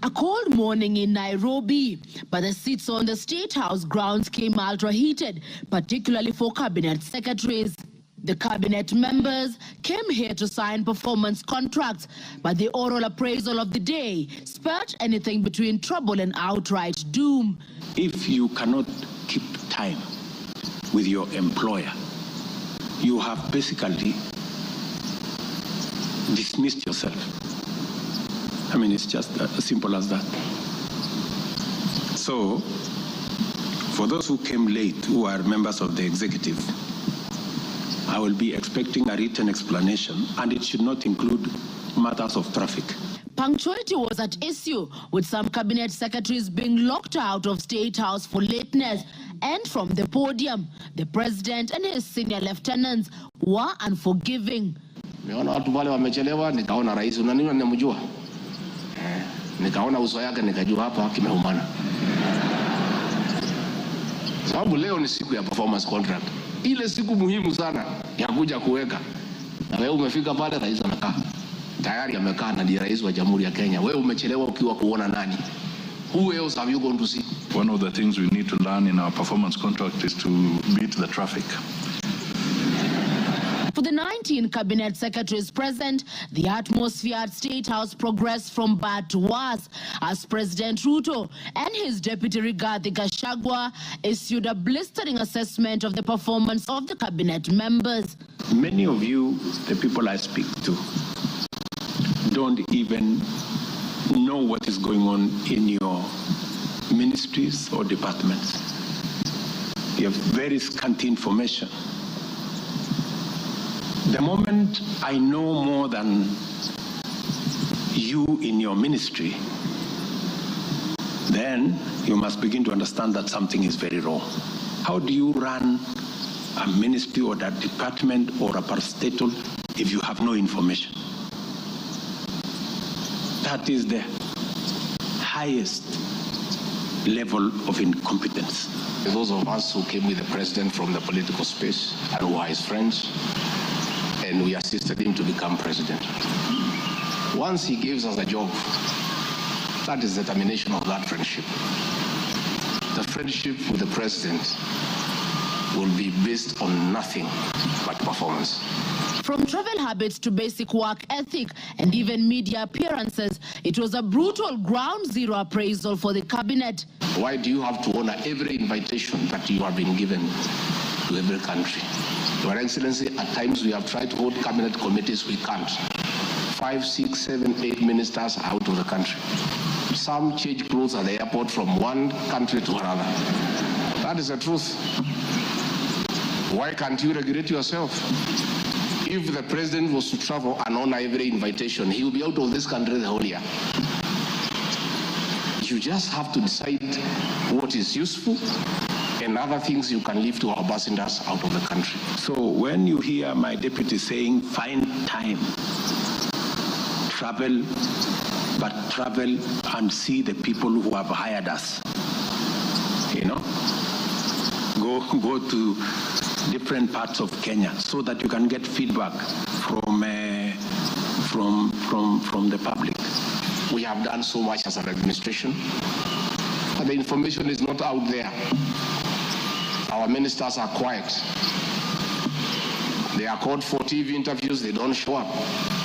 Speaker 12: A cold morning in Nairobi, but the seats on the State House grounds came ultra-heated, particularly for cabinet secretaries. The cabinet members came here to sign performance contracts, but the oral appraisal of the day spurred anything between trouble and outright doom.
Speaker 19: If you cannot keep time with your employer, you have basically dismissed yourself. I mean, it's just as simple as that. So, for those who came late, who are members of the executive, I will be expecting a written explanation, and it should not include matters of traffic.
Speaker 12: Punctuality was at issue, with some cabinet secretaries being locked out of State House for lateness. And from the podium, the president and his senior lieutenants were unforgiving.
Speaker 6: Nimeona watu wale wamechelewa, nikaona rais unanini namjua. Nikaona uso yake nikajua hapa kimeumana. Sababu leo ni siku ya performance contract. Ile siku muhimu sana ya kuja kuweka. Na wewe umefika pale, rais anakaa. Tayari amekaa na ndiye rais wa Jamhuri ya Kenya. Wewe umechelewa ukiwa kuona nani? Who else have you gone to see?
Speaker 13: One of the things we need to learn in our performance contract is to beat the traffic.
Speaker 12: For the 19 cabinet secretaries present, the atmosphere at State House progressed from bad to worse as President Ruto and his deputy Rigathi Gachagua issued a blistering assessment of the performance of the cabinet members.
Speaker 19: Many of you, the people I speak to, don't even know what is going on in your ministries or departments. You have very scanty information. The moment I know more than you in your ministry, then you must begin to understand that something is very wrong. How do you run a ministry or a department or a parastatal if you have no information? That is the highest level of incompetence.
Speaker 6: Those of us who came with the president from the political space and who are his friends, and we assisted him to become president. Once he gives us a job, that is the termination of that friendship. The friendship with the president
Speaker 9: will be based on nothing but performance.
Speaker 12: From travel habits to basic work ethic and even media appearances, it was a brutal ground zero appraisal for the cabinet.
Speaker 9: Why do you have to honor every invitation that you have been given to every country? Your Excellency, at times we have tried to hold cabinet committees, we can't. 5, 6, 7, 8 ministers out of the country. Some change clothes at the airport from one country to another. That is the truth. Why can't you regulate yourself? If the president was to travel and honor every invitation, he will be out of this country the whole year. You just have to decide what is useful and other things you can leave to our ambassadors out of the country.
Speaker 19: So when you hear my deputy saying, find time, travel, but travel and see the people who have hired us, you know, go to different parts of Kenya so that you can get feedback from the public.
Speaker 9: We have done so much as an administration, but the information is not out there. Our ministers are quiet. They are called for TV interviews, they don't show up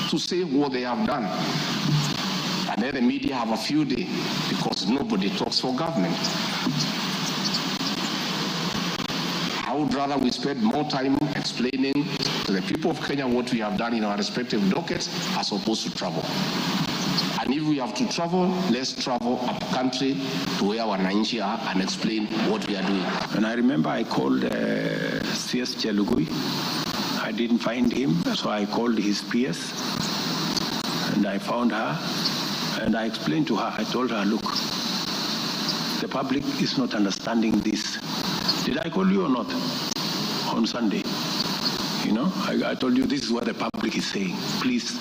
Speaker 9: to say what they have done. And then the media have a field day because nobody talks for government. I would rather we spend more time explaining to the people of Kenya what we have done in our respective dockets as opposed to travel. And if we have to travel, let's travel up country to where our Wananchi are and explain what we are doing.
Speaker 19: And I remember I called CS Chelugui. I didn't find him, so I called his PS and I found her and I explained to her, I told her, look, the public is not understanding this. Did I call you or not on Sunday? You know, I told you this is what the public is saying. Please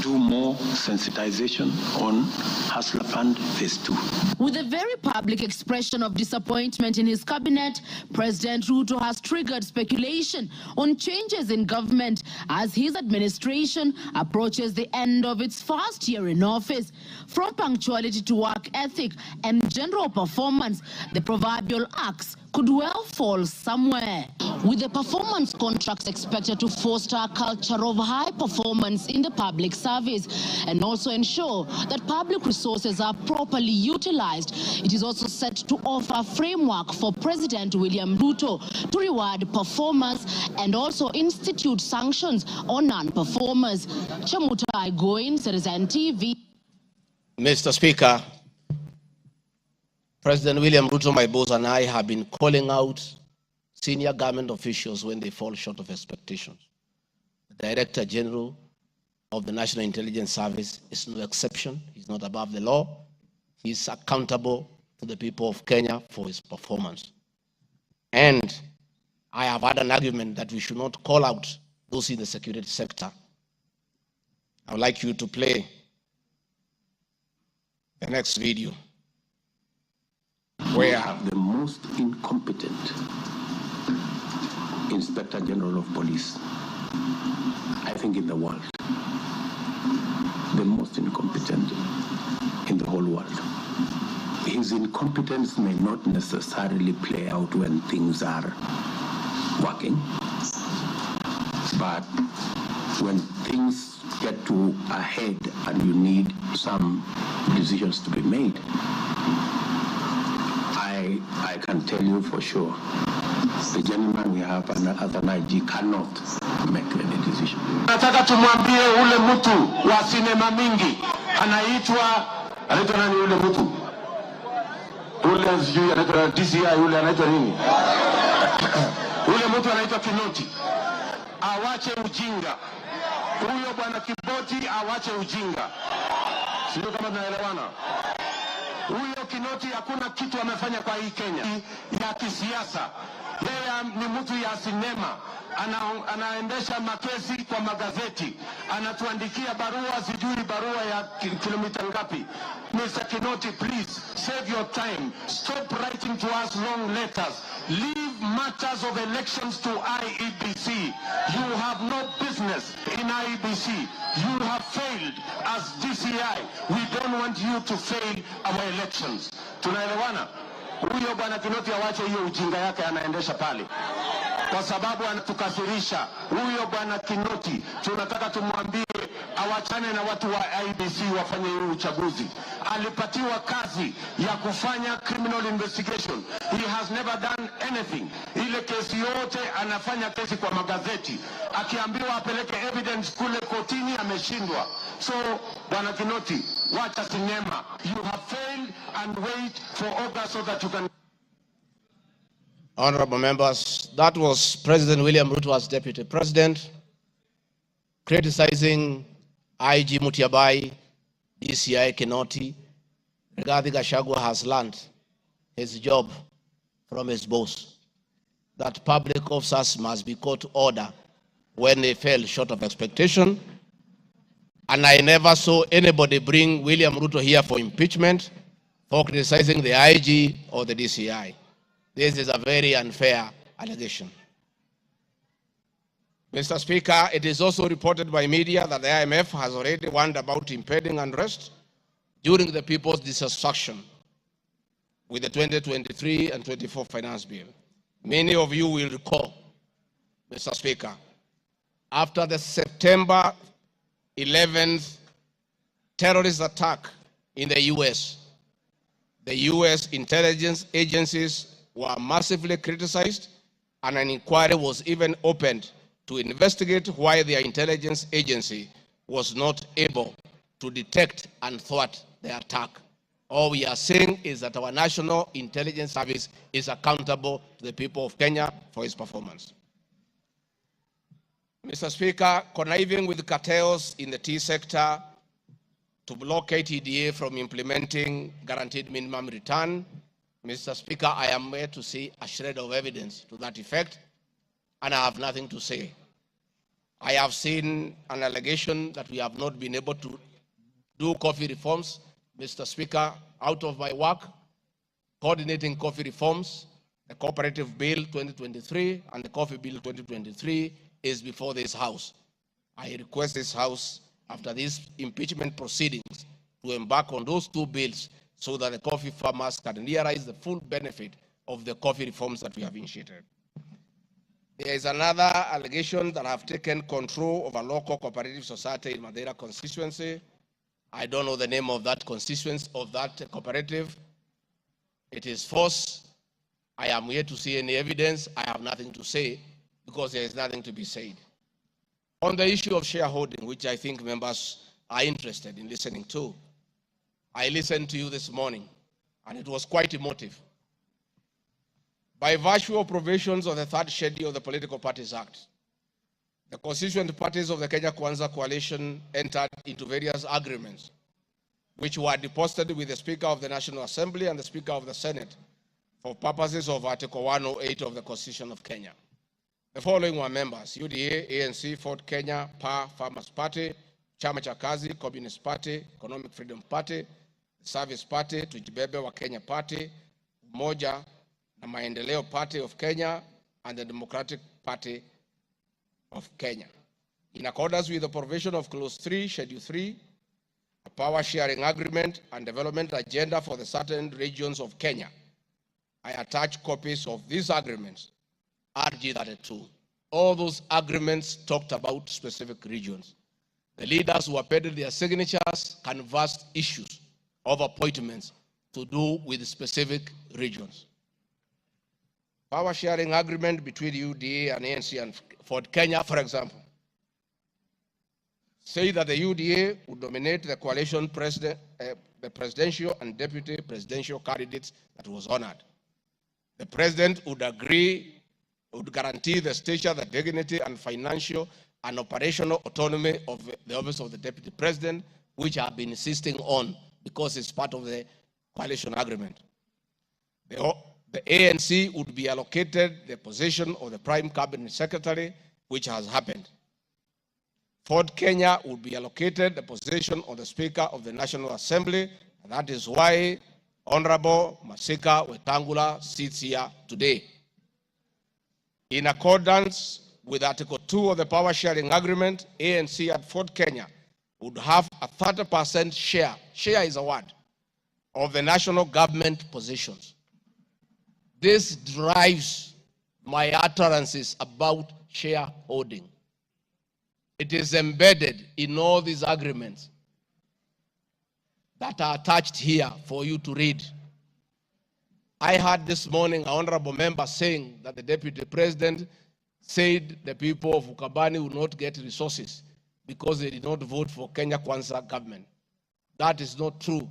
Speaker 19: do more sensitization on Hustler Fund Phase 2.
Speaker 12: With a very public expression of disappointment in his cabinet, President Ruto has triggered speculation on changes in government as his administration approaches the end of its first year in office. From punctuality to work ethic and general performance, the proverbial axe could well fall somewhere. With the performance contracts expected to foster a culture of high performance in the public service and also ensure that public resources are properly utilized, it is also set to offer a framework for President William Ruto to reward performers and also institute sanctions on non-performers. Chamutai Goin, Citizen TV.
Speaker 6: Mr. Speaker, President William Ruto, my boss, and I have been calling out senior government officials when they fall short of expectations. The Director General of the National Intelligence Service is no exception. He's not above the law. He's accountable to the people of Kenya for his performance. And I have had an argument that we should not call out those in the security sector. I would like you to play the next video.
Speaker 19: We have the most incompetent Inspector General of Police, I think, in the world. The most incompetent in the whole world. His incompetence may not necessarily play out when things are working, but when things get to a head and you need some decisions to be made, I can tell you for sure, the gentleman we have as an IG cannot make any decision.
Speaker 3: Nataka tumwambie ule mtu wa sinema mingi anaitwa nani ule mtu? Ule sijui anaitwa DCI, ule anaitwa nini? Ule mtu anaitwa Kinoti. Awache ujinga. Huyo bwana Kiboti awache ujinga. Sio kama tunaelewana. Huyo Kinoti hakuna kitu amefanya kwa hii Kenya ya kisiasa. Yeye ni mtu ya sinema. Anaendesha makesi kwa magazeti. Anatuandikia barua, sijui barua ya kilomita ngapi. Mr. Kinoti, please save your time. Stop writing to us long letters. Leave matters of elections to IEBC. You have no business in IEBC. You have failed as DCI. We don't want you to fail our elections. Tunaelewana? Huyo bwana Kinoti awache hiyo ujinga yake anaendesha pale.
Speaker 9: kwa sababu anatukasirisha. Huyo bwana Kinoti tunataka tumwambie awachane na watu wa IBC wafanye huu uchaguzi. Alipatiwa kazi ya kufanya criminal investigation. He has never done anything. Ile kesi yote anafanya kesi kwa magazeti. Akiambiwa apeleke evidence kule kotini ameshindwa. So bwana Kinoti, wacha sinema. You have failed and wait for August so that you can.
Speaker 6: Honorable members, that was President William Ruto as Deputy President criticizing IG Mutiabai, DCI Kinoti. Regarding Gachagua has learned his job from his boss, that public officers must be called to order when they fell short of expectation. And I never saw anybody bring William Ruto here for impeachment for criticizing the IG or the DCI. This is a very unfair allegation. Mr. Speaker, it is also reported by media that the IMF has already warned about impending unrest during the people's dissatisfaction with the 2023 and 24 finance bill. Many of you will recall, Mr. Speaker, after the September 11th terrorist attack in the US, the US intelligence agencies were massively criticized, and an inquiry was even opened to investigate why their intelligence agency was not able to detect and thwart the attack. All we are saying is that our National Intelligence Service is accountable to the people of Kenya for its performance. Mr. Speaker, conniving with cartels in the tea sector to block KTDA from implementing guaranteed minimum return, Mr. Speaker, I am here to see a shred of evidence to that effect, and I have nothing to say. I have seen an allegation that we have not been able to do coffee reforms. Mr. Speaker, out of my work, coordinating coffee reforms, the Cooperative Bill 2023 and the Coffee Bill 2023 is before this House. I request this House, after these impeachment proceedings, to embark on those two bills so that the coffee farmers can realize the full benefit of the coffee reforms that we have initiated. There is another allegation that I have taken control of a local cooperative society in Madeira constituency. I don't know the name of that constituency, of that cooperative. It is false. I am here to see any evidence. I have nothing to say because there is nothing to be said. On the issue of shareholding, which I think members are interested in listening to, I listened to you this morning, and it was quite emotive. By virtue of provisions of the third schedule of the Political Parties Act, the constituent parties of the Kenya Kwanza coalition entered into various agreements, which were deposited with the Speaker of the National Assembly and the Speaker of the Senate for purposes of Article 108 of the Constitution of Kenya. The following were members: UDA, ANC, Ford Kenya, PA, Farmers Party, Chama cha Kazi, Communist Party, Economic Freedom Party, Service Party, Tujibebe wa Kenya Party, Umoja na Maendeleo Party of Kenya, and the Democratic Party of Kenya. In accordance with the provision of Clause 3, Schedule 3, a power sharing agreement and development agenda for the certain regions of Kenya, I attach copies of these agreements, RG32. All those agreements talked about specific regions. The leaders who appended their signatures canvassed issues of appointments to do with specific regions. Power sharing agreement between UDA and ANC and Ford Kenya, for example, say that the UDA would nominate the coalition president, the presidential and deputy presidential candidates that was honored. The president would guarantee the stature, the dignity, and financial and operational autonomy of the office of the deputy president, which I have been insisting on because it's part of the coalition agreement. The ANC would be allocated the position of the prime cabinet secretary, which has happened. Ford Kenya would be allocated the position of the Speaker of the National Assembly, and that is why Honorable Masika Wetangula sits here today. In accordance with Article 2 of the Power Sharing Agreement, ANC at Ford Kenya would have a 30% share is a word, of the national government positions. This drives my utterances about shareholding. It is embedded in all these agreements that are attached here for you to read. I heard this morning an honorable member saying that the deputy president said the people of Ukambani will not get resources because they did not vote for Kenya Kwanza government. That is not true.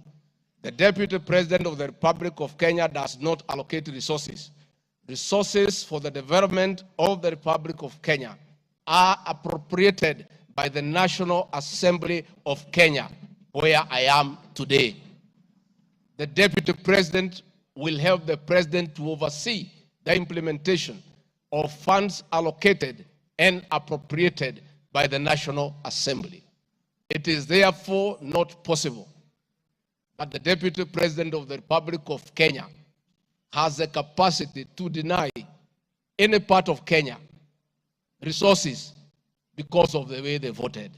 Speaker 6: The deputy president of the Republic of Kenya does not allocate resources. Resources for the development of the Republic of Kenya are appropriated by the National Assembly of Kenya, where I am today. The deputy president will help the president to oversee the implementation of funds allocated and appropriated by the National Assembly. It is therefore not possible that the deputy president of the Republic of Kenya has the capacity to deny any part of Kenya resources because of the way they voted.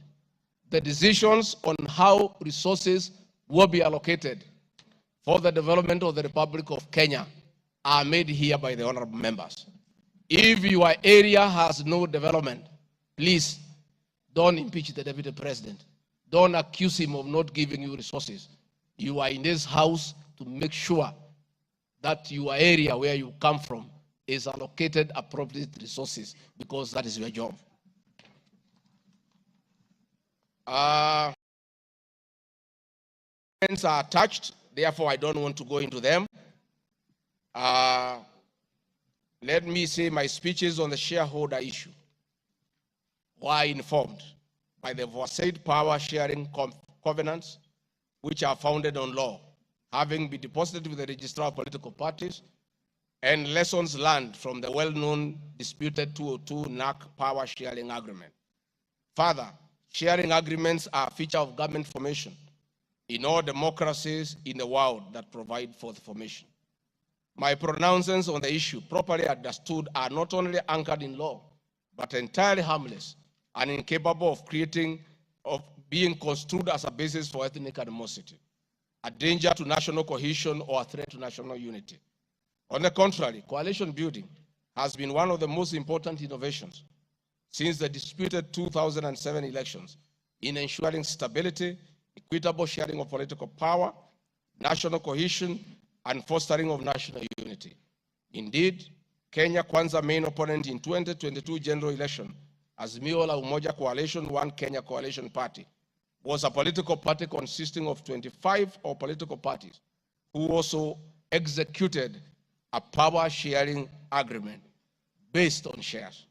Speaker 6: The decisions on how resources will be allocated for the development of the Republic of Kenya are made here by the honorable members. If your area has no development, please don't impeach the deputy president. Don't accuse him of not giving you resources. You are in this house to make sure that your area where you come from is allocated appropriate resources, because that is your job. Are attached, therefore I don't want to go into them. Let me say my speeches on the shareholder issue were informed by the said power sharing covenants, which are founded on law, having been deposited with the registrar of political parties, and lessons learned from the well-known disputed 202 NAC power sharing agreement. Further, sharing agreements are a feature of government formation in all democracies in the world that provide for the formation. My pronouncements on the issue, properly understood, are not only anchored in law, but entirely harmless and incapable of being construed as a basis for ethnic animosity, a danger to national cohesion, or a threat to national unity. On the contrary, coalition building has been one of the most important innovations since the disputed 2007 elections in ensuring stability, equitable sharing of political power, national cohesion, and fostering of national unity. Indeed, Kenya Kwanza main opponent in 2022 general election, Azimio la Umoja Coalition, One Kenya Coalition Party, was a political party consisting of 25 political parties who also executed a power sharing agreement based on shares.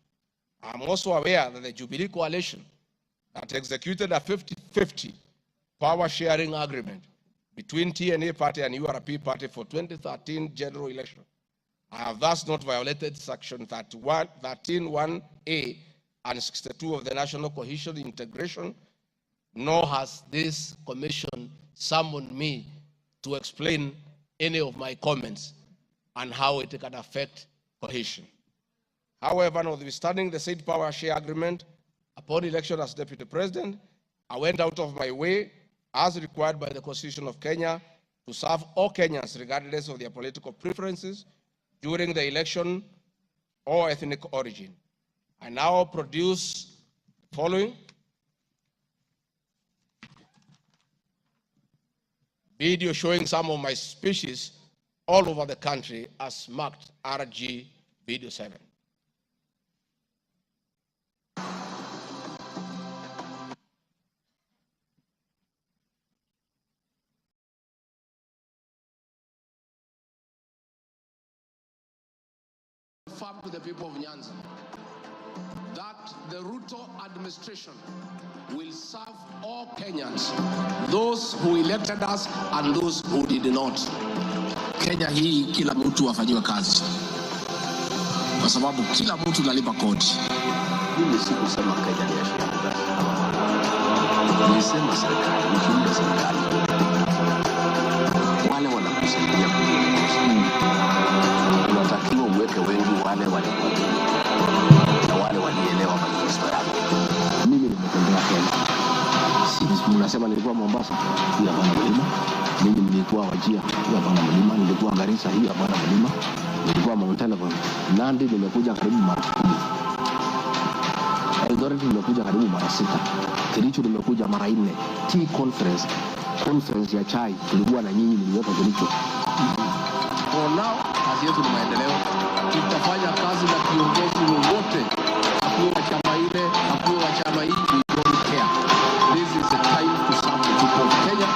Speaker 6: I'm also aware that the Jubilee Coalition that executed a 50-50 power sharing agreement between TNA Party and URP Party for 2013 general election. I have thus not violated section 13(1)(a) and 62 of the National Cohesion Integration, nor has this commission summoned me to explain any of my comments and how it can affect cohesion. However, notwithstanding the said power share agreement, upon election as deputy president, I went out of my way, as required by the Constitution of Kenya, to serve all Kenyans regardless of their political preferences during the election or ethnic origin. I now produce the following video showing some of my speeches all over the country as marked RG Video 7.
Speaker 9: To the people of Nyanza that the Ruto administration will serve all Kenyans, those who elected us and those who did not. Kenya hii kila mtu afanyiwe kazi, kwa sababu kila mtu analipa kodi. Mimi sikusema Kenya ni ya shida, nilisema serikali, nikiunda serikali wale wanakusaidia kuongoza, unatakiwa uweke wengi wale walikuamini na wale walielewa manifesto yako. Mimi nimetembea Kenya, sisi mnasema nilikuwa Mombasa, pia bwana mlima, mimi nilikuwa Wajir, hiyo bwana mlima, nilikuwa Garissa, hiyo bwana mlima, nilikuwa Mount Elgon, Nandi nimekuja karibu mara 10, Eldoret nimekuja karibu mara 6, Kericho nimekuja mara 4. Tea conference ya chai tulikuwa na nyinyi mliopo Kericho. For now, kazi yetu ni maendeleo. Tutafanya kazi na viongozi wote, hakuwa wa chama ile, hakuwa wa chama hii, we don't care. This is a time to serve the people of Kenya,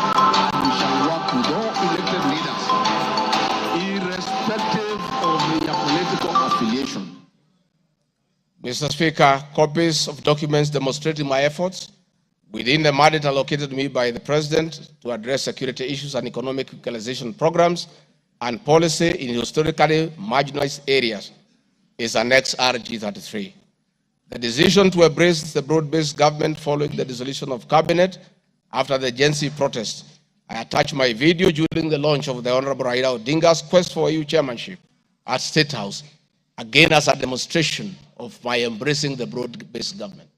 Speaker 9: and we shall work with all elected leaders, irrespective of their political affiliation.
Speaker 6: Mr. Speaker, copies of documents demonstrating my efforts within the mandate allocated to me by the President to address security issues and economic equalization programs and policy in historically marginalized areas is Annex RG33. The decision to embrace the broad-based government following the dissolution of cabinet after the Gen Z protest. I attached my video during the launch of the Honorable Raila Odinga's quest for EU chairmanship at State House, again as a demonstration of my embracing the broad-based government.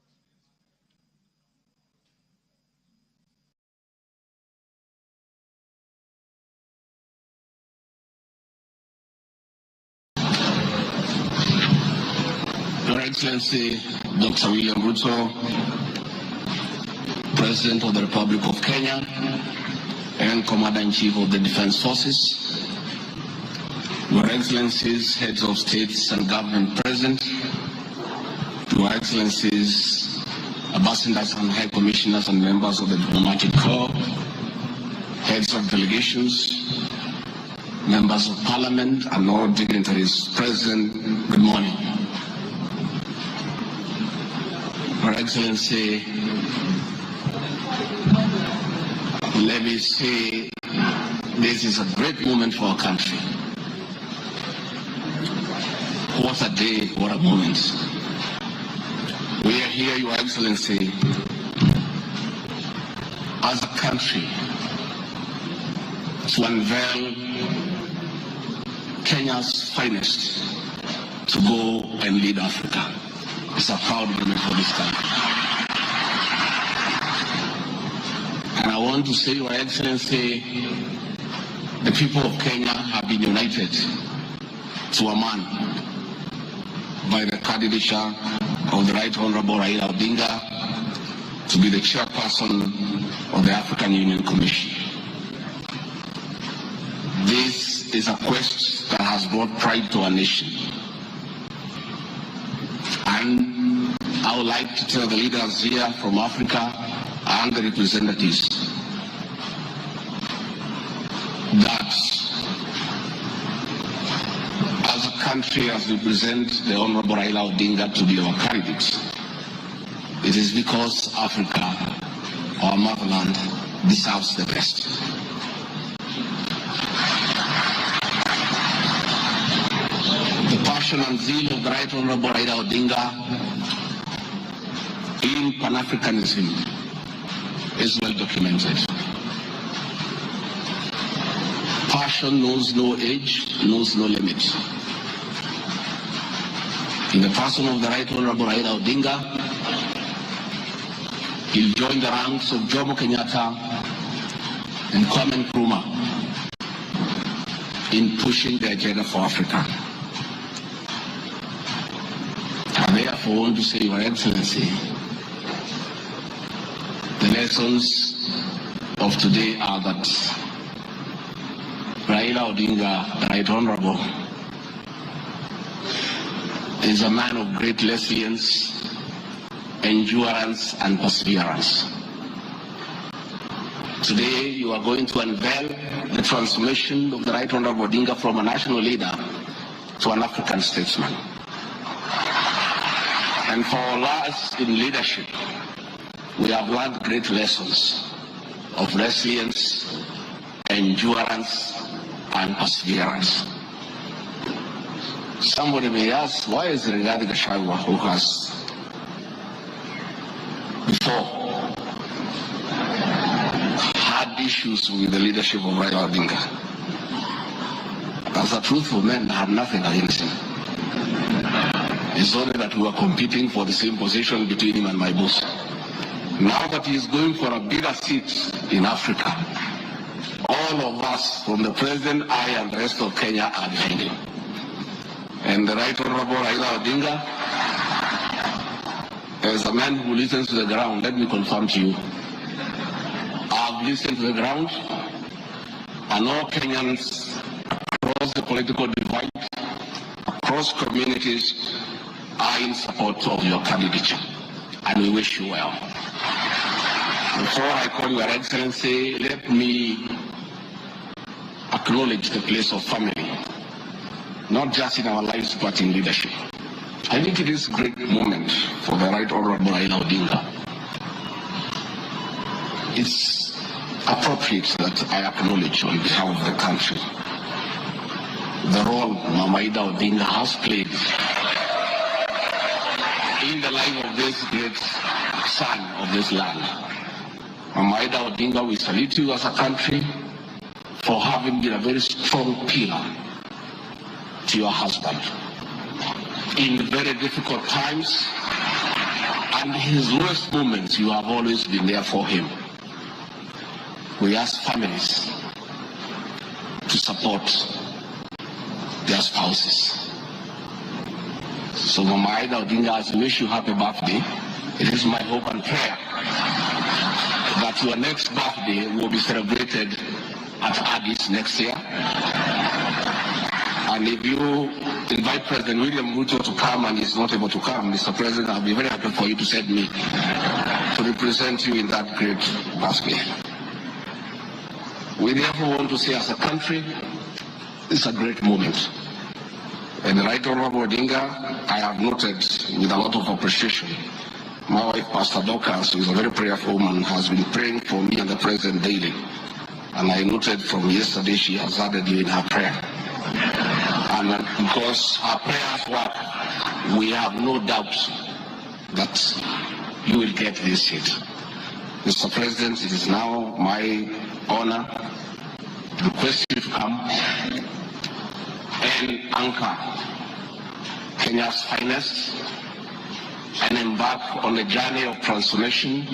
Speaker 9: Your Excellency, Dr. William Ruto, President of the Republic of Kenya and Commander-in-Chief of the Defense Forces, Your Excellencies, Heads of States and Government present, Your Excellencies, Ambassadors and High Commissioners and members of the Diplomatic Corps, Heads of Delegations, Members of Parliament and all dignitaries present, good morning. Your Excellency, let me say this is a great moment for our country. What a day, what a moment. We are here, Your Excellency, as a country to unveil Kenya's finest to go and lead Africa. It's a proud moment for this country. And I want to say, Your Excellency, the people of Kenya have been united to a man by the candidature of the Right Honorable Raila Odinga to be the chairperson of the African Union Commission. This is a quest that has brought pride to our nation. And I would like to tell the leaders here from Africa and the representatives that as a country, as we present the Honorable Raila Odinga to be our candidate, it is because Africa, our motherland, deserves the best. The passion and zeal of the Right Honorable Raila Odinga in Pan-Africanism is well documented. Passion knows no age, knows no limit. In the person of the Right Honorable Raila Odinga, he'll join the ranks of Jomo Kenyatta and Kwame Nkrumah in pushing the agenda for Africa. I therefore want to say, Your Excellency, the lessons of today are that Raila Odinga, the Right Honorable, is a man of great resilience, endurance, and perseverance. Today, you are going to unveil the transformation of the Right Honorable Odinga from a national leader to an African statesman. And for us in leadership, we have learned great lessons of resilience, endurance, and perseverance. Somebody may ask, why is Rigathi Gachagua, who has before had issues with the leadership of Raila Odinga? As a truthful man, I have nothing against him. It's only that we are competing for the same position between him and my boss. Now that he is going for a bigger seat in Africa, all all of us, from the President, I, and the rest of Kenya, are behind him. And the Right Honorable Raila Odinga, as a man who listens to the ground, let me confirm to you, I've listened to the ground, and all Kenyans across the political divide, across communities, are in support of your candidature, and we wish you well. Before I call Your Excellency, let me acknowledge the place of family, not just in our lives, but in leadership. I think it is a great moment for the Right Honorable Raila Odinga. It's appropriate that I acknowledge on behalf of the country the role Mama Ida Odinga has played in the life of this great son of this land. Mama Ida Odinga, we salute you as a country for having been a very strong pillar to your husband in very difficult times, and his lowest moments, you have always been there for him. We ask families to support their spouses. So Mama Ida Odinga, as we wish you happy birthday, it is my hope and prayer that your next birthday will be celebrated at Addis next year. And if you invite President William Ruto to come and he's not able to come, Mr. President, I'll be very happy for you to send me to represent you in that great birthday. We therefore want to say as a country, it's a great moment. And the Right Honorable Odinga, I have noted with a lot of appreciation, my wife, Pastor Dorcas, who is a very prayerful woman, has been praying for me and the President daily. And I noted from yesterday she has added you in her prayer. And because her prayers work, we have no doubt that you will get this seat. Mr. President, it is now my honor to request you to come and anchor Kenya's finest and embark on a journey of transformation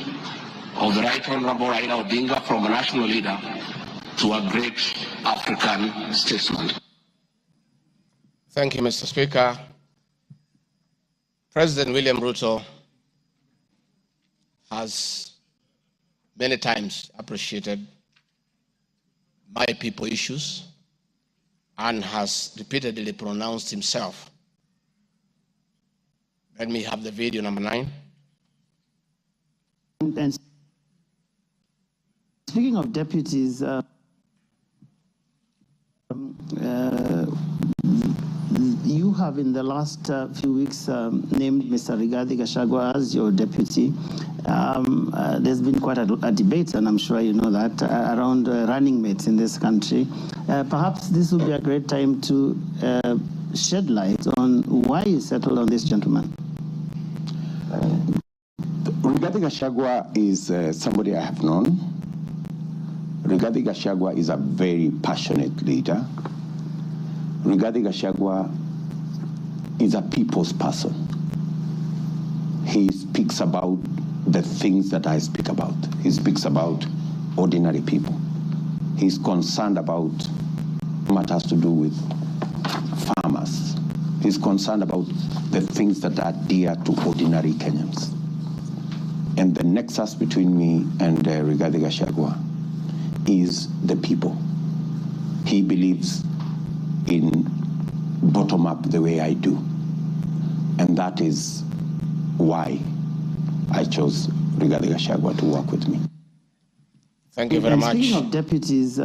Speaker 9: of the Right Honorable Raila Odinga from a national leader to a great African statesman.
Speaker 6: Thank you, Mr. Speaker. President William Ruto has many times appreciated my people issues and has repeatedly pronounced himself. Let me have the video number 9.
Speaker 2: And speaking of deputies, you have in the last few weeks named Mr. Rigathi Gachagua as your deputy. There's been quite a debate, and I'm sure you know that, around running mates in this country. Perhaps this would be a great time to shed light on why you settled on this gentleman.
Speaker 14: Rigathi Gachagua is somebody I have known. Rigathi Gachagua is a very passionate leader. Rigathi Gachagua is a people's person. He speaks about the things that I speak about. He speaks about ordinary people. He's concerned about matters to do with farmers. He's concerned about the things that are dear to ordinary Kenyans. And the nexus between me and Rigathi Gachagua is the people. He believes in bottom-up the way I do. And that is why I chose Rigathi Gachagua to work with me.
Speaker 6: Thank you very much.
Speaker 2: Speaking of deputies...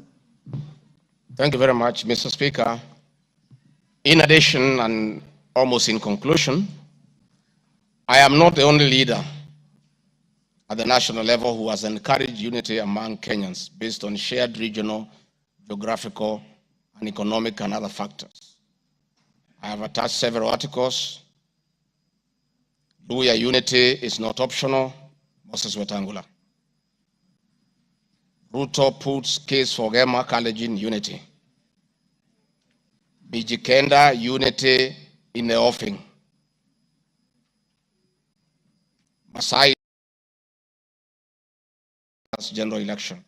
Speaker 6: Thank you very much, Mr. Speaker. In addition, and almost in conclusion, I am not the only leader at the national level who has encouraged unity among Kenyans based on shared regional, geographical, and economic and other factors. I have attached several articles. Luya unity is not optional, Moses Wetangula. Ruto puts case for Gema Kalenjin unity. Mijikenda unity in the offing. Masai general election.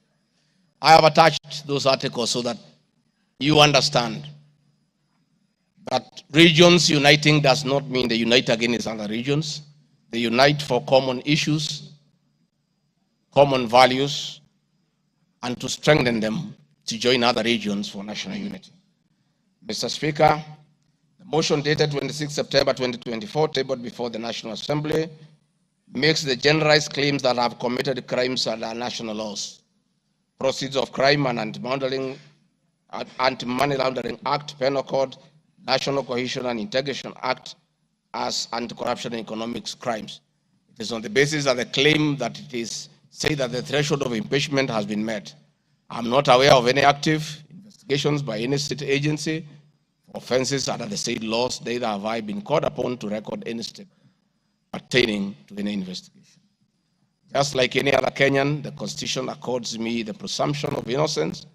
Speaker 6: I have attached those articles so that you understand that regions uniting does not mean they unite against other regions. They unite for common issues, common values, and to strengthen them to join other regions for national unity. Mr. Speaker, the motion dated 26 September 2024, tabled before the National Assembly, makes the generalized claims that have committed crimes under national laws, Proceeds of Crime and Anti-Money Laundering Act, Penal Code, National Cohesion and Integration Act as anti-corruption and economic crimes. It is on the basis of the claim that it is said that the threshold of impeachment has been met. I'm not aware of any active investigations by any state agency for offenses under the state laws, neither have I been called upon to record any step pertaining to any investigation. Just like any other Kenyan, the Constitution accords me the presumption of innocence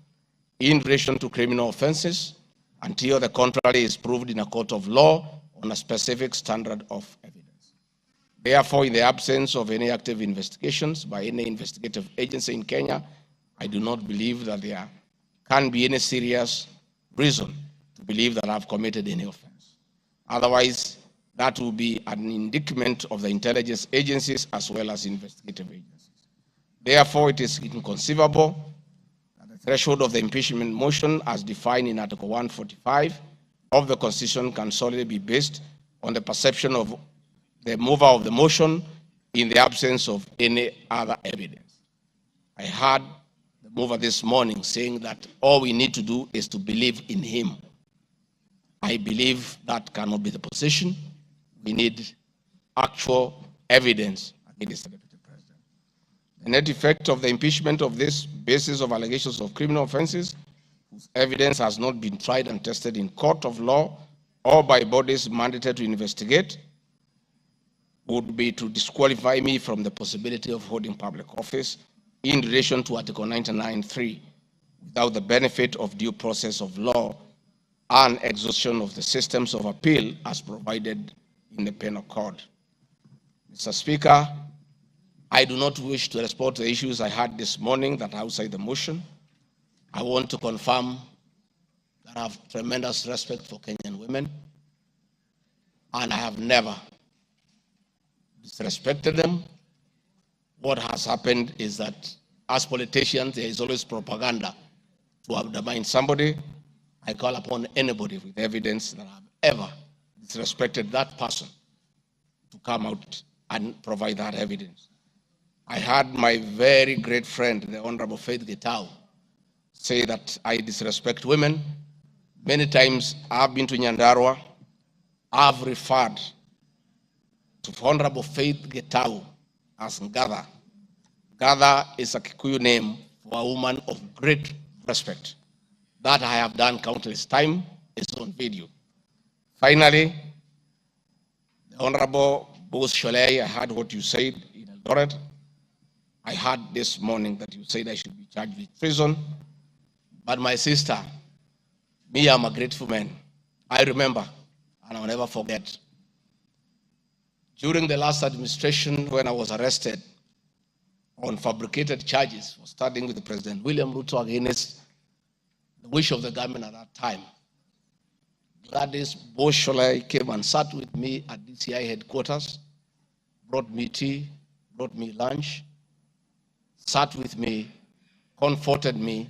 Speaker 6: in relation to criminal offenses until the contrary is proved in a court of law on a specific standard of evidence. Therefore, in the absence of any active investigations by any investigative agency in Kenya, I do not believe that there can be any serious reason to believe that I've committed any offense. Otherwise, that will be an indictment of the intelligence agencies as well as investigative agencies. Therefore, it is inconceivable that the threshold of the impeachment motion as defined in Article 145 of the Constitution can solely be based on the perception of the mover of the motion in the absence of any other evidence. I heard the mover this morning saying that all we need to do is to believe in him. I believe that cannot be the position. We need actual evidence against the Deputy President. The net effect of the impeachment of this basis of allegations of criminal offenses, whose evidence has not been tried and tested in court of law or by bodies mandated to investigate, would be to disqualify me from the possibility of holding public office in relation to Article 99(3) without the benefit of due process of law and exhaustion of the systems of appeal as provided in the Penal Code. Mr. Speaker, I do not wish to respond to the issues I had this morning that are outside the motion. I want to confirm that I have tremendous respect for Kenyan women, and I have never disrespected them. What has happened is that as politicians, there is always propaganda to undermine somebody. I call upon anybody with evidence that I have ever disrespected that person to come out and provide that evidence. I had my very great friend, the Honorable Faith Gitau, say that I disrespect women. Many times I've been to Nyandarua, I've referred to Honorable Faith Gitau as Ngatha. Ngatha is a Kikuyu name for a woman of great respect. That I have done countless times, is on video. Finally, the Honorable Bose Sholei, I heard what you said in Eldoret. I heard this morning that you said I should be charged with treason. But my sister, me, I'm a grateful man. I remember, and I'll never forget, during the last administration when I was arrested on fabricated charges for standing with President William Ruto against the wish of the government at that time, Gladys Bose Sholei came and sat with me at DCI headquarters, brought me tea, brought me lunch, sat with me, comforted me.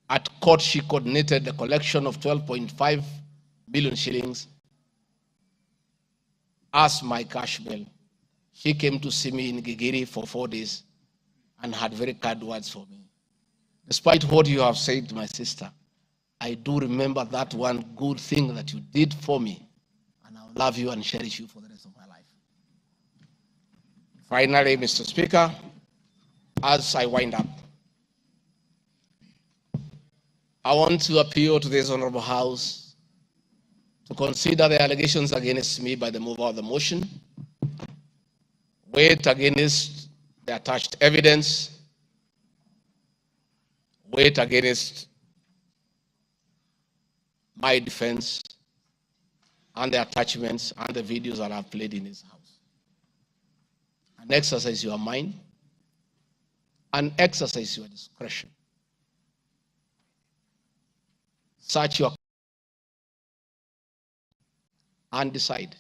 Speaker 6: At court, she coordinated the collection of 12.5 billion shillings as my cash bail. She came to see me in Gigiri for 4 days and had very kind words for me. Despite what you have said, my sister, I do remember that one good thing that you did for me, and I'll love you and cherish you for the rest of my life. Finally, Mr. Speaker, as I wind up, I want to appeal to this Honorable House to consider the allegations against me by the mover of the motion, weigh it against the attached evidence, weigh it against my defense and the attachments and the videos that I've played in this house. And exercise your mind and exercise your discretion search your and decide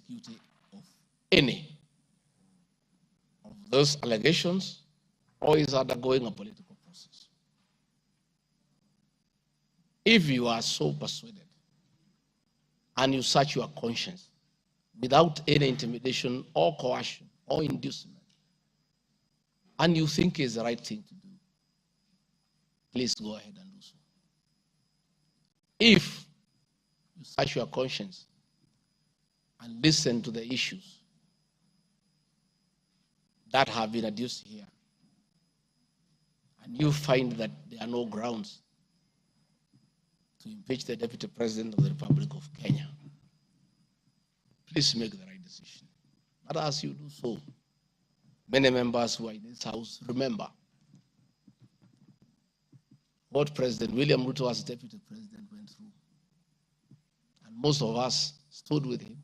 Speaker 6: guilty of any of those allegations or is undergoing a political process. If you are so persuaded and you search your conscience without any intimidation or coercion or inducement, and you think is the right thing to do, please go ahead and do so. If you search your conscience and listen to the issues that have been adduced here, and you find that there are no grounds to impeach the Deputy President of the Republic of Kenya, please make the right decision. But as you do so, many members who are in this house remember what President William Ruto as Deputy President went through. And most of us stood with him.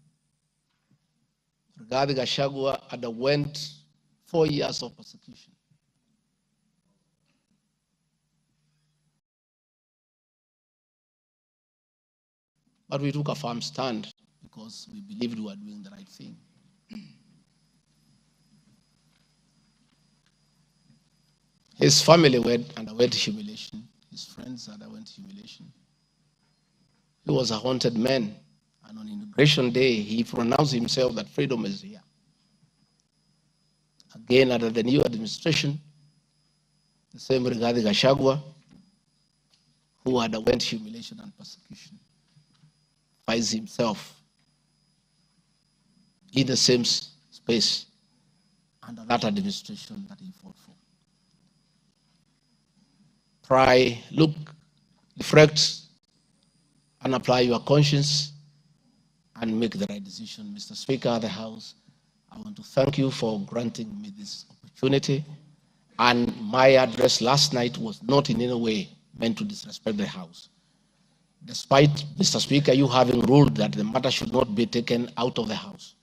Speaker 6: Rigathi Gachagua underwent 4 years of persecution. But we took a firm stand because we believed we were doing the right thing. His family underwent humiliation. His friends underwent humiliation. He was a haunted man. And on Inauguration Day, he pronounced himself that freedom is here. Again, under the new administration, the same Rigathi Gachagua, who underwent humiliation and persecution, finds himself in the same space under that administration that he fought for. Try, look, reflect, and apply your conscience and make the right decision. Mr. Speaker of the House, I want to thank you for granting me this opportunity. And my address last night was not in any way meant to disrespect the House. Despite, Mr. Speaker, you having ruled that the matter should not be taken out of the House,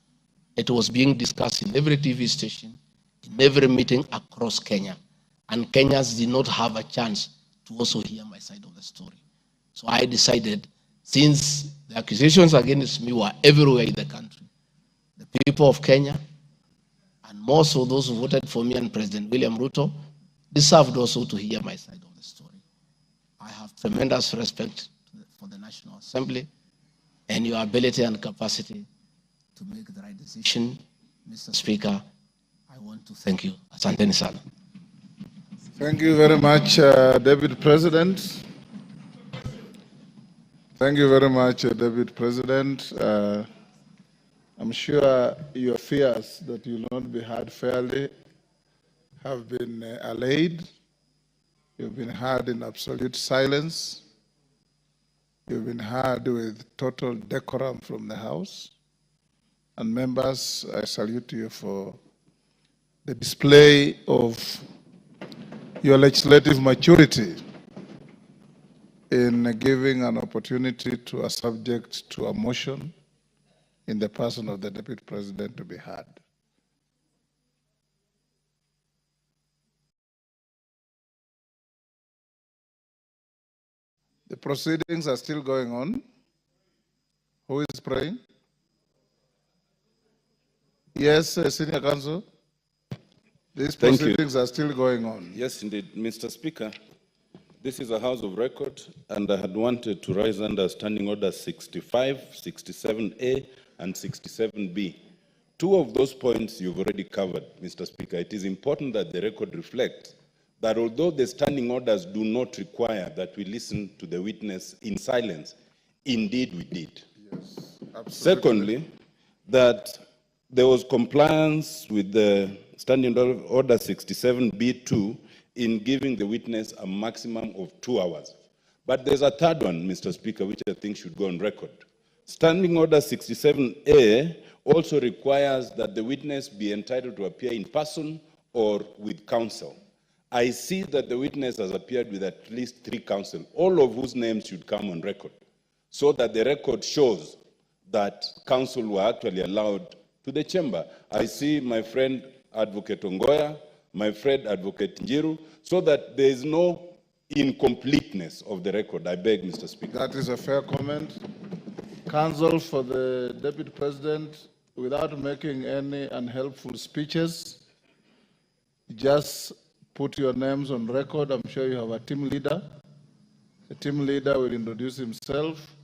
Speaker 6: it was being discussed in every TV station, in every meeting across Kenya. And Kenyans did not have a chance to also hear my side of the story. So I decided, since the accusations against me were everywhere in the country, the people of Kenya, and more so those who voted for me and President William Ruto, deserved also to hear my side of the story. I have tremendous respect for the National Assembly and your ability and capacity to make the right decision. Mr. Speaker, I want to thank you. Asanteni sana.
Speaker 4: Thank you very much, Deputy President. Thank you very much, Deputy President. I'm sure your fears that you will not be heard fairly have been allayed. You've been heard in absolute silence. You've been heard with total decorum from the House. And members, I salute you for the display of your legislative maturity in giving an opportunity to a subject to a motion in the person of the Deputy President to be heard. The proceedings are still going on. Who is praying? Yes, Senior Counsel. These proceedings are still going on.
Speaker 15: Yes, indeed. Mr. Speaker, this is a House of Record, and I had wanted to rise under Standing Order 65, 67A, and 67B. Two of those points you've already covered, Mr. Speaker. It is important that the record reflects that although the standing orders do not require that we listen to the witness in silence, indeed we did.
Speaker 4: Yes, absolutely.
Speaker 15: Secondly, that there was compliance with the Standing Order 67B2 in giving the witness a maximum of 2 hours. But there's a third one, Mr. Speaker, which I think should go on record. Standing Order 67A also requires that the witness be entitled to appear in person or with counsel. I see that the witness has appeared with at least 3 counsel, all of whose names should come on record, so that the record shows that counsel were actually allowed to the chamber. I see my friend Advocate Ongoya, my friend Advocate Njiru, so that there is no incompleteness of the record. I beg, Mr. Speaker.
Speaker 4: That is a fair comment. Counsel for the Deputy President, without making any unhelpful speeches, just put your names on record. I'm sure you have a team leader. The team leader will introduce himself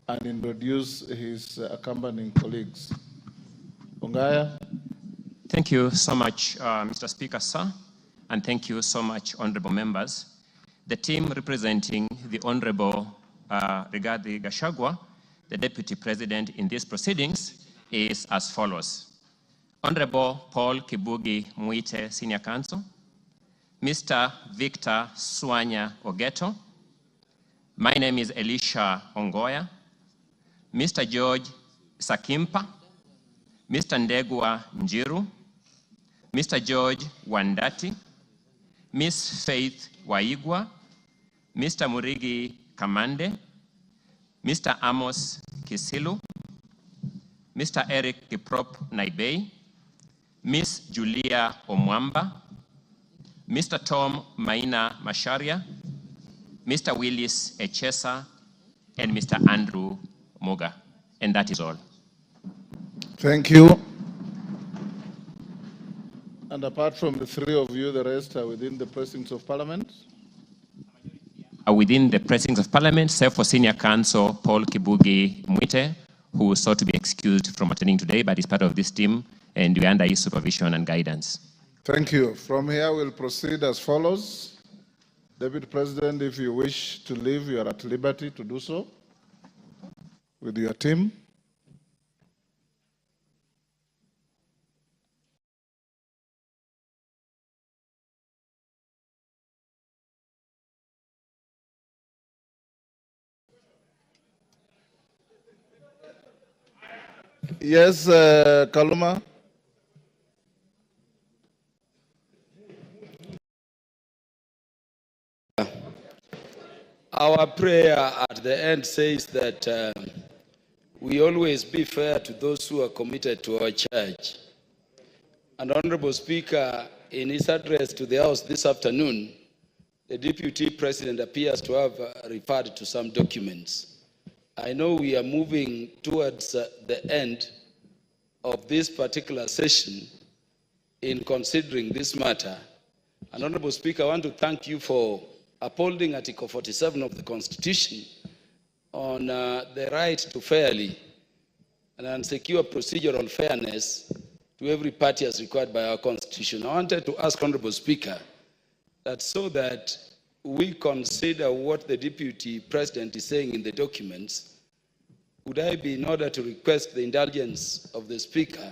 Speaker 4: and introduce his accompanying colleagues. Ongaya.
Speaker 16: Thank you so much, Mr. Speaker, sir, and thank you so much, honorable members. The team representing the Honorable Rigathi Gachagua, the Deputy President in these proceedings, is as follows. Honorable Paul Kibugi Mwite, Senior Counsel, Mr. Victor Swanya Ogeto, my name is Elisha Ongoya, Mr. George Sakimpa, Mr. Ndegwa Njiru, Mr. George Wandati, Miss Faith Waigwa, Mr. Murigi Kamande, Mr. Amos Kisilu, Mr. Eric Kiprop Naibei, Miss Julia Omwamba, Mr. Tom Maina Masharia, Mr. Willis Echesa, and Mr. Andrew Moga. And that is all.
Speaker 4: Thank you. And apart from the three of you, the rest are within the precincts of Parliament?
Speaker 16: Are within the precincts of Parliament, save for Senior Counsel Paul Kibugi Mwite, who sought to be excused from attending today, but is part of this team, and we are under his supervision and guidance.
Speaker 4: Thank you. From here, we'll proceed as follows. Deputy President, if you wish to leave, you are at liberty to do so with your team. Yes, Kaluma.
Speaker 17: Our prayer at the end says that we always be fair to those who are committed to our church. And Honorable Speaker, in his address to the House this afternoon, the Deputy President appears to have referred to some documents. I know we are moving towards the end of this particular session in considering this matter. And Honorable Speaker, I want to thank you for upholding Article 47 of the Constitution on the right to fairly and secure procedural fairness to every party as required by our Constitution. I wanted to ask Honorable Speaker that so that we consider what the Deputy President is saying in the documents, would I be in order to request the indulgence of the Speaker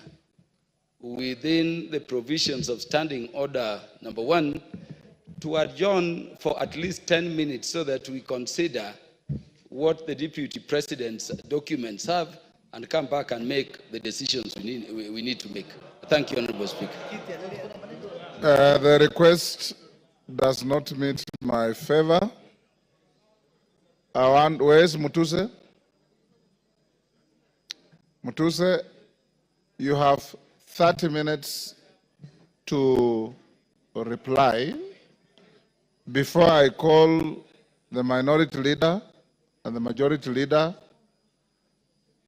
Speaker 17: within the provisions of Standing Order number 1 to adjourn for at least 10 minutes so that we consider what the Deputy President's documents have and come back and make the decisions we need to make. Thank you, Honorable Speaker.
Speaker 4: The request does not meet my favor. Where's Mutuse? Mutuse, you have 30 minutes to reply before I call the minority leader and the majority leader.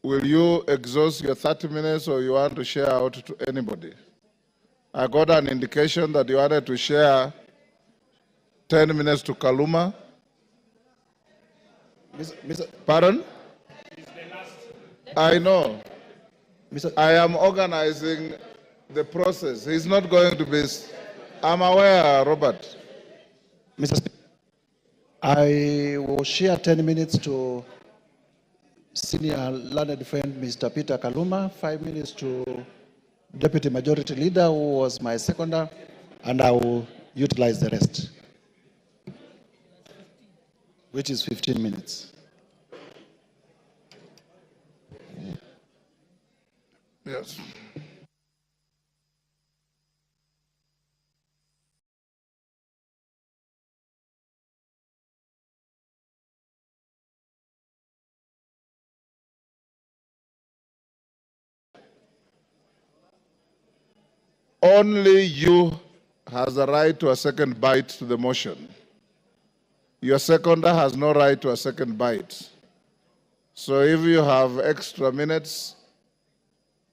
Speaker 4: Will you exhaust your 30 minutes or you want to share out to anybody? I got an indication that you wanted to share 10 minutes to Kaluma. Pardon? I know. I am organizing the process. He's not going to be... I'm aware, Robert.
Speaker 20: Mr. Speaker, I will share 10 minutes to Senior Learned Friend Mr. Peter Kaluma, 5 minutes to Deputy Majority Leader, who was my seconder, and I will utilize the rest, which is 15 minutes.
Speaker 4: Yes. Only you has the right to a second bite to the motion. Your seconder has no right to a second bite. So if you have extra minutes,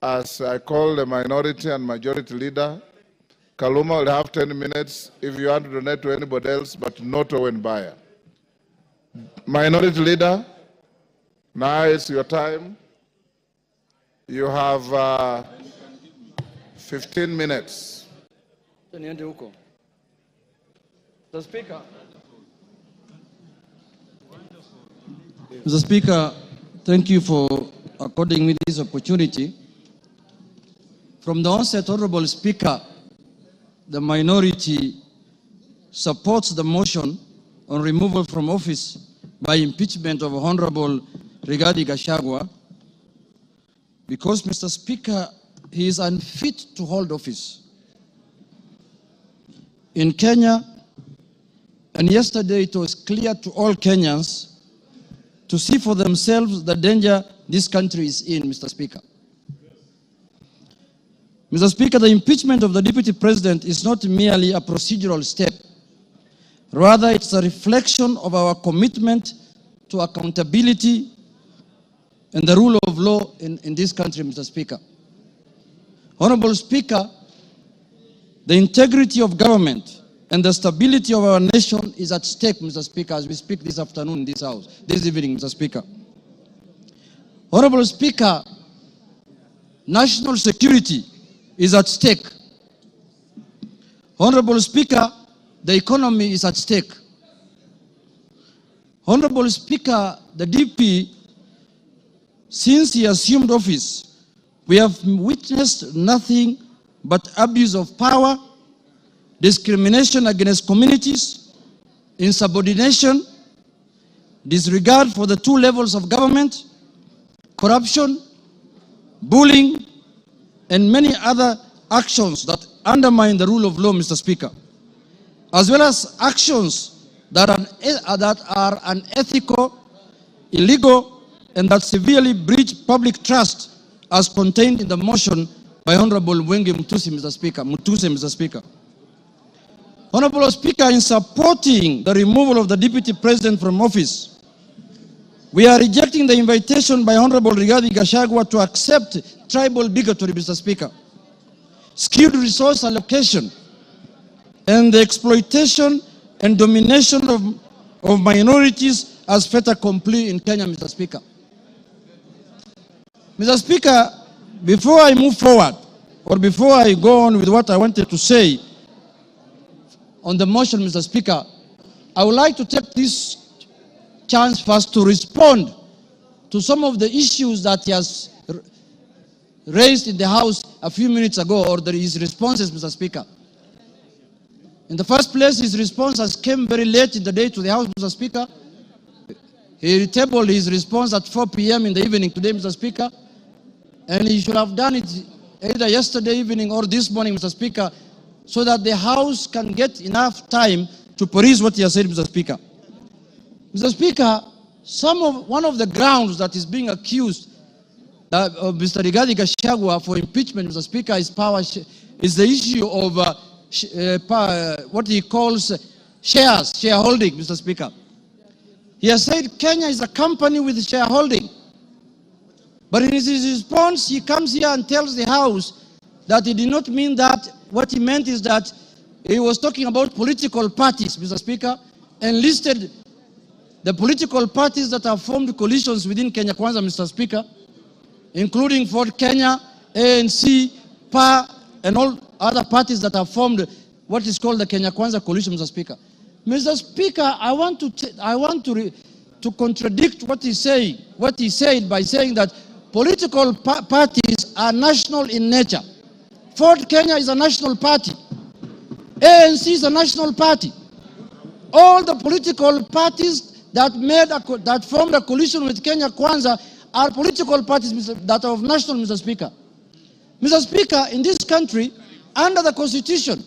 Speaker 4: as I call the minority and majority leader, Kaluma will have 10 minutes if you want to donate to anybody else, but not to Owen Baya. Minority leader, now it's your time. You have 15 minutes.
Speaker 1: Mr. Speaker. Mr. Speaker, thank you for according me this opportunity. From the onset, Honorable Speaker, the minority supports the motion on removal from office by impeachment of Honorable Rigathi Gachagua because, Mr. Speaker, he is unfit to hold office. In Kenya, and yesterday it was clear to all Kenyans to see for themselves the danger this country is in, Mr. Speaker. Mr. Speaker, the impeachment of the Deputy President is not merely a procedural step. Rather, it's a reflection of our commitment to accountability and the rule of law in this country, Mr. Speaker. Honorable Speaker, the integrity of government and the stability of our nation is at stake, Mr. Speaker, as we speak this afternoon in this house, this evening, Mr. Speaker. Honorable Speaker, national security is at stake. Honorable Speaker, the economy is at stake. Honorable Speaker, the DP, since he assumed office, we have witnessed nothing but abuse of power, discrimination against communities, insubordination, disregard for the two levels of government, corruption, bullying, and many other actions that undermine the rule of law, Mr. Speaker, as well as actions that are unethical, illegal, and that severely breach public trust as contained in the motion by Honorable Mwenge Mutuse, Mr. Speaker. Honorable Speaker, in supporting the removal of the Deputy President from office, we are rejecting the invitation by Honorable Rigathi Gachagua to accept tribal bigotry, Mr. Speaker, skewed resource allocation, and the exploitation and domination of minorities as fait accompli in Kenya, Mr. Speaker. Mr. Speaker, before I move forward, or before I go on with what I wanted to say on the motion, Mr. Speaker, I would like to take this chance first to respond to some of the issues that he has raised in the House a few minutes ago, or his responses, Mr. Speaker. In the first place, his responses came very late in the day to the House, Mr. Speaker. He tabled his response at 4 p.m. in the evening today, Mr. Speaker. And he should have done it either yesterday evening or this morning, Mr. Speaker, so that the House can get enough time to peruse what he has said, Mr. Speaker. Mr. Speaker, one of the grounds that is being accused of Mr. Rigathi Gachagua for impeachment, Mr. Speaker, is the issue of what he calls shareholding, Mr. Speaker. He has said Kenya is a company with shareholding. But in his response, he comes here and tells the House that he did not mean that. What he meant is that he was talking about political parties, Mr. Speaker, and listed the political parties that have formed coalitions within Kenya Kwanza, Mr. Speaker, including Ford Kenya, ANC, PA, and all other parties that have formed what is called the Kenya Kwanza coalition, Mr. Speaker. Mr. Speaker, I want to contradict what he said by saying that political parties are national in nature. Ford Kenya is a national party. ANC is a national party. All the political parties that formed a coalition with Kenya Kwanza are political parties that are of national, Mr. Speaker. Mr. Speaker, in this country, under the Constitution,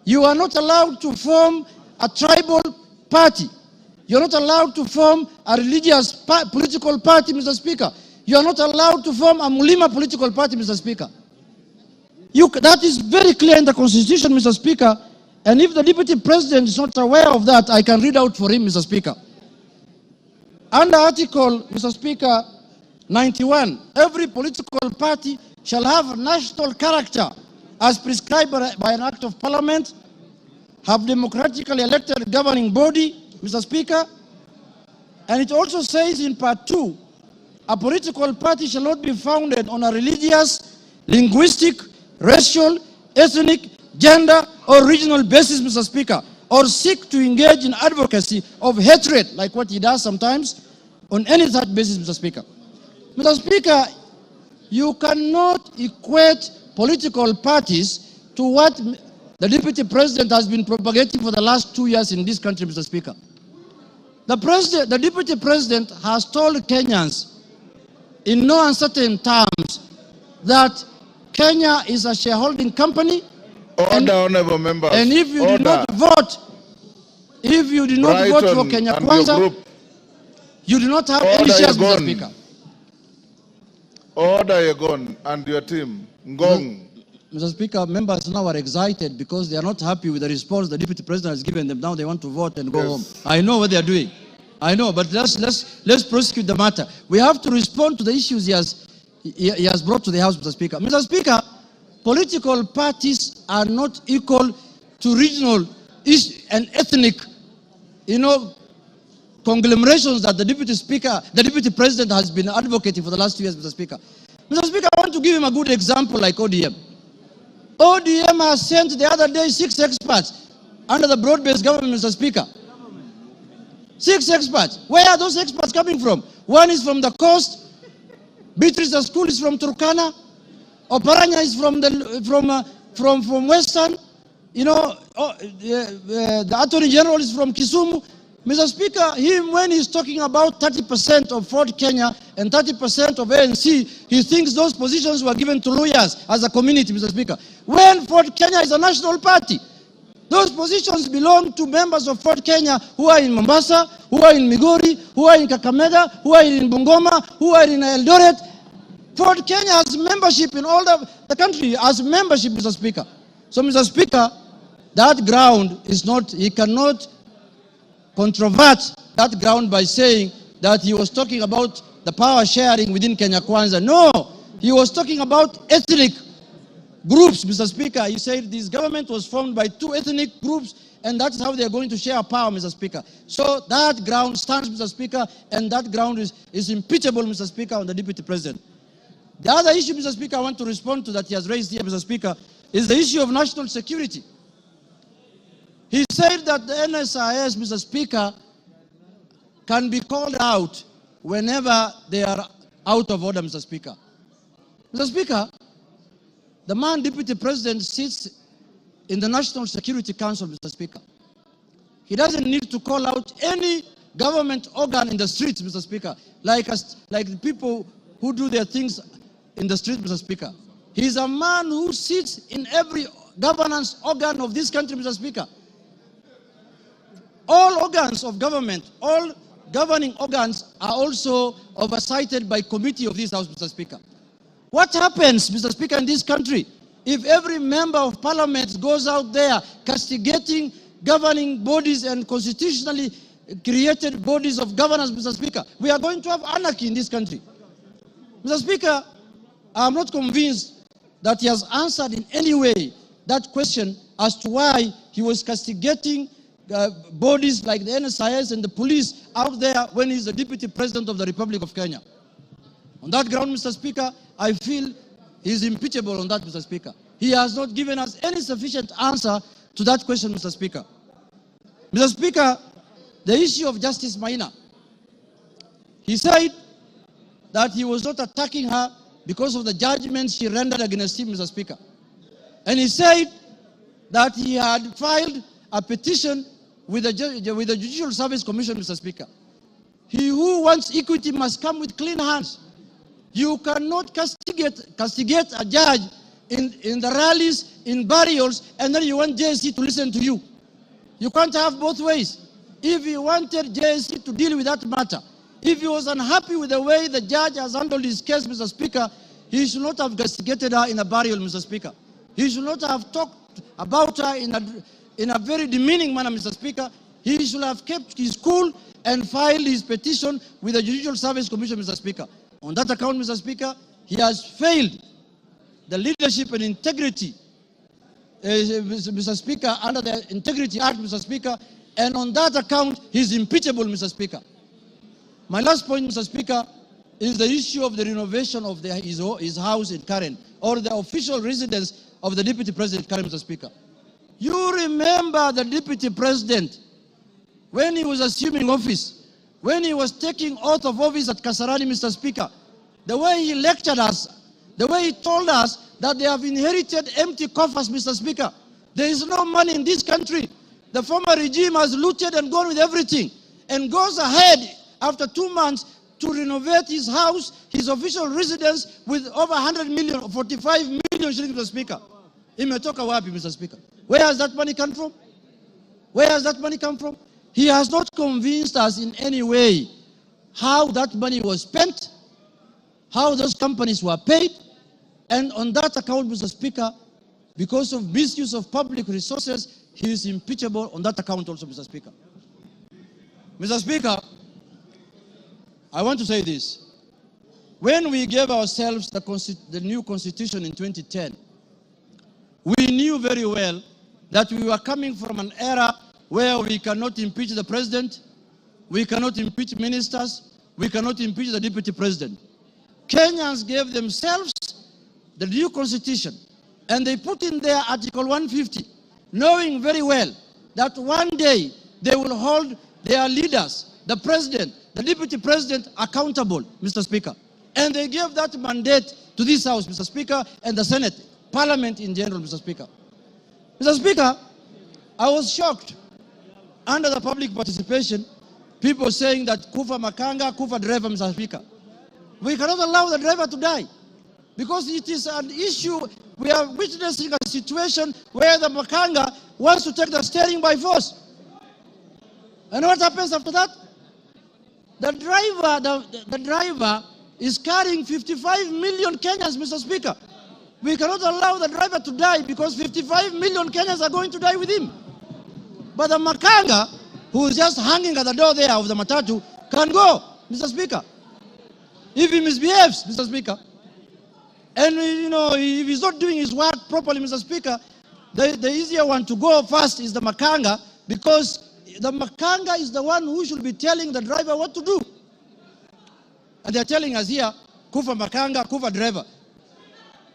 Speaker 1: you are not allowed to form a tribal party. You are not allowed to form a religious political party, Mr. Speaker. You are not allowed to form a Mulima political party, Mr. Speaker. That is very clear in the Constitution, Mr. Speaker, And if the Deputy President is not aware of that, I can read out for him, Mr. Speaker. Under Article, Mr. Speaker, 91, every political party shall have a national character as prescribed by an act of parliament, have democratically elected governing body, Mr. Speaker. And it also says in part 2, a political party shall not be founded on a religious, linguistic, racial, ethnic, gender, or regional basis, Mr. Speaker, or seek to engage in advocacy of hatred, like what he does sometimes, on any such basis, Mr. Speaker. Mr. Speaker, you cannot equate political parties to what the Deputy President has been propagating for the last 2 years in this country, Mr. Speaker. The Deputy President has told Kenyans in no uncertain terms that Kenya is a shareholding company.
Speaker 4: Order, honorable members.
Speaker 1: And if you did not vote, for Kenya Kwanza, you do not have any shares, Mr. Speaker.
Speaker 4: Order, Yegon, and your team. Ngong.
Speaker 1: Mr. Speaker, members now are excited because they are not happy with the response the Deputy President has given them. Now they want to vote and go home. I know what they are doing. I know, but let's prosecute the matter. We have to respond to the issues he has brought to the House, Mr. Speaker. Mr. Speaker, political parties are not equal to regional and ethnic, conglomerations that the Deputy President has been advocating for the last 2 years, Mr. Speaker. Mr. Speaker, I want to give him a good example like ODM. ODM has sent the other day 6 experts under the broad-based government, Mr. Speaker. 6 experts. Where are those experts coming from? One is from the coast. Beatrice School is from Turkana. Oparanya is from Western. The Attorney General is from Kisumu. Mr. Speaker, when he's talking about 30% of Ford Kenya and 30% of ANC, he thinks those positions were given to lawyers as a community, Mr. Speaker. When Ford Kenya is a national party, those positions belong to members of Ford Kenya who are in Mombasa, who are in Migori, who are in Kakamega, who are in Bungoma, who are in Eldoret. Ford Kenya has membership in all the country, has membership, Mr. Speaker. So, Mr. Speaker, that ground is not, he cannot controvert that ground by saying that he was talking about the power sharing within Kenya Kwanza. No, he was talking about ethnic groups, Mr. Speaker. He said this government was formed by 2 ethnic groups, and that's how they're going to share power, Mr. Speaker. So that ground stands, Mr. Speaker, and that ground is impeachable, Mr. Speaker, on the Deputy President. The other issue, Mr. Speaker, I want to respond to that he has raised here, Mr. Speaker, is the issue of national security. He said that the NSIS, Mr. Speaker, can be called out whenever they are out of order, Mr. Speaker. Mr. Speaker, the man Deputy President sits in the National Security Council, Mr. Speaker. He doesn't need to call out any government organ in the streets, Mr. Speaker, like the people who do their things in the streets, Mr. Speaker. He's a man who sits in every governance organ of this country, Mr. Speaker. All organs of government, all governing organs are also oversighted by committee of this House, Mr. Speaker. What happens, Mr. Speaker, in this country if every member of parliament goes out there castigating governing bodies and constitutionally created bodies of governance, Mr. Speaker? We are going to have anarchy in this country. Mr. Speaker, I am not convinced that he has answered in any way that question as to why he was castigating bodies like the NSIS and the police out there when he's the Deputy President of the Republic of Kenya. On that ground, Mr. Speaker, I feel he's impeachable on that, Mr. Speaker. He has not given us any sufficient answer to that question, Mr. Speaker. Mr. Speaker, the issue of Justice Maina. He said that he was not attacking her because of the judgment she rendered against him, Mr. Speaker. And he said that he had filed a petition with the Judicial Service Commission, Mr. Speaker. He who wants equity must come with clean hands. You cannot castigate a judge in the rallies, in burials, and then you want JSC to listen to you. You can't have both ways. If he wanted JSC to deal with that matter, if he was unhappy with the way the judge has handled his case, Mr. Speaker, he should not have castigated her in a burial, Mr. Speaker. He should not have talked about her in a very demeaning manner, Mr. Speaker. He should have kept his cool and filed his petition with the Judicial Service Commission, Mr. Speaker. On that account, Mr. Speaker, he has failed the leadership and integrity, Mr. Speaker, under the Integrity Act, Mr. Speaker, and on that account, he is impeachable, Mr. Speaker. My last point, Mr. Speaker, is the issue of the renovation of his house in Karen, or the official residence of the Deputy President Karen, Mr. Speaker. You remember the Deputy President, when he was assuming office, when he was taking oath of office at Kasarani, Mr. Speaker, the way he lectured us, the way he told us that they have inherited empty coffers, Mr. Speaker. There is no money in this country. The former regime has looted and gone with everything, and goes ahead after 2 months to renovate his house, his official residence, with over 100 million, 45 million shillings, Mr. Speaker. Imetoka wapi, Mr. Speaker? Where has that money come from? Where has that money come from? He has not convinced us in any way how that money was spent, how those companies were paid, and on that account, Mr. Speaker, because of misuse of public resources, he is impeachable on that account also, Mr. Speaker. Mr. Speaker, I want to say this. When we gave ourselves the new constitution in 2010, we knew very well that we were coming from an era where we cannot impeach the president, we cannot impeach ministers, we cannot impeach the deputy president. Kenyans gave themselves the new constitution, and they put in there Article 150, knowing very well that one day they will hold their leaders, the president, the deputy president, accountable, Mr. Speaker. And they gave that mandate to this House, Mr. Speaker, and the Senate, Parliament in general, Mr. Speaker. Mr. Speaker, I was shocked under the public participation, people saying that Kufa Makanga, Kufa driver, Mr. Speaker. We cannot allow the driver to die because it is an issue. We are witnessing a situation where the Makanga wants to take the steering by force. And what happens after that? The driver is carrying 55 million Kenyans, Mr. Speaker. We cannot allow the driver to die because 55 million Kenyans are going to die with him. But the Makanga, who is just hanging at the door there of the matatu, can go, Mr. Speaker. If he misbehaves, Mr. Speaker. And, you know, if he's not doing his work properly, Mr. Speaker, the easier one to go first is the Makanga, because the Makanga is the one who should be telling the driver what to do. And they're telling us here, Kufa Makanga, Kufa driver.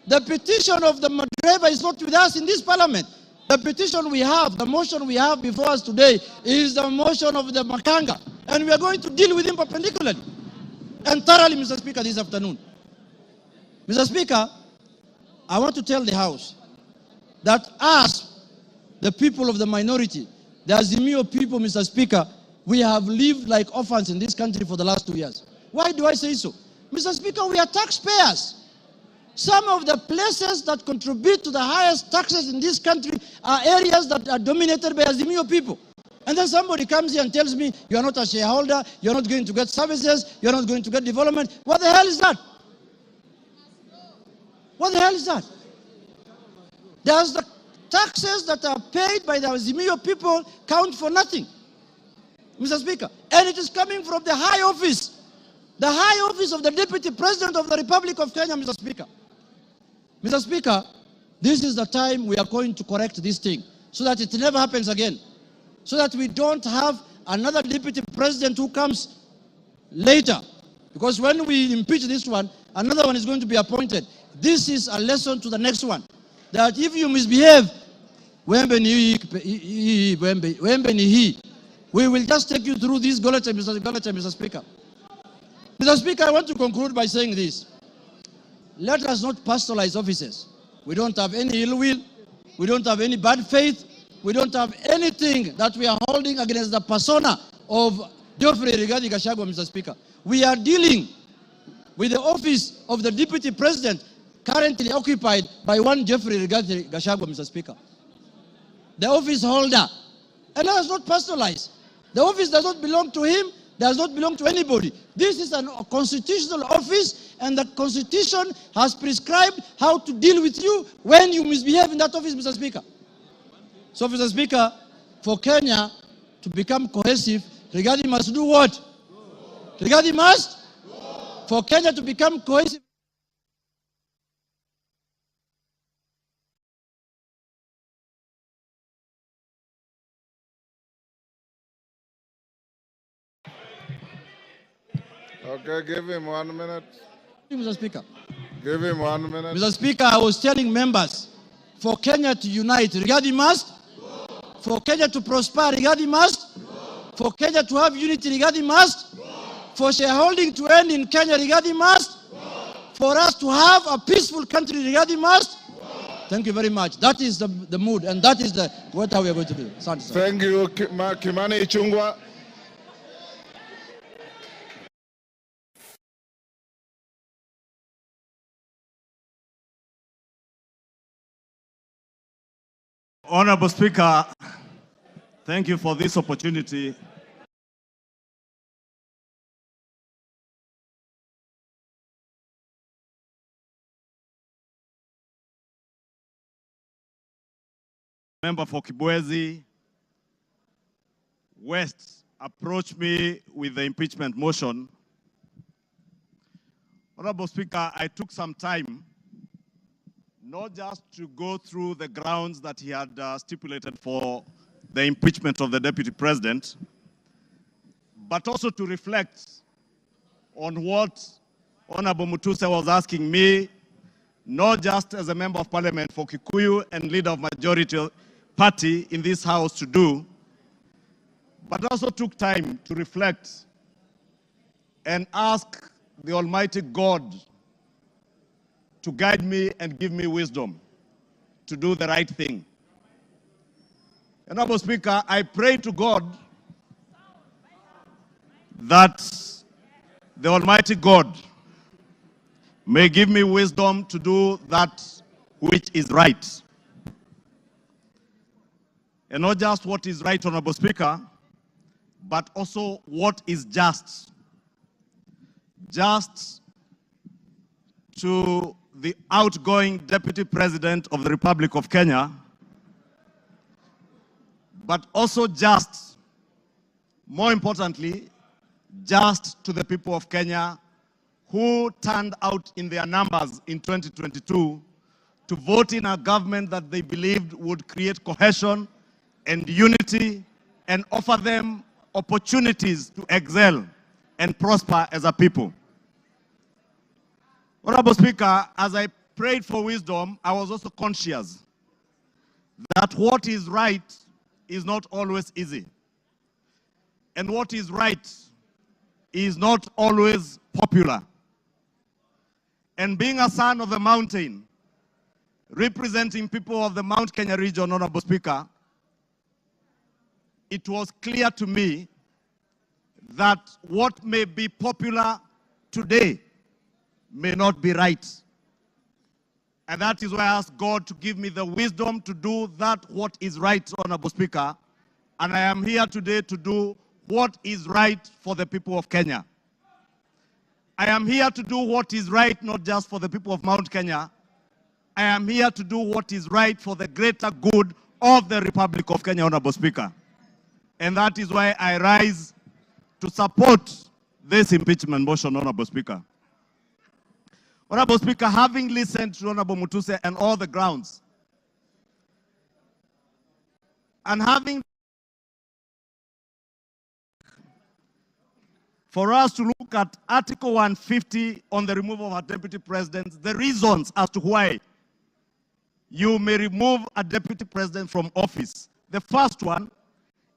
Speaker 1: The petition of the driver is not with us in this parliament. The petition we have, the motion we have before us today is the motion of the Makanga. And we are going to deal with him perpendicularly and thoroughly, Mr. Speaker, this afternoon. Mr. Speaker, I want to tell the House that us, the people of the minority, the Azimio people, Mr. Speaker, we have lived like orphans in this country for the last 2 years. Why do I say so? Mr. Speaker, we are taxpayers. Some of the places that contribute to the highest taxes in this country are areas that are dominated by Azimio people. And then somebody comes here and tells me, you are not a shareholder, you're not going to get services, you're not going to get development. What the hell is that? What the hell is that? Does the taxes that are paid by the Azimio people count for nothing, Mr. Speaker? And it is coming from the high office of the Deputy President of the Republic of Kenya, Mr. Speaker. Mr. Speaker, this is the time we are going to correct this thing so that it never happens again, so that we don't have another Deputy President who comes later. Because when we impeach this one, another one is going to be appointed. This is a lesson to the next one, that if you misbehave, we will just take you through this Golacha, Mr. Speaker. Mr. Speaker, I want to conclude by saying this. Let us not personalize offices. We don't have any ill will. We don't have any bad faith. We don't have anything that we are holding against the persona of Geoffrey Rigathi Gachagua, Mr. Speaker. We are dealing with the office of the Deputy President currently occupied by one Geoffrey Rigathi Gachagua, Mr. Speaker. The office holder. And let us not personalize. The office does not belong to him, does not belong to anybody. This is a constitutional office, and the Constitution has prescribed how to deal with you when you misbehave in that office, Mr. Speaker. So, Mr. Speaker, for Kenya to become cohesive, Rigathi must do what? Rigathi must? For Kenya to become cohesive.
Speaker 4: Okay, give him 1 minute.
Speaker 1: Mr. Speaker.
Speaker 4: Give him 1 minute.
Speaker 1: Mr. Speaker, I was telling members, for Kenya to unite, Rigathi must. For Kenya to prosper, Rigathi must. For Kenya to have unity, Rigathi must. For shareholding to end in Kenya, Rigathi must. For us to have a peaceful country, Rigathi must. Thank you very much. That is the mood, and that is what we are going to do.
Speaker 4: Thank you, Kimani Ichung'wah.
Speaker 5: Honorable Speaker, thank you for this opportunity. Member for Kibwezi West approached me with the impeachment motion. Honorable Speaker, I took some time not just to go through the grounds that he had stipulated for the impeachment of the Deputy President, but also to reflect on what Honorable Mutuse was asking me, not just as a Member of Parliament for Kikuyu and leader of majority party in this House to do, but also took time to reflect and ask the Almighty God to guide me and give me wisdom to do the right thing. Honorable Speaker, I pray to God that the Almighty God may give me wisdom to do that which is right. And not just what is right, Honorable Speaker, but also what is just. Just to the outgoing Deputy President of the Republic of Kenya, but also just, more importantly, just to the people of Kenya who turned out in their numbers in 2022 to vote in a government that they believed would create cohesion and unity and offer them opportunities to excel and prosper as a people. Honorable Speaker, as I prayed for wisdom, I was also conscious that what is right is not always easy. And what is right is not always popular. And being a son of the mountain, representing people of the Mount Kenya region, Honorable Speaker, it was clear to me that what may be popular today may not be right. And that is why I asked God to give me the wisdom to do that what is right, Honorable Speaker. And I am here today to do what is right for the people of Kenya. I am here to do what is right, not just for the people of Mount Kenya. I am here to do what is right for the greater good of the Republic of Kenya, Honorable Speaker. And that is why I rise to support this impeachment motion, Honorable Speaker. Honorable Speaker, having listened to Honorable Mutuse and all the grounds, and having for us to look at Article 150 on the removal of a deputy president, the reasons as to why you may remove a deputy president from office. The first one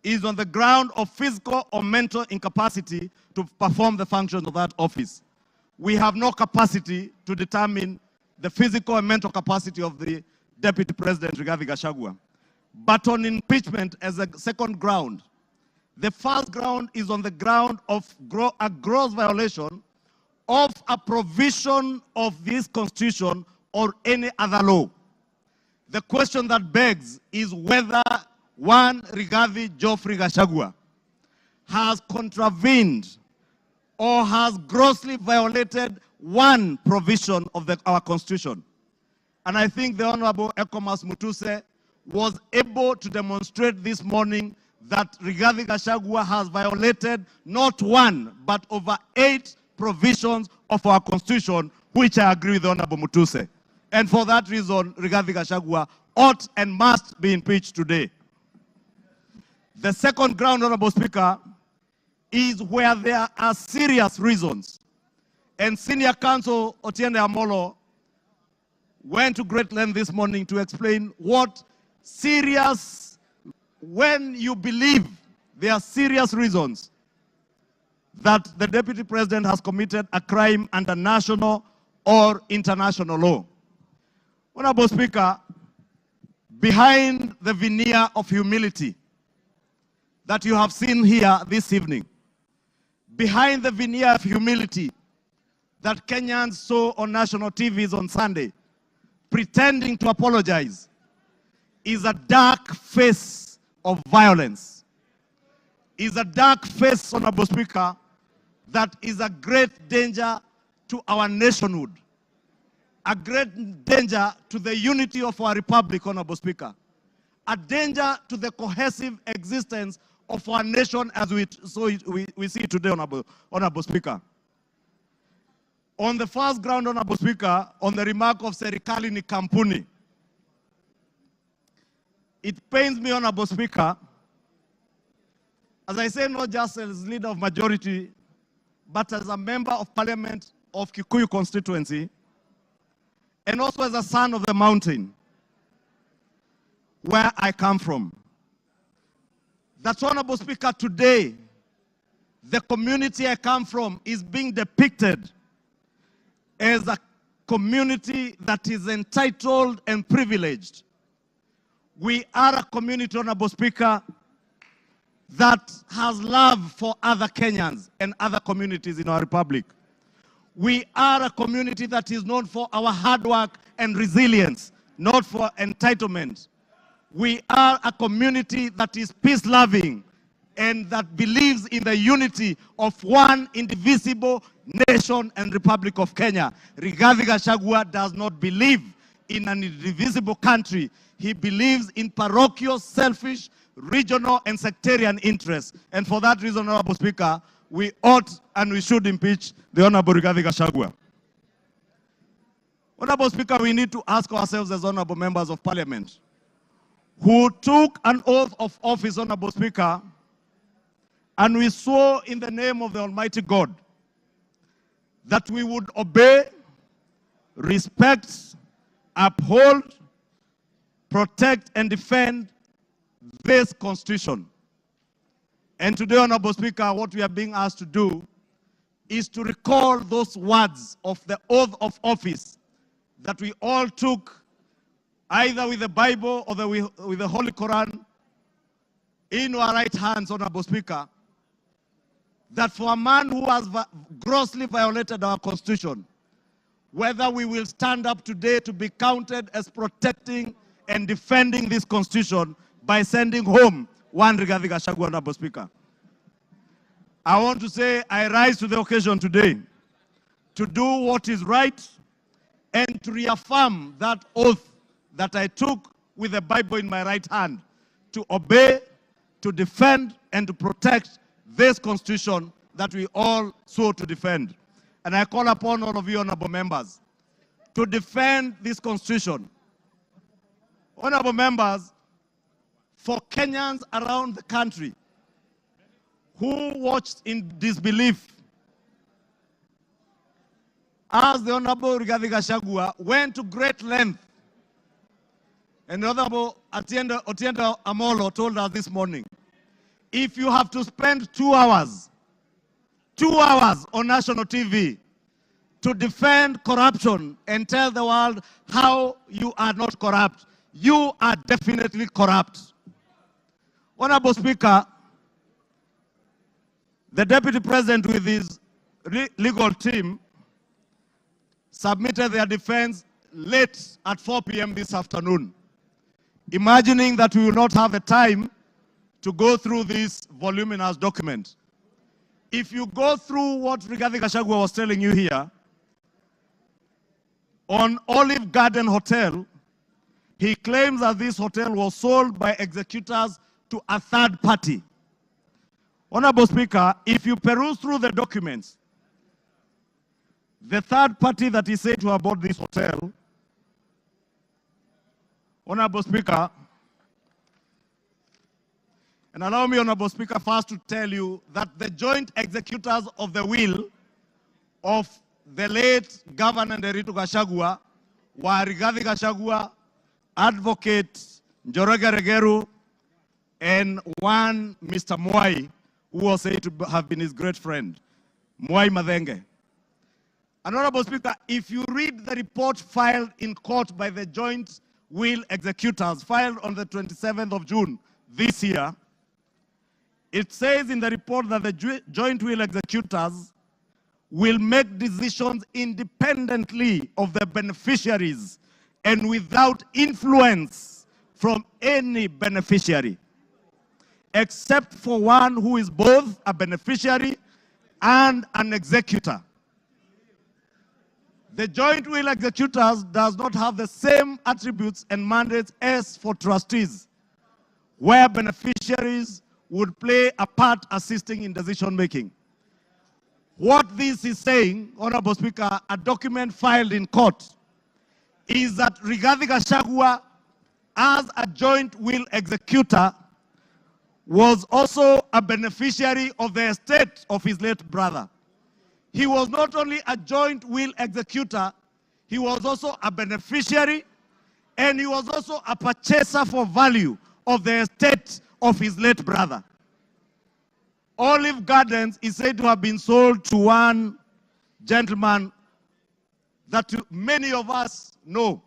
Speaker 5: is on the ground of physical or mental incapacity to perform the functions of that office. We have no capacity to determine the physical and mental capacity of the Deputy President, Rigathi Gachagua. But on impeachment as a second ground, the first ground is on the ground of a gross violation of a provision of this Constitution or any other law. The question that begs is whether one Rigathi Geoffrey Gachagua has contravened or has grossly violated one provision of our Constitution. And I think the Honorable Ekomas Mutuse was able to demonstrate this morning that Rigathi Gachagua has violated not one, but over 8 provisions of our Constitution, which I agree with Honorable Mutuse. And for that reason, Rigathi Gachagua ought and must be impeached today. The second ground, Honorable Speaker, is where there are serious reasons. And Senior Counsel Otiende Amolo went to great length this morning to explain what serious, when you believe there are serious reasons that the Deputy President has committed a crime under national or international law. Honorable Speaker, behind the veneer of humility that you have seen here this evening, behind the veneer of humility that Kenyans saw on national TVs on Sunday, pretending to apologize, is a dark face of violence, is a dark face, Honorable Speaker, that is a great danger to our nationhood, a great danger to the unity of our republic, Honorable Speaker, a danger to the cohesive existence of our nation as we see it today, Honorable Speaker. On the first ground, Honorable Speaker, on the remark of Serikali ni kampuni, it pains me, Honorable Speaker, as I say, not just as leader of majority, but as a member of parliament of Kikuyu constituency, and also as a son of the mountain, where I come from. That, Honorable Speaker, today, the community I come from is being depicted as a community that is entitled and privileged. We are a community, Honorable Speaker, that has love for other Kenyans and other communities in our republic. We are a community that is known for our hard work and resilience, not for entitlement. We are a community that is peace-loving and that believes in the unity of one indivisible nation and Republic of Kenya. Rigathi Gachagua does not believe in an indivisible country. He believes in parochial, selfish, regional and sectarian interests. And for that reason, Honorable Speaker, we ought and we should impeach the Honorable Rigathi Gachagua. Honorable Speaker, we need to ask ourselves as honorable members of parliament, who took an oath of office, Honorable Speaker, and we swore in the name of the Almighty God that we would obey, respect, uphold, protect, and defend this Constitution. And today, Honorable Speaker, what we are being asked to do is to recall those words of the oath of office that we all took either with the Bible or with the Holy Quran in our right hands, Honorable Speaker, that for a man who has grossly violated our Constitution, whether we will stand up today to be counted as protecting and defending this Constitution by sending home one Rigathi Gachagua, Honorable Speaker. I want to say I rise to the occasion today to do what is right and to reaffirm that oath that I took with the Bible in my right hand, to obey, to defend, and to protect this Constitution that we all swore to defend. And I call upon all of you, honorable members, to defend this Constitution. Honorable members, for Kenyans around the country who watched in disbelief as the Honorable Rigathi Gachagua went to great length, and the Honorable Otiende Amolo told us this morning, if you have to spend 2 hours on national TV to defend corruption and tell the world how you are not corrupt, you are definitely corrupt. Honorable Speaker, the Deputy President with his legal team submitted their defense late at 4 p.m. this afternoon, imagining that we will not have the time to go through this voluminous document. If you go through what Rigathi Gachagua was telling you here, on Olive Garden Hotel, He claims that this hotel was sold by executors to a third party. Honorable Speaker, if you peruse through the documents, the third party that is said to have bought this hotel, Honorable Speaker, and allow me, Honorable Speaker, first to tell you that the joint executors of the will of the late Governor Nderitu Gachagua were Rigathi Gachagua, Advocate Njoroge Regeru, and one Mr. Mwai, who was said to have been his great friend, Mwai Madenge. And Honorable Speaker, if you read the report filed in court by the joint will executors, filed on the 27th of June this year, it says in the report that the joint will executors will make decisions independently of the beneficiaries and without influence from any beneficiary, except for one who is both a beneficiary and an executor. The joint will executors does not have the same attributes and mandates as for trustees, where beneficiaries would play a part assisting in decision making. What this is saying, Honorable Speaker, a document filed in court, is that Rigathi Gachagua, as a joint will executor, was also a beneficiary of the estate of his late brother. He was not only a joint will executor, he was also a beneficiary, and he was also a purchaser for value of the estate of his late brother. Olive Gardens is said to have been sold to one gentleman that many of us know,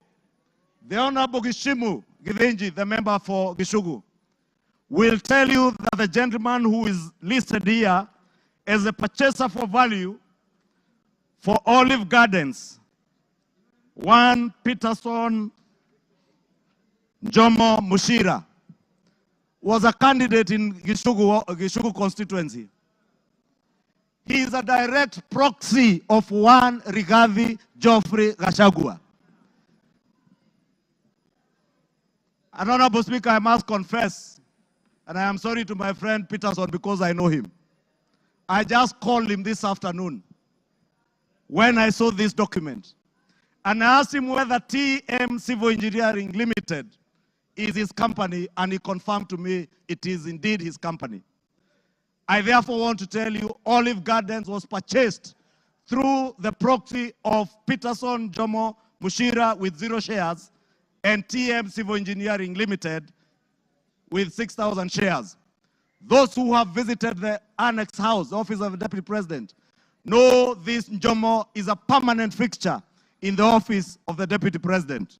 Speaker 5: the Honorable Gishimu Githinji, the member for Gishugu, will tell you that the gentleman who is listed here as a purchaser for value for Olive Gardens, one Peterson Jomo Mushira, was a candidate in Gishugu constituency. He is a direct proxy of one Rigathi Geoffrey Gachagua. And Honorable Speaker, I must confess, and I am sorry to my friend Peterson because I know him. I just called him this afternoon when I saw this document, and I asked him whether TM Civil Engineering Limited is his company, and he confirmed to me it is indeed his company. I therefore want to tell you Olive Gardens was purchased through the proxy of Peterson Jomo Mushira with 0 shares and TM Civil Engineering Limited with 6,000 shares. Those who have visited the Annex House, the office of the Deputy President, know this Jomo is a permanent fixture in the office of the Deputy President,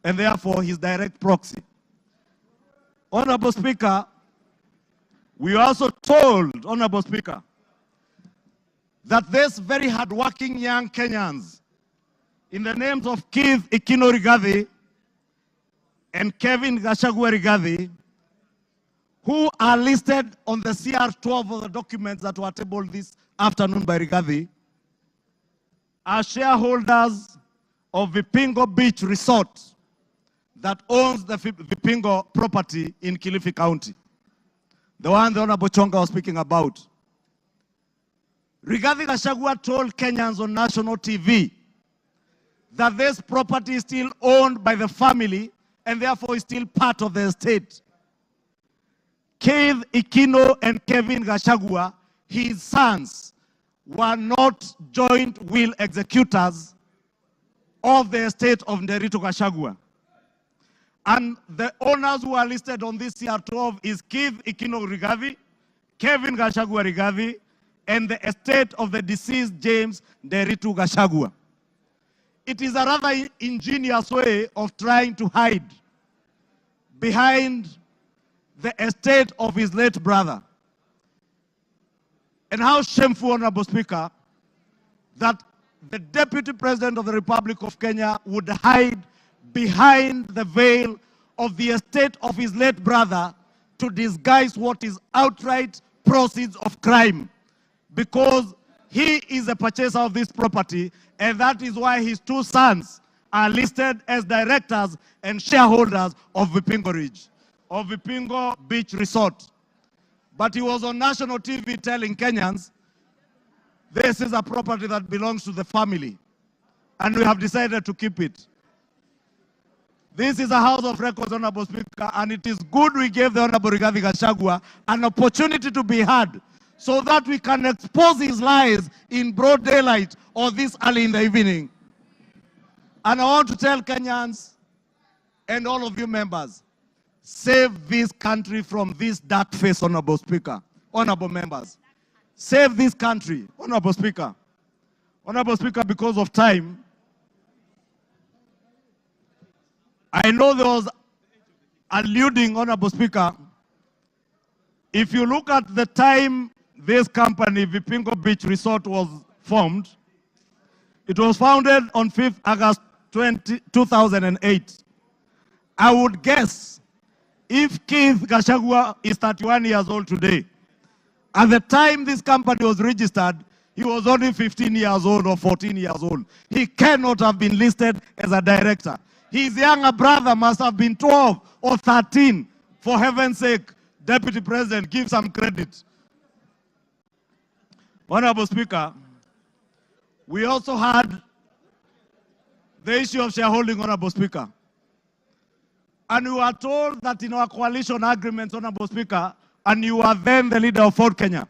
Speaker 5: and therefore his direct proxy. Honorable Speaker, we also told, Honorable Speaker, that these very hardworking young Kenyans, in the names of Keith Ikino Rigathi and Kevin Gachagua Rigathi, who are listed on the CR12 of the documents that were tabled this afternoon by Rigathi, are shareholders of Vipingo Beach Resort that owns the Vipingo property in Kilifi County, the one the Honorable Chonga was speaking about. Rigathi Gachagua told Kenyans on national TV that this property is still owned by the family and therefore is still part of the estate. Keith Ikino and Kevin Gachagua, his sons, were not joint will executors of the estate of Nderitu Gachagua. And the owners who are listed on this CR12 is Keith Ikino Rigathi, Kevin Gachagua Rigathi, and the estate of the deceased James Nderitu Gachagua. It is a rather ingenious way of trying to hide behind the estate of his late brother. And how shameful, Honorable Speaker, that the Deputy President of the Republic of Kenya would hide behind the veil of the estate of his late brother to disguise what is outright proceeds of crime, because he is a purchaser of this property, and that is why his 2 sons are listed as directors and shareholders of Vipingo Ridge, of Vipingo Beach Resort. But he was on national TV telling Kenyans, this is a property that belongs to the family, and we have decided to keep it. This is a House of Records, Honorable Speaker, and it is good we gave the Honorable Rigathi Gachagua an opportunity to be heard so that we can expose his lies in broad daylight or this early in the evening. And I want to tell Kenyans and all of you members, save this country from this dark face, Honorable Speaker, honorable members. Save this country, Honorable Speaker. Honorable Speaker, because of time, I know there was alluding, Honorable Speaker, if you look at the time this company, Vipingo Beach Resort, was formed, it was founded on 5th August 2008. I would guess if KISII Gachagua is 31 years old today, at the time this company was registered, he was only 15 years old or 14 years old. He cannot have been listed as a director. His younger brother must have been 12 or 13. For heaven's sake, Deputy President, give some credit. Honorable Speaker, we also had the issue of shareholding, Honorable Speaker. And we were told that in our coalition agreements, Honorable Speaker, and you were then the leader of Ford Kenya,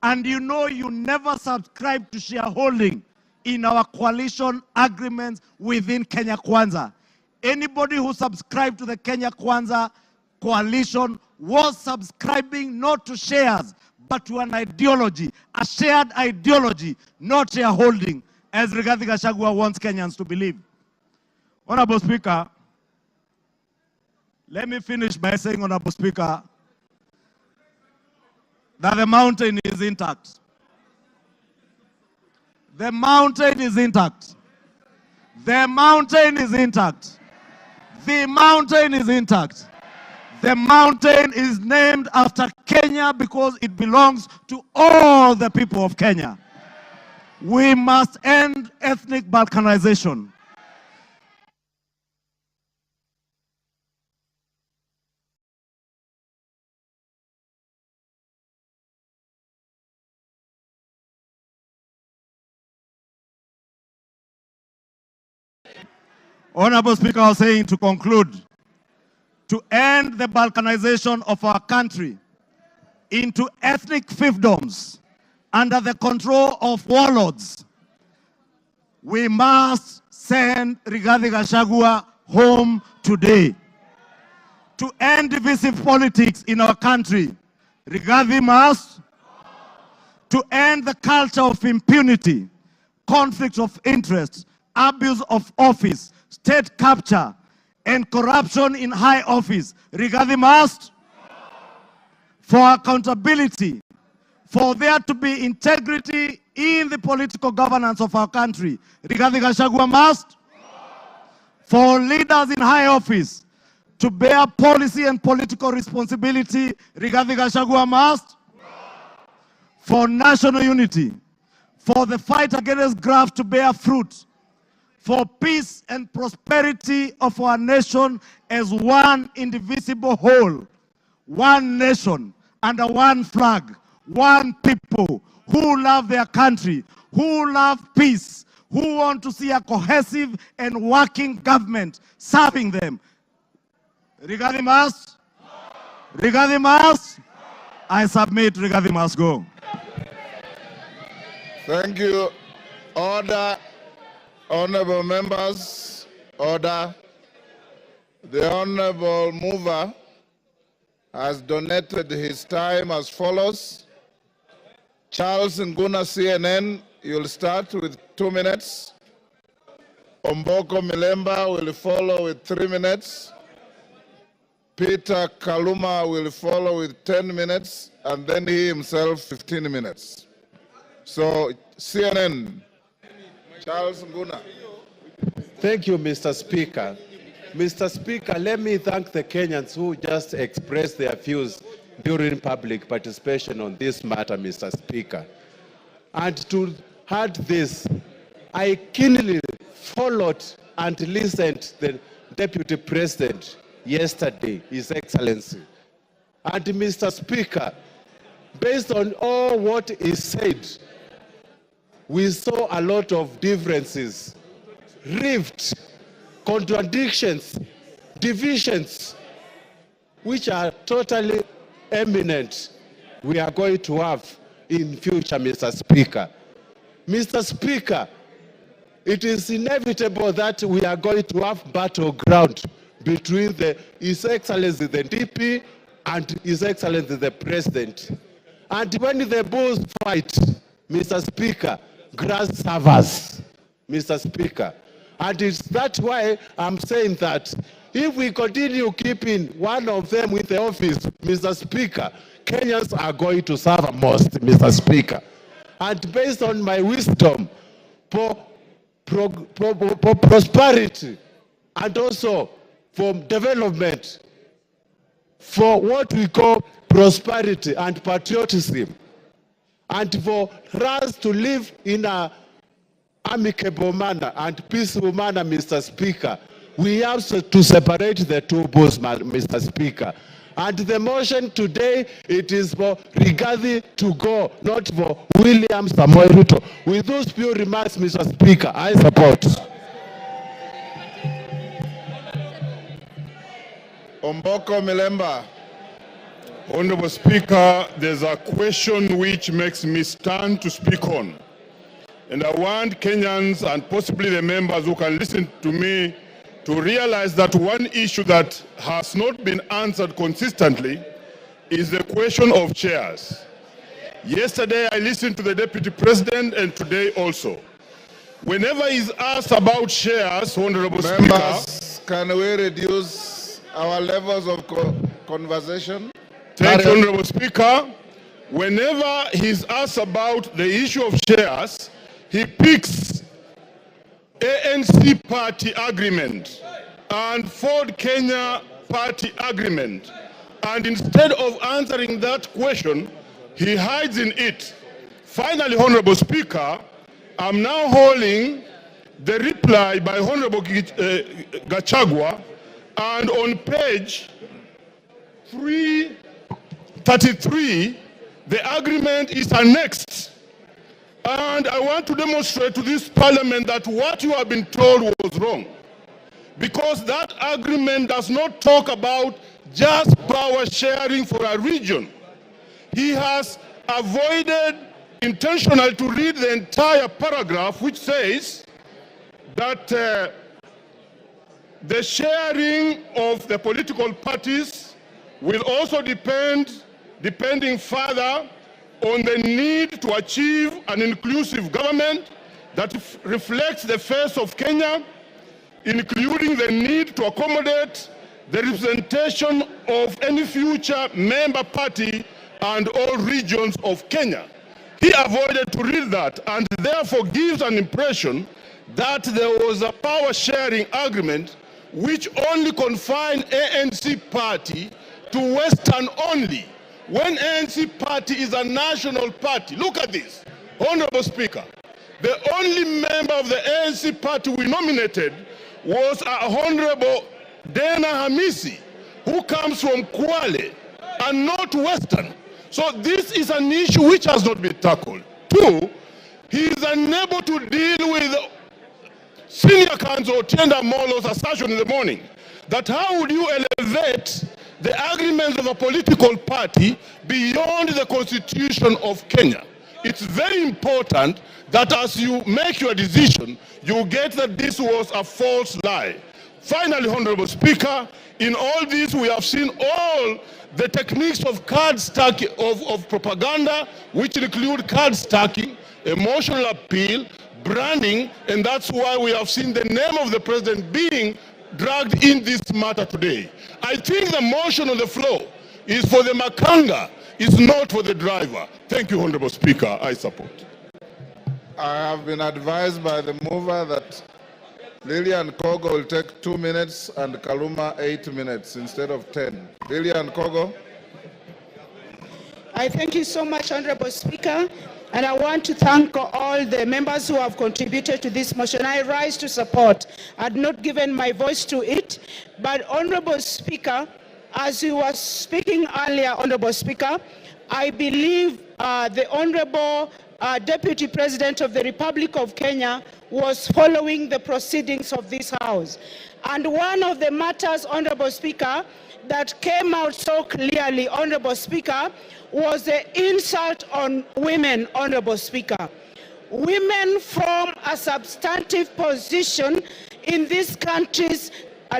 Speaker 5: and you know you never subscribed to shareholding in our coalition agreements within Kenya Kwanza. Anybody who subscribed to the Kenya Kwanza coalition was subscribing not to shares, but to an ideology, a shared ideology, not shareholding, as Rigathi Gachagua wants Kenyans to believe. Honorable Speaker, let me finish by saying, Honorable Speaker, that the mountain is intact. The mountain is intact. The mountain is intact. The mountain is intact. The mountain is named after Kenya because it belongs to all the people of Kenya. We must end ethnic balkanization. Honorable Speaker, I was saying to conclude, to end the balkanization of our country into ethnic fiefdoms under the control of warlords, we must send Rigathi Gachagua home today. To end divisive politics in our country, Rigathi must. To end the culture of impunity, conflict of interest, abuse of office, state capture, and corruption in high office, Rigathi must. For accountability, for there to be integrity in the political governance of our country, Rigathi Gachagua must. For leaders in high office to bear policy and political responsibility, Rigathi Gachagua must. For national unity, for the fight against graft to bear fruit, for peace and prosperity of our nation as one indivisible whole, one nation under one flag, one people who love their country, who love peace, who want to see a cohesive and working government serving them. Rigathi must. Rigathi must. I submit, Rigathi must go.
Speaker 4: Thank you. Order. Honorable members, order. The honorable mover has donated his time as follows. Charles Nguna, CNN, you'll start with 2 minutes. Omboko Milemba will follow with 3 minutes. Peter Kaluma will follow with 10 minutes, and then he himself 15 minutes. So, CNN. Charles Nguna.
Speaker 7: Thank you, Mr. Speaker. Mr. Speaker, let me thank the Kenyans who just expressed their views during public participation on this matter, Mr. Speaker. And to add this, I keenly followed and listened to the Deputy President yesterday, His Excellency. And Mr. Speaker, based on all what is said, we saw a lot of differences, rifts, contradictions, divisions, which are totally eminent we are going to have in future, Mr. Speaker. Mr. Speaker, it is inevitable that we are going to have battleground between His Excellency the DP and His Excellency the President. And when the bulls fight, Mr. Speaker, grass suffers, Mr. Speaker. And it's that why I'm saying that if we continue keeping one of them with the office, Mr. Speaker, Kenyans are going to suffer most, Mr. Speaker. And based on my wisdom, for prosperity and also for development, for what we call prosperity and patriotism, and for us to live in an amicable manner and peaceful manner, Mr. Speaker, we have to separate the two bulls, Mr. Speaker. And the motion today, it is for Rigathi to go, not for William Samoei Ruto. With those few remarks, Mr. Speaker, I support.
Speaker 10: Omboko Milemba. Honorable Speaker, there's a question which makes me stand to speak on. And I want Kenyans and possibly the members who can listen to me to realize that one issue that has not been answered consistently is the question of chairs. Yesterday I listened to the Deputy President and today also. Whenever he's asked about chairs, Honorable
Speaker 4: Members,
Speaker 10: Speaker,
Speaker 4: can we reduce our levels of conversation?
Speaker 10: Thank you, Honorable Speaker. Whenever he's asked about the issue of chairs, he picks ANC party agreement and Ford Kenya party agreement. And instead of answering that question, he hides in it. Finally, Honorable Speaker, I'm now holding the reply by Honorable Gachagua, and on page 333, the agreement is annexed. And I want to demonstrate to this parliament that what you have been told was wrong. Because that agreement does not talk about just power sharing for a region. He has avoided intentionally to read the entire paragraph, which says that the sharing of the political parties will also depending further on the need to achieve an inclusive government that reflects the face of Kenya, including the need to accommodate the representation of any future member party and all regions of Kenya. He avoided to read that and therefore gives an impression that there was a power sharing agreement which only confined ANC party to Western only, when ANC party is a national party. Look at this, Honorable Speaker. The only member of the ANC party we nominated was Honorable Dana Hamisi, who comes from Kwale and not Western. So this is an issue which has not been tackled. Two, he is unable to deal with Senior Counsel Tienda Molo's assertion in the morning that how would you elevate the agreements of a political party beyond the Constitution of Kenya. It's very important that as you make your decision, you get that this was a false lie. Finally, Honorable Speaker, in all this we have seen all the techniques of card stacking, of propaganda, which include card stacking, emotional appeal, branding, and that's why we have seen the name of the president being dragged in this matter today. I think the motion on the floor is for the makanga, it's not for the driver. Thank you, Honorable Speaker. I support.
Speaker 4: I have been advised by the mover that Lilian Kogo will take 2 minutes and Kaluma 8 minutes instead of 10. Lilian Kogo.
Speaker 18: I thank you so much, Honorable Speaker. And I want to thank all the members who have contributed to this motion. I rise to support. I had not given my voice to it, but Honorable Speaker, as you were speaking earlier, Honorable Speaker, I believe the Honorable Deputy President of the Republic of Kenya was following the proceedings of this House. And one of the matters, Honorable Speaker, that came out so clearly, Honorable Speaker, was the insult on women, Honorable Speaker. Women form a substantive position in this country's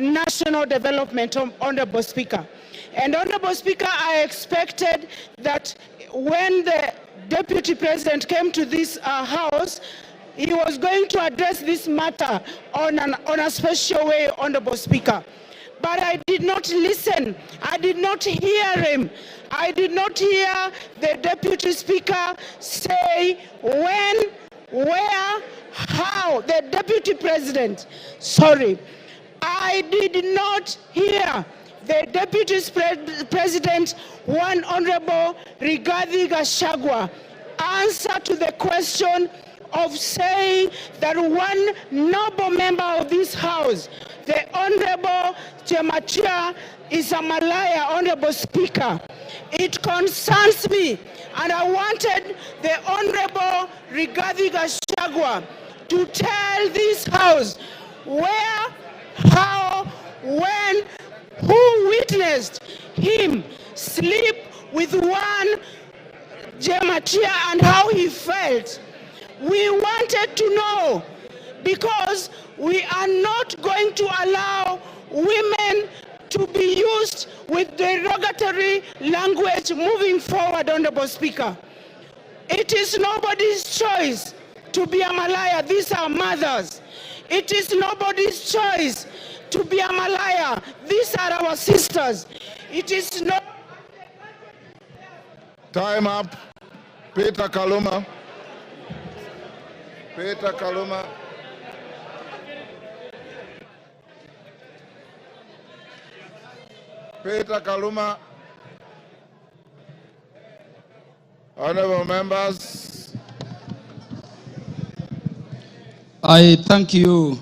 Speaker 18: national development, Honorable Speaker. And Honorable Speaker, I expected that when the Deputy President came to this House, he was going to address this matter on a special way, Honorable Speaker. But I did not listen. I did not hear him. I did not hear the Deputy Speaker say when, where, how. The Deputy President, sorry. I did not hear the Deputy President, one Honorable Rigathi Gachagua, answer to the question of saying that one noble member of this House, the Honorable Chematia, is a Malaya, Honorable Speaker. It concerns me, and I wanted the Honorable Rigathi Gachagua to tell this House where, how, when, who witnessed him sleep with one Chematia and how he felt. We wanted to know, because we are not going to allow women to be used with derogatory language moving forward, Honorable Speaker. It is nobody's choice to be a Malaya. These are mothers. It is nobody's choice to be a Malaya. These are our sisters. It is not...
Speaker 4: Time up. Peter Kaluma. Peter Kaluma. Peter Kaluma. Honorable members.
Speaker 1: I thank you.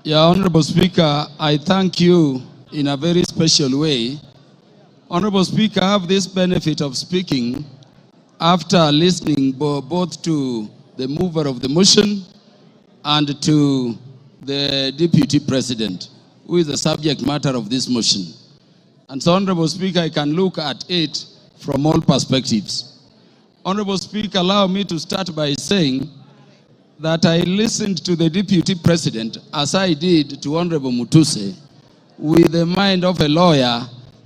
Speaker 1: Yeah, Honorable Speaker, I thank you in a very special way. Honorable Speaker, I have this benefit of speaking after listening both to the mover of the motion and to the Deputy President, who is the subject matter of this motion. And so, Honorable Speaker, I can look at it from all perspectives. Honorable Speaker, allow me to start by saying that I listened to the Deputy President, as I did to Honorable Mutuse, with the mind of a lawyer,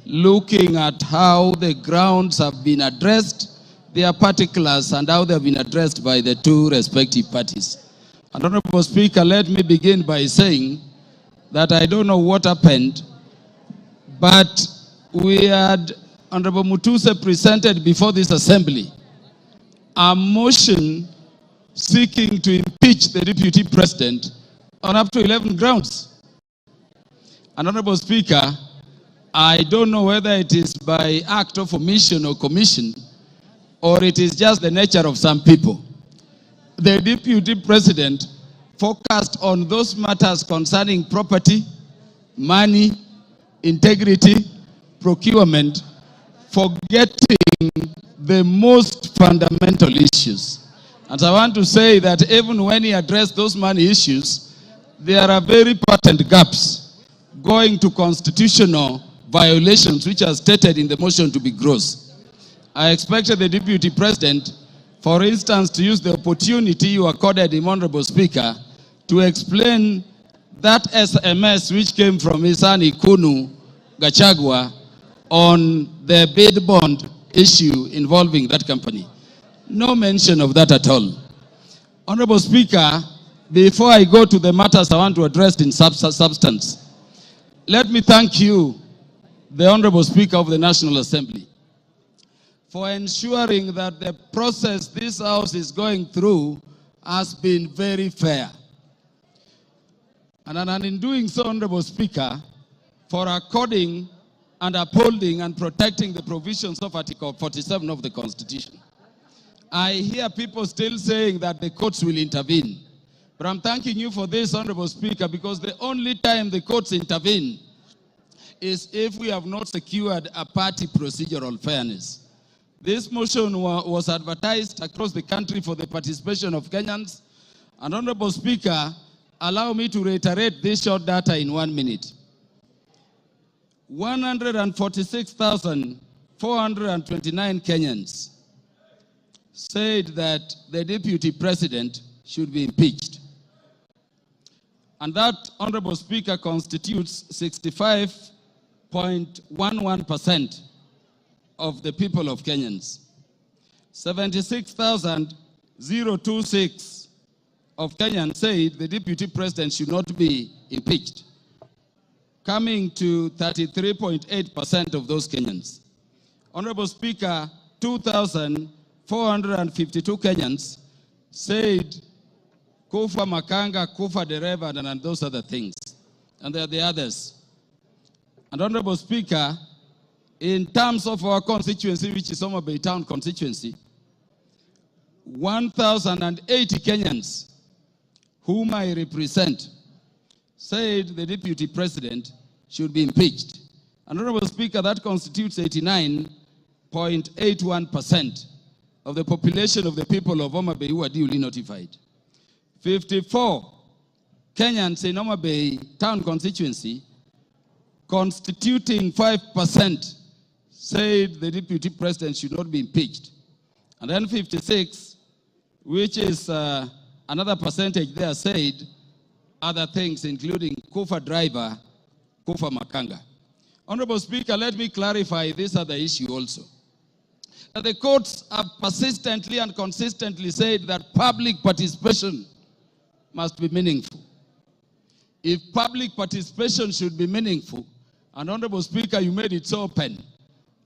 Speaker 1: looking at how the grounds have been addressed, their particulars, and how they have been addressed by the two respective parties. And Honorable Speaker, let me begin by saying that I don't know what happened, but we had Honorable Mutuse presented before this assembly a motion seeking to impeach the Deputy President on up to 11 grounds. And Honorable Speaker, I don't know whether it is by act of omission or commission, or it is just the nature of some people. The Deputy President focused on those matters concerning property, money, integrity, procurement, forgetting the most fundamental issues. And I want to say that even when he addressed those money issues, there are very patent gaps going to constitutional violations which are stated in the motion to be gross. I expected the Deputy President, for instance, to use the opportunity you accorded him, Honorable Speaker, to explain that SMS which came from his son Ikunu Gachagua on the bid bond issue involving that company. No mention of that at all. Honorable Speaker, before I go to the matters I want to address in substance, let me thank you, the Honorable Speaker of the National Assembly, for ensuring that the process this House is going through has been very fair. And in doing so, Honorable Speaker, for according and upholding and protecting the provisions of Article 47 of the Constitution. I hear people still saying that the courts will intervene. But I'm thanking you for this, Honorable Speaker, because the only time the courts intervene is if we have not secured a party procedural fairness. This motion was advertised across the country for the participation of Kenyans. And Honorable Speaker, allow me to reiterate this short data in 1 minute. 146,429 Kenyans said that the deputy president should be impeached. And that, Honorable Speaker, constitutes 65.11% of the people of Kenyans. 76,026 of Kenyans said the deputy president should not be impeached, coming to 33.8% of those Kenyans. Honorable Speaker, 2,452 Kenyans said Kufa Makanga, Kufa Dereva, and those other things. And there are the others. And Honorable Speaker, in terms of our constituency, which is Homa Bay Town constituency, 1,080 Kenyans whom I represent said the deputy president should be impeached. And Honorable Speaker, that constitutes 89.81% of the population of the people of Homa Bay who are duly notified. 54 Kenyans in Homa Bay Town constituency, constituting 5%, said the deputy president should not be impeached. And then 56, which is another percentage there, said other things, including Kufa driver, Kufa Makanga. Honorable Speaker, let me clarify this other issue also. That the courts have persistently and consistently said that public participation must be meaningful. If public participation should be meaningful, and Honorable Speaker, you made it so open,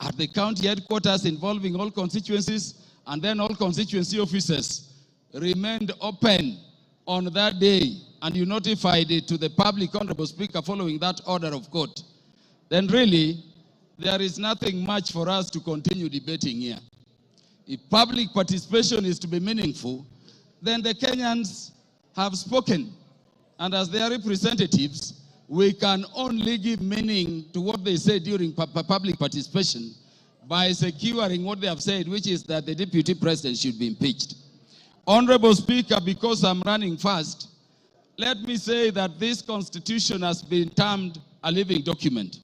Speaker 1: at the county headquarters involving all constituencies, and then all constituency offices remained open on that day, and you notified it to the public, Honorable Speaker, following that order of court, then really, there is nothing much for us to continue debating here. If public participation is to be meaningful, then the Kenyans have spoken, and as their representatives, we can only give meaning to what they say during public participation by securing what they have said, which is that the deputy president should be impeached. Honorable Speaker, because I'm running fast, let me say that this constitution has been termed a living document.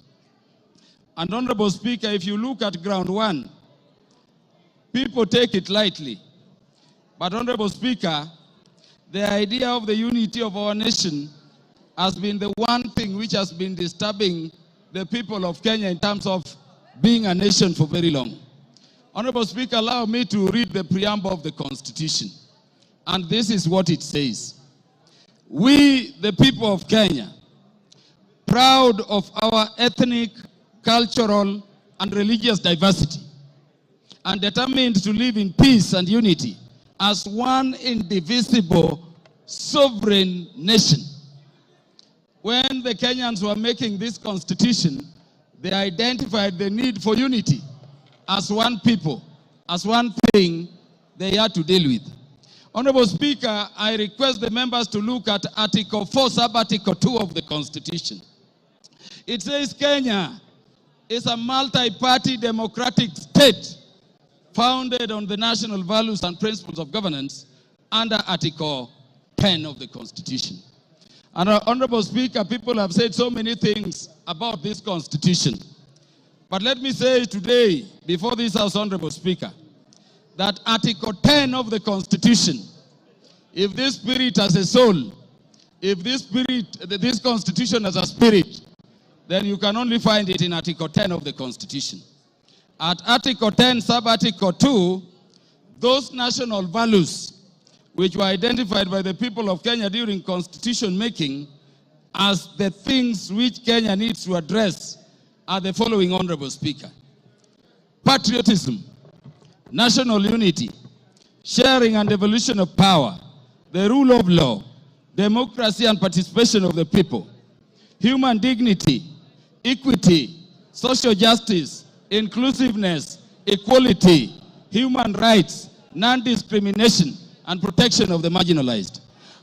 Speaker 1: And Honorable Speaker, if you look at ground one, people take it lightly. But Honorable Speaker, the idea of the unity of our nation has been the one thing which has been disturbing the people of Kenya in terms of being a nation for very long. Honorable Speaker, allow me to read the preamble of the Constitution. And this is what it says. We, the people of Kenya, proud of our ethnic, cultural, and religious diversity, and determined to live in peace and unity as one indivisible, sovereign nation. When the Kenyans were making this constitution, they identified the need for unity as one people, as one thing they had to deal with. Honorable Speaker, I request the members to look at Article 4, Sub-Article 2 of the Constitution. It says Kenya is a multi-party democratic state founded on the national values and principles of governance under Article 10 of the Constitution. And Honorable Speaker, people have said so many things about this Constitution. But let me say today, before this House, Honorable Speaker, that Article 10 of the Constitution, if this spirit has a soul, if this Constitution has a spirit, then you can only find it in Article 10 of the Constitution. At Article 10, Sub-Article 2, those national values which were identified by the people of Kenya during constitution making as the things which Kenya needs to address are the following, Honorable Speaker. Patriotism, national unity, sharing and devolution of power, the rule of law, democracy and participation of the people, human dignity, equity, social justice, inclusiveness, equality, human rights, non-discrimination, and protection of the marginalized.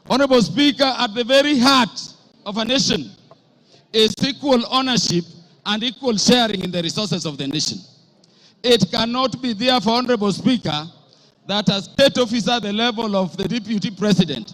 Speaker 1: Honorable Speaker, at the very heart of a nation is equal ownership and equal sharing in the resources of the nation. It cannot be therefore, Honorable Speaker, that a state officer at the level of the Deputy President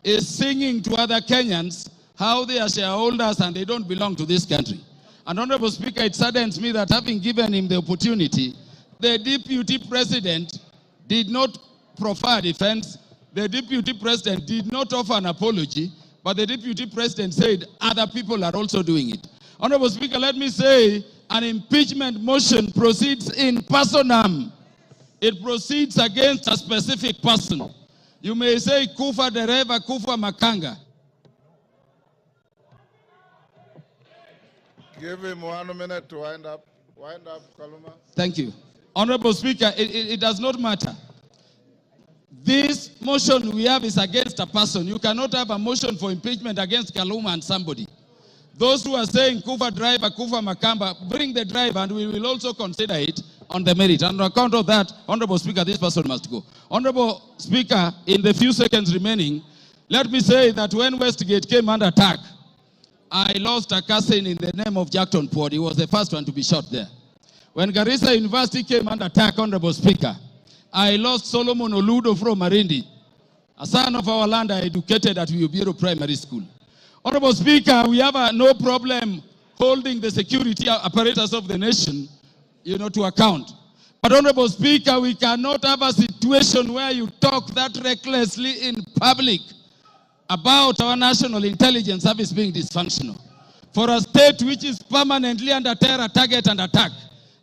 Speaker 1: is singing to other Kenyans how they are shareholders and they don't belong to this country. And Honorable Speaker, it saddens me that having given him the opportunity, the Deputy President did not proffer defense, the Deputy President did not offer an apology, but the Deputy President said other people are also doing it. Honorable Speaker, let me say an impeachment motion proceeds in personam. It proceeds against a specific person. You may say Kufa Dereva, Kufa Makanga.
Speaker 4: Give him 1 minute to wind up. Wind up, Kaluma.
Speaker 1: Thank you. Honorable Speaker, it does not matter. This motion we have is against a person. You cannot have a motion for impeachment against Kaluma and somebody. Those who are saying Kufa driver, Kufa Makamba, bring the driver and we will also consider it on the merit. And on account of that, Honorable Speaker, this person must go. Honorable Speaker, in the few seconds remaining, let me say that when Westgate came under attack, I lost a cousin in the name of Jackton Port. He was the first one to be shot there. When Garissa University came under attack, Honorable Speaker, I lost Solomon Oludo from Marindi, a son of our land I educated at Uyubiru Primary School. Honorable Speaker, we have no problem holding the security apparatus of the nation, to account. But Honorable Speaker, we cannot have a situation where you talk that recklessly in public about our national intelligence service being dysfunctional. For a state which is permanently under terror, target and attack.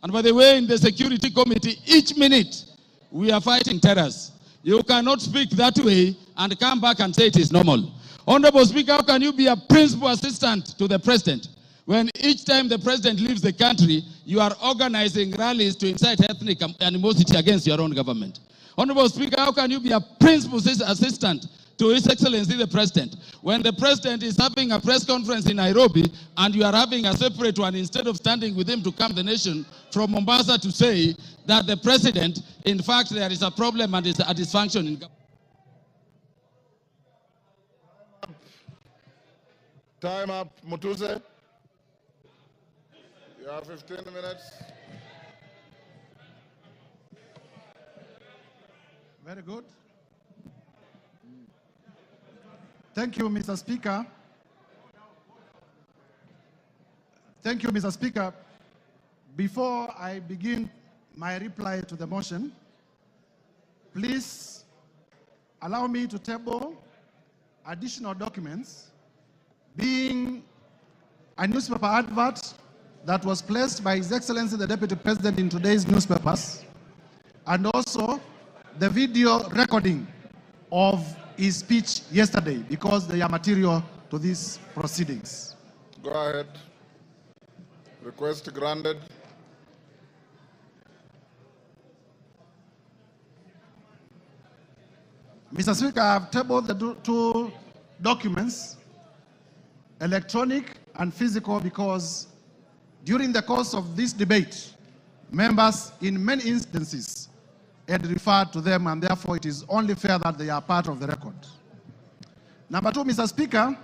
Speaker 1: And by the way, in the Security Committee, each minute we are fighting terrorists. You cannot speak that way and come back and say it is normal. Honorable Speaker, how can you be a principal assistant to the President when each time the President leaves the country, you are organizing rallies to incite ethnic animosity against your own government? Honorable Speaker, how can you be a principal assistant to His Excellency the President when the President is having a press conference in Nairobi and you are having a separate one instead of standing with him to calm the nation from Mombasa to say that the President, in fact, there is a problem and is a dysfunction in government?
Speaker 4: Time up, Mutuse. You have 15 minutes.
Speaker 20: Very good. Thank you, Mr. Speaker. Thank you, Mr. Speaker. Before I begin my reply to the motion, please allow me to table additional documents, being a newspaper advert that was placed by His Excellency the Deputy President in today's newspapers, and also the video recording of his speech yesterday, because they are material to these proceedings.
Speaker 4: Go ahead. Request granted.
Speaker 20: Mr. Speaker, I have tabled the two documents, electronic and physical, because during the course of this debate, members in many instances had referred to them, and therefore it is only fair that they are part of the record. Number two, Mr. Speaker,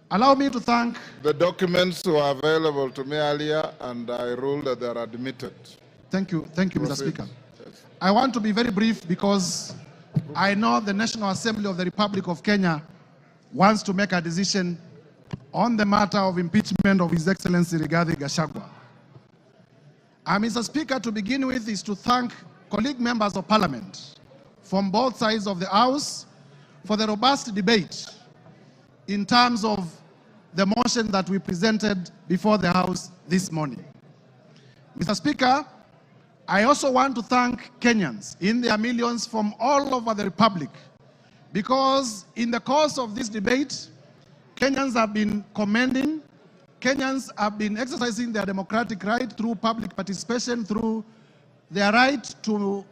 Speaker 20: allow me to thank...
Speaker 4: The documents were available to me earlier, and I ruled that they are admitted.
Speaker 20: Thank you, Mr. Speaker. Yes. I want to be very brief because I know the National Assembly of the Republic of Kenya wants to make a decision on the matter of impeachment of His Excellency Rigathi Gachagua. Mr. Speaker, to begin with is to thank colleague members of Parliament from both sides of the House for the robust debate in terms of the motion that we presented before the House this morning. Mr. Speaker, I also want to thank Kenyans in their millions from all over the Republic, because in the course of this debate, Kenyans have been commending, Kenyans have been exercising their democratic right through public participation, through
Speaker 21: their right to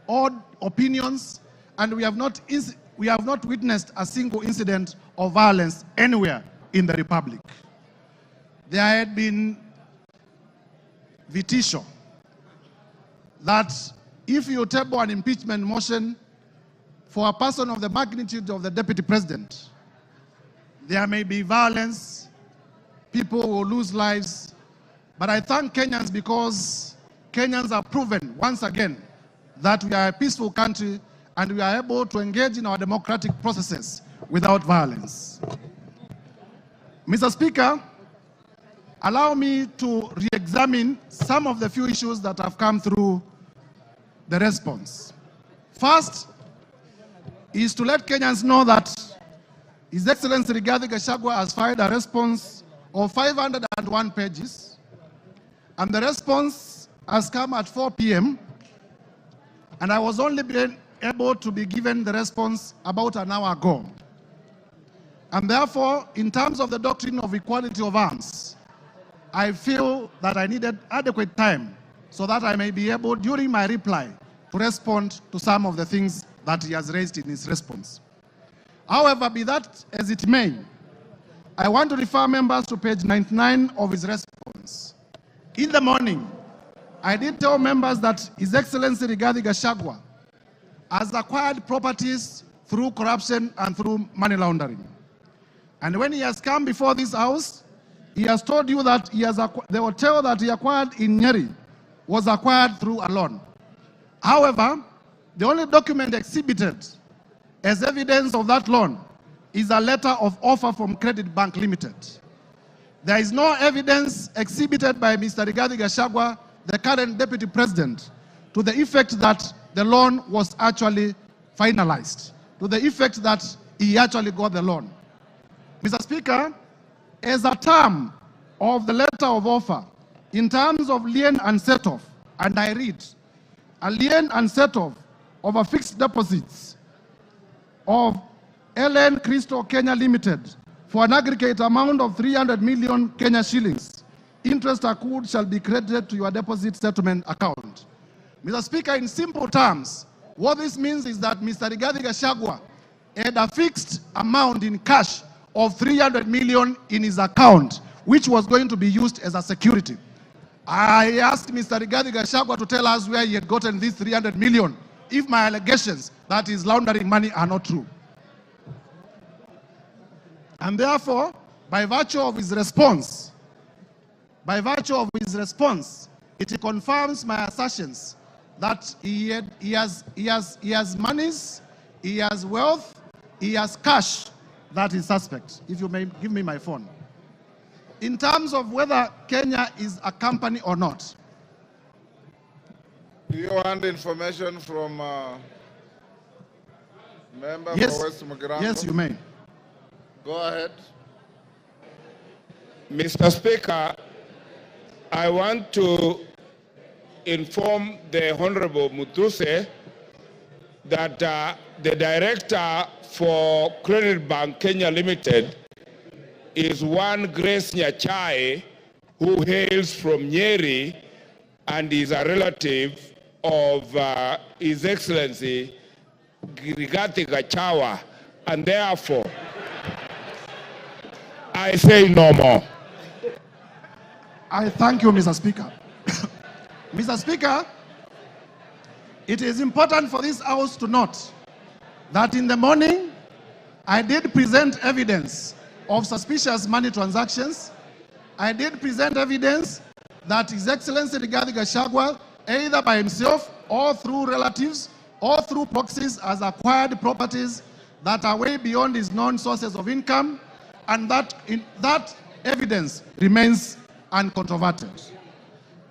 Speaker 21: odd opinions, and we have not witnessed a single incident of violence anywhere in the Republic. There had been vitisho that if you table an impeachment motion for a person of the magnitude of the Deputy President, there may be violence, people will lose lives. But I thank Kenyans because Kenyans have proven once again that we are a peaceful country and we are able to engage in our democratic processes without violence. Mr. Speaker, allow me to re-examine some of the few issues that have come through the response. First is to let Kenyans know that His Excellency Rigathi Gachagua has filed a response of 501 pages, and the response has come at 4 p.m., and I was only able to be given the response about an hour ago. And therefore, in terms of the doctrine of equality of arms, I feel that I needed adequate time so that I may be able, during my reply, to respond to some of the things that he has raised in his response. However, be that as it may, I want to refer members to page 99 of his response. In the morning, I did tell members that His Excellency Rigathi Gachagua has acquired properties through corruption and through money laundering. And when he has come before this house, he has told you that the hotel that he acquired in Nyeri was acquired through a loan. However, the only document exhibited as evidence of that loan is a letter of offer from Credit Bank Limited. There is no evidence exhibited by Mr. Rigathi Gachagua, the current Deputy President, to the effect that the loan was actually finalized, to the effect that he actually got the loan. Mr. Speaker, as a term of the letter of offer, in terms of lien and set-off, and I read, a lien and set-off of a fixed deposits of LN Crystal Kenya Limited for an aggregate amount of 300 million Kenya shillings. Interest accrued shall be credited to your deposit settlement account. Mr. Speaker, in simple terms, what this means is that Mr. Rigathi Gachagua had a fixed amount in cash of 300 million in his account, which was going to be used as a security. I asked Mr. Rigathi Gachagua to tell us where he had gotten these 300 million, if my allegations that he's laundering money are not true. And therefore, by virtue of his response, it confirms my assertions that he has monies, he has wealth, he has cash that is suspect. If you may give me my phone. In terms of whether Kenya is a company or not.
Speaker 4: Do you want information from member for West Mugirango?
Speaker 21: Yes, you may.
Speaker 4: Go ahead.
Speaker 10: Mr. Speaker, I want to inform the Honorable Mutuse that the director for Credit Bank Kenya Limited is one Grace Nyachai, who hails from Nyeri and is a relative of His Excellency Rigathi Gachagua, and therefore I say no more.
Speaker 21: I thank you, Mr. Speaker. Mr. Speaker, it is important for this House to note that in the morning, I did present evidence of suspicious money transactions. I did present evidence that His Excellency Rigathi Gachagua, either by himself or through relatives or through proxies, has acquired properties that are way beyond his known sources of income, and that evidence remains uncontroverted.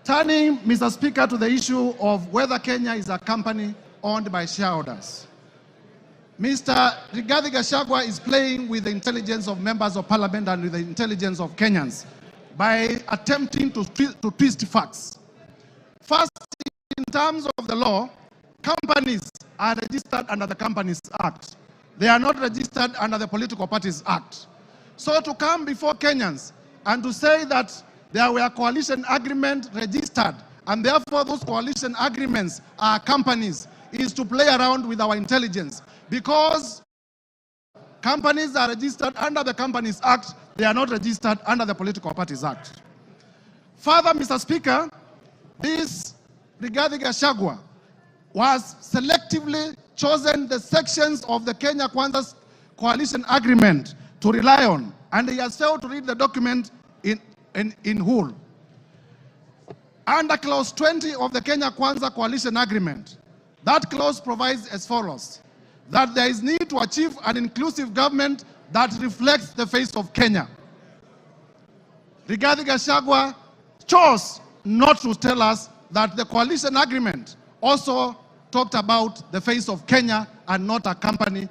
Speaker 21: Turning, Mr. Speaker, to the issue of whether Kenya is a company owned by shareholders. Mr. Rigathi Gachagua is playing with the intelligence of members of parliament and with the intelligence of Kenyans by attempting to twist facts. First, in terms of the law, companies are registered under the Companies Act. They are not registered under the Political Parties Act. So to come before Kenyans and to say that there were coalition agreements registered and therefore those coalition agreements are companies, is to play around with our intelligence. Because companies are registered under the Companies Act, they are not registered under the Political Parties Act. Further, Mr. Speaker, this Rigathi Gachagua was selectively chosen the sections of the Kenya Kwanza coalition agreement to rely on, and he has failed to read the document in whole. Under clause 20 of the Kenya Kwanza coalition agreement, that clause provides as follows: that there is need to achieve an inclusive government that reflects the face of Kenya. Rigathi Gachagua chose not to tell us that the coalition agreement also talked about the face of Kenya and not a company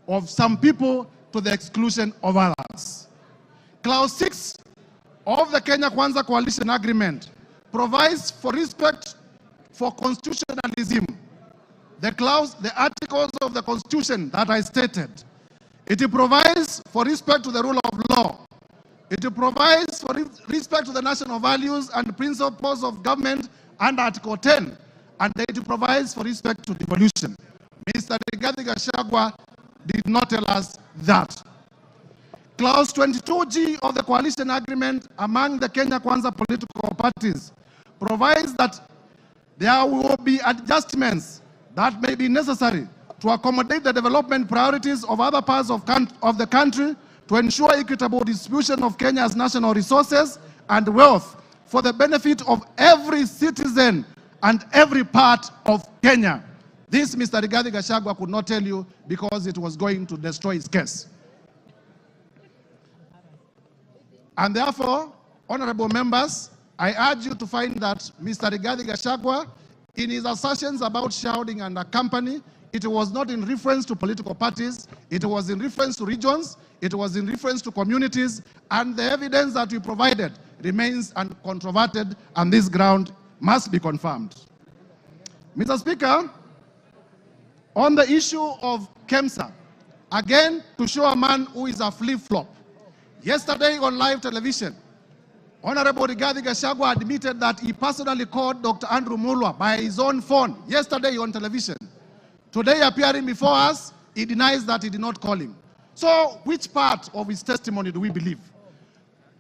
Speaker 21: of some people to the exclusion of others. Clause 6 of the Kenya Kwanza coalition agreement provides for respect for constitutionalism. The articles of the Constitution that I stated, it provides for respect to the rule of law. It provides for respect to the national values and principles of government under Article 10, and it provides for respect to devolution. Mr. Rigathi Gachagua did not tell us that. Clause 22G of the coalition agreement among the Kenya Kwanza political parties provides that there will be adjustments that may be necessary to accommodate the development priorities of other parts of the country to ensure equitable distribution of Kenya's national resources and wealth for the benefit of every citizen and every part of Kenya. This Mr. Rigathi Gachagua could not tell you because it was going to destroy his case. And therefore, honorable members, I urge you to find that Mr. Rigathi Gachagua, in his assertions about shareholding and a company, it was not in reference to political parties, it was in reference to regions, it was in reference to communities, and the evidence that we provided remains uncontroverted, and this ground must be confirmed. Mr. Speaker, on the issue of KEMSA, again, to show a man who is a flip-flop, yesterday on live television, Honorable Rigathi Gachagua admitted that he personally called Dr. Andrew Mulwa by his own phone yesterday on television. Today, appearing before us, he denies that he did not call him. So, which part of his testimony do we believe?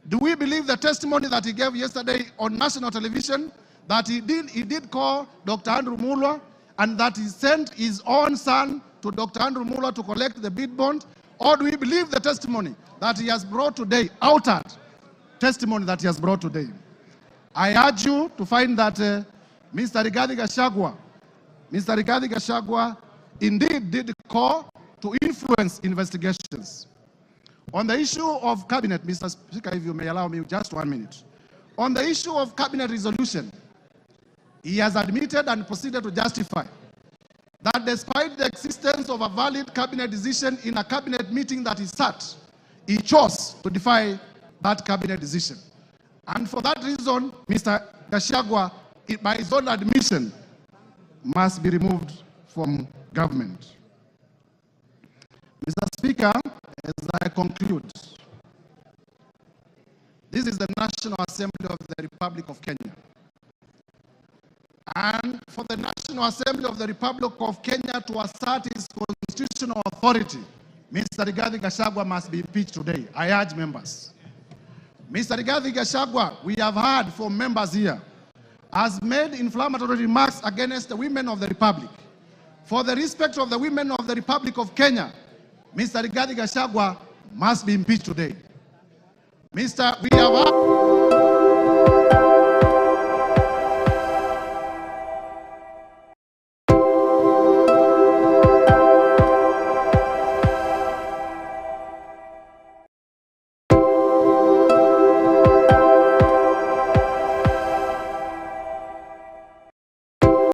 Speaker 21: Do we believe the testimony that he gave yesterday on national television, that he did call Dr. Andrew Mulwa, and that he sent his own son to Dr. Andrew Mulwa to collect the bid bond? Or do we believe the testimony that he has brought today, altered testimony that he has brought today? I urge you to find that Mr. Rigathi Gachagua indeed did call to influence investigations. On the issue of cabinet, Mr. Speaker, if you may allow me just 1 minute. On the issue of cabinet resolution, he has admitted and proceeded to justify that despite the existence of a valid cabinet decision in a cabinet meeting that he sat, he chose to defy that cabinet decision. And for that reason, Mr. Gachagua, by his own admission, must be removed from government. Mr. Speaker, as I conclude, this is the National Assembly of the Republic of Kenya. And for the National Assembly of the Republic of Kenya to assert its constitutional authority, Mr. Rigathi Gachagua must be impeached today. I urge members. Mr. Rigathi Gachagua, we have heard from members here, has made inflammatory remarks against the women of the Republic. For the respect of the women of the Republic of Kenya, Mr. Rigathi Gachagua must be impeached today. We have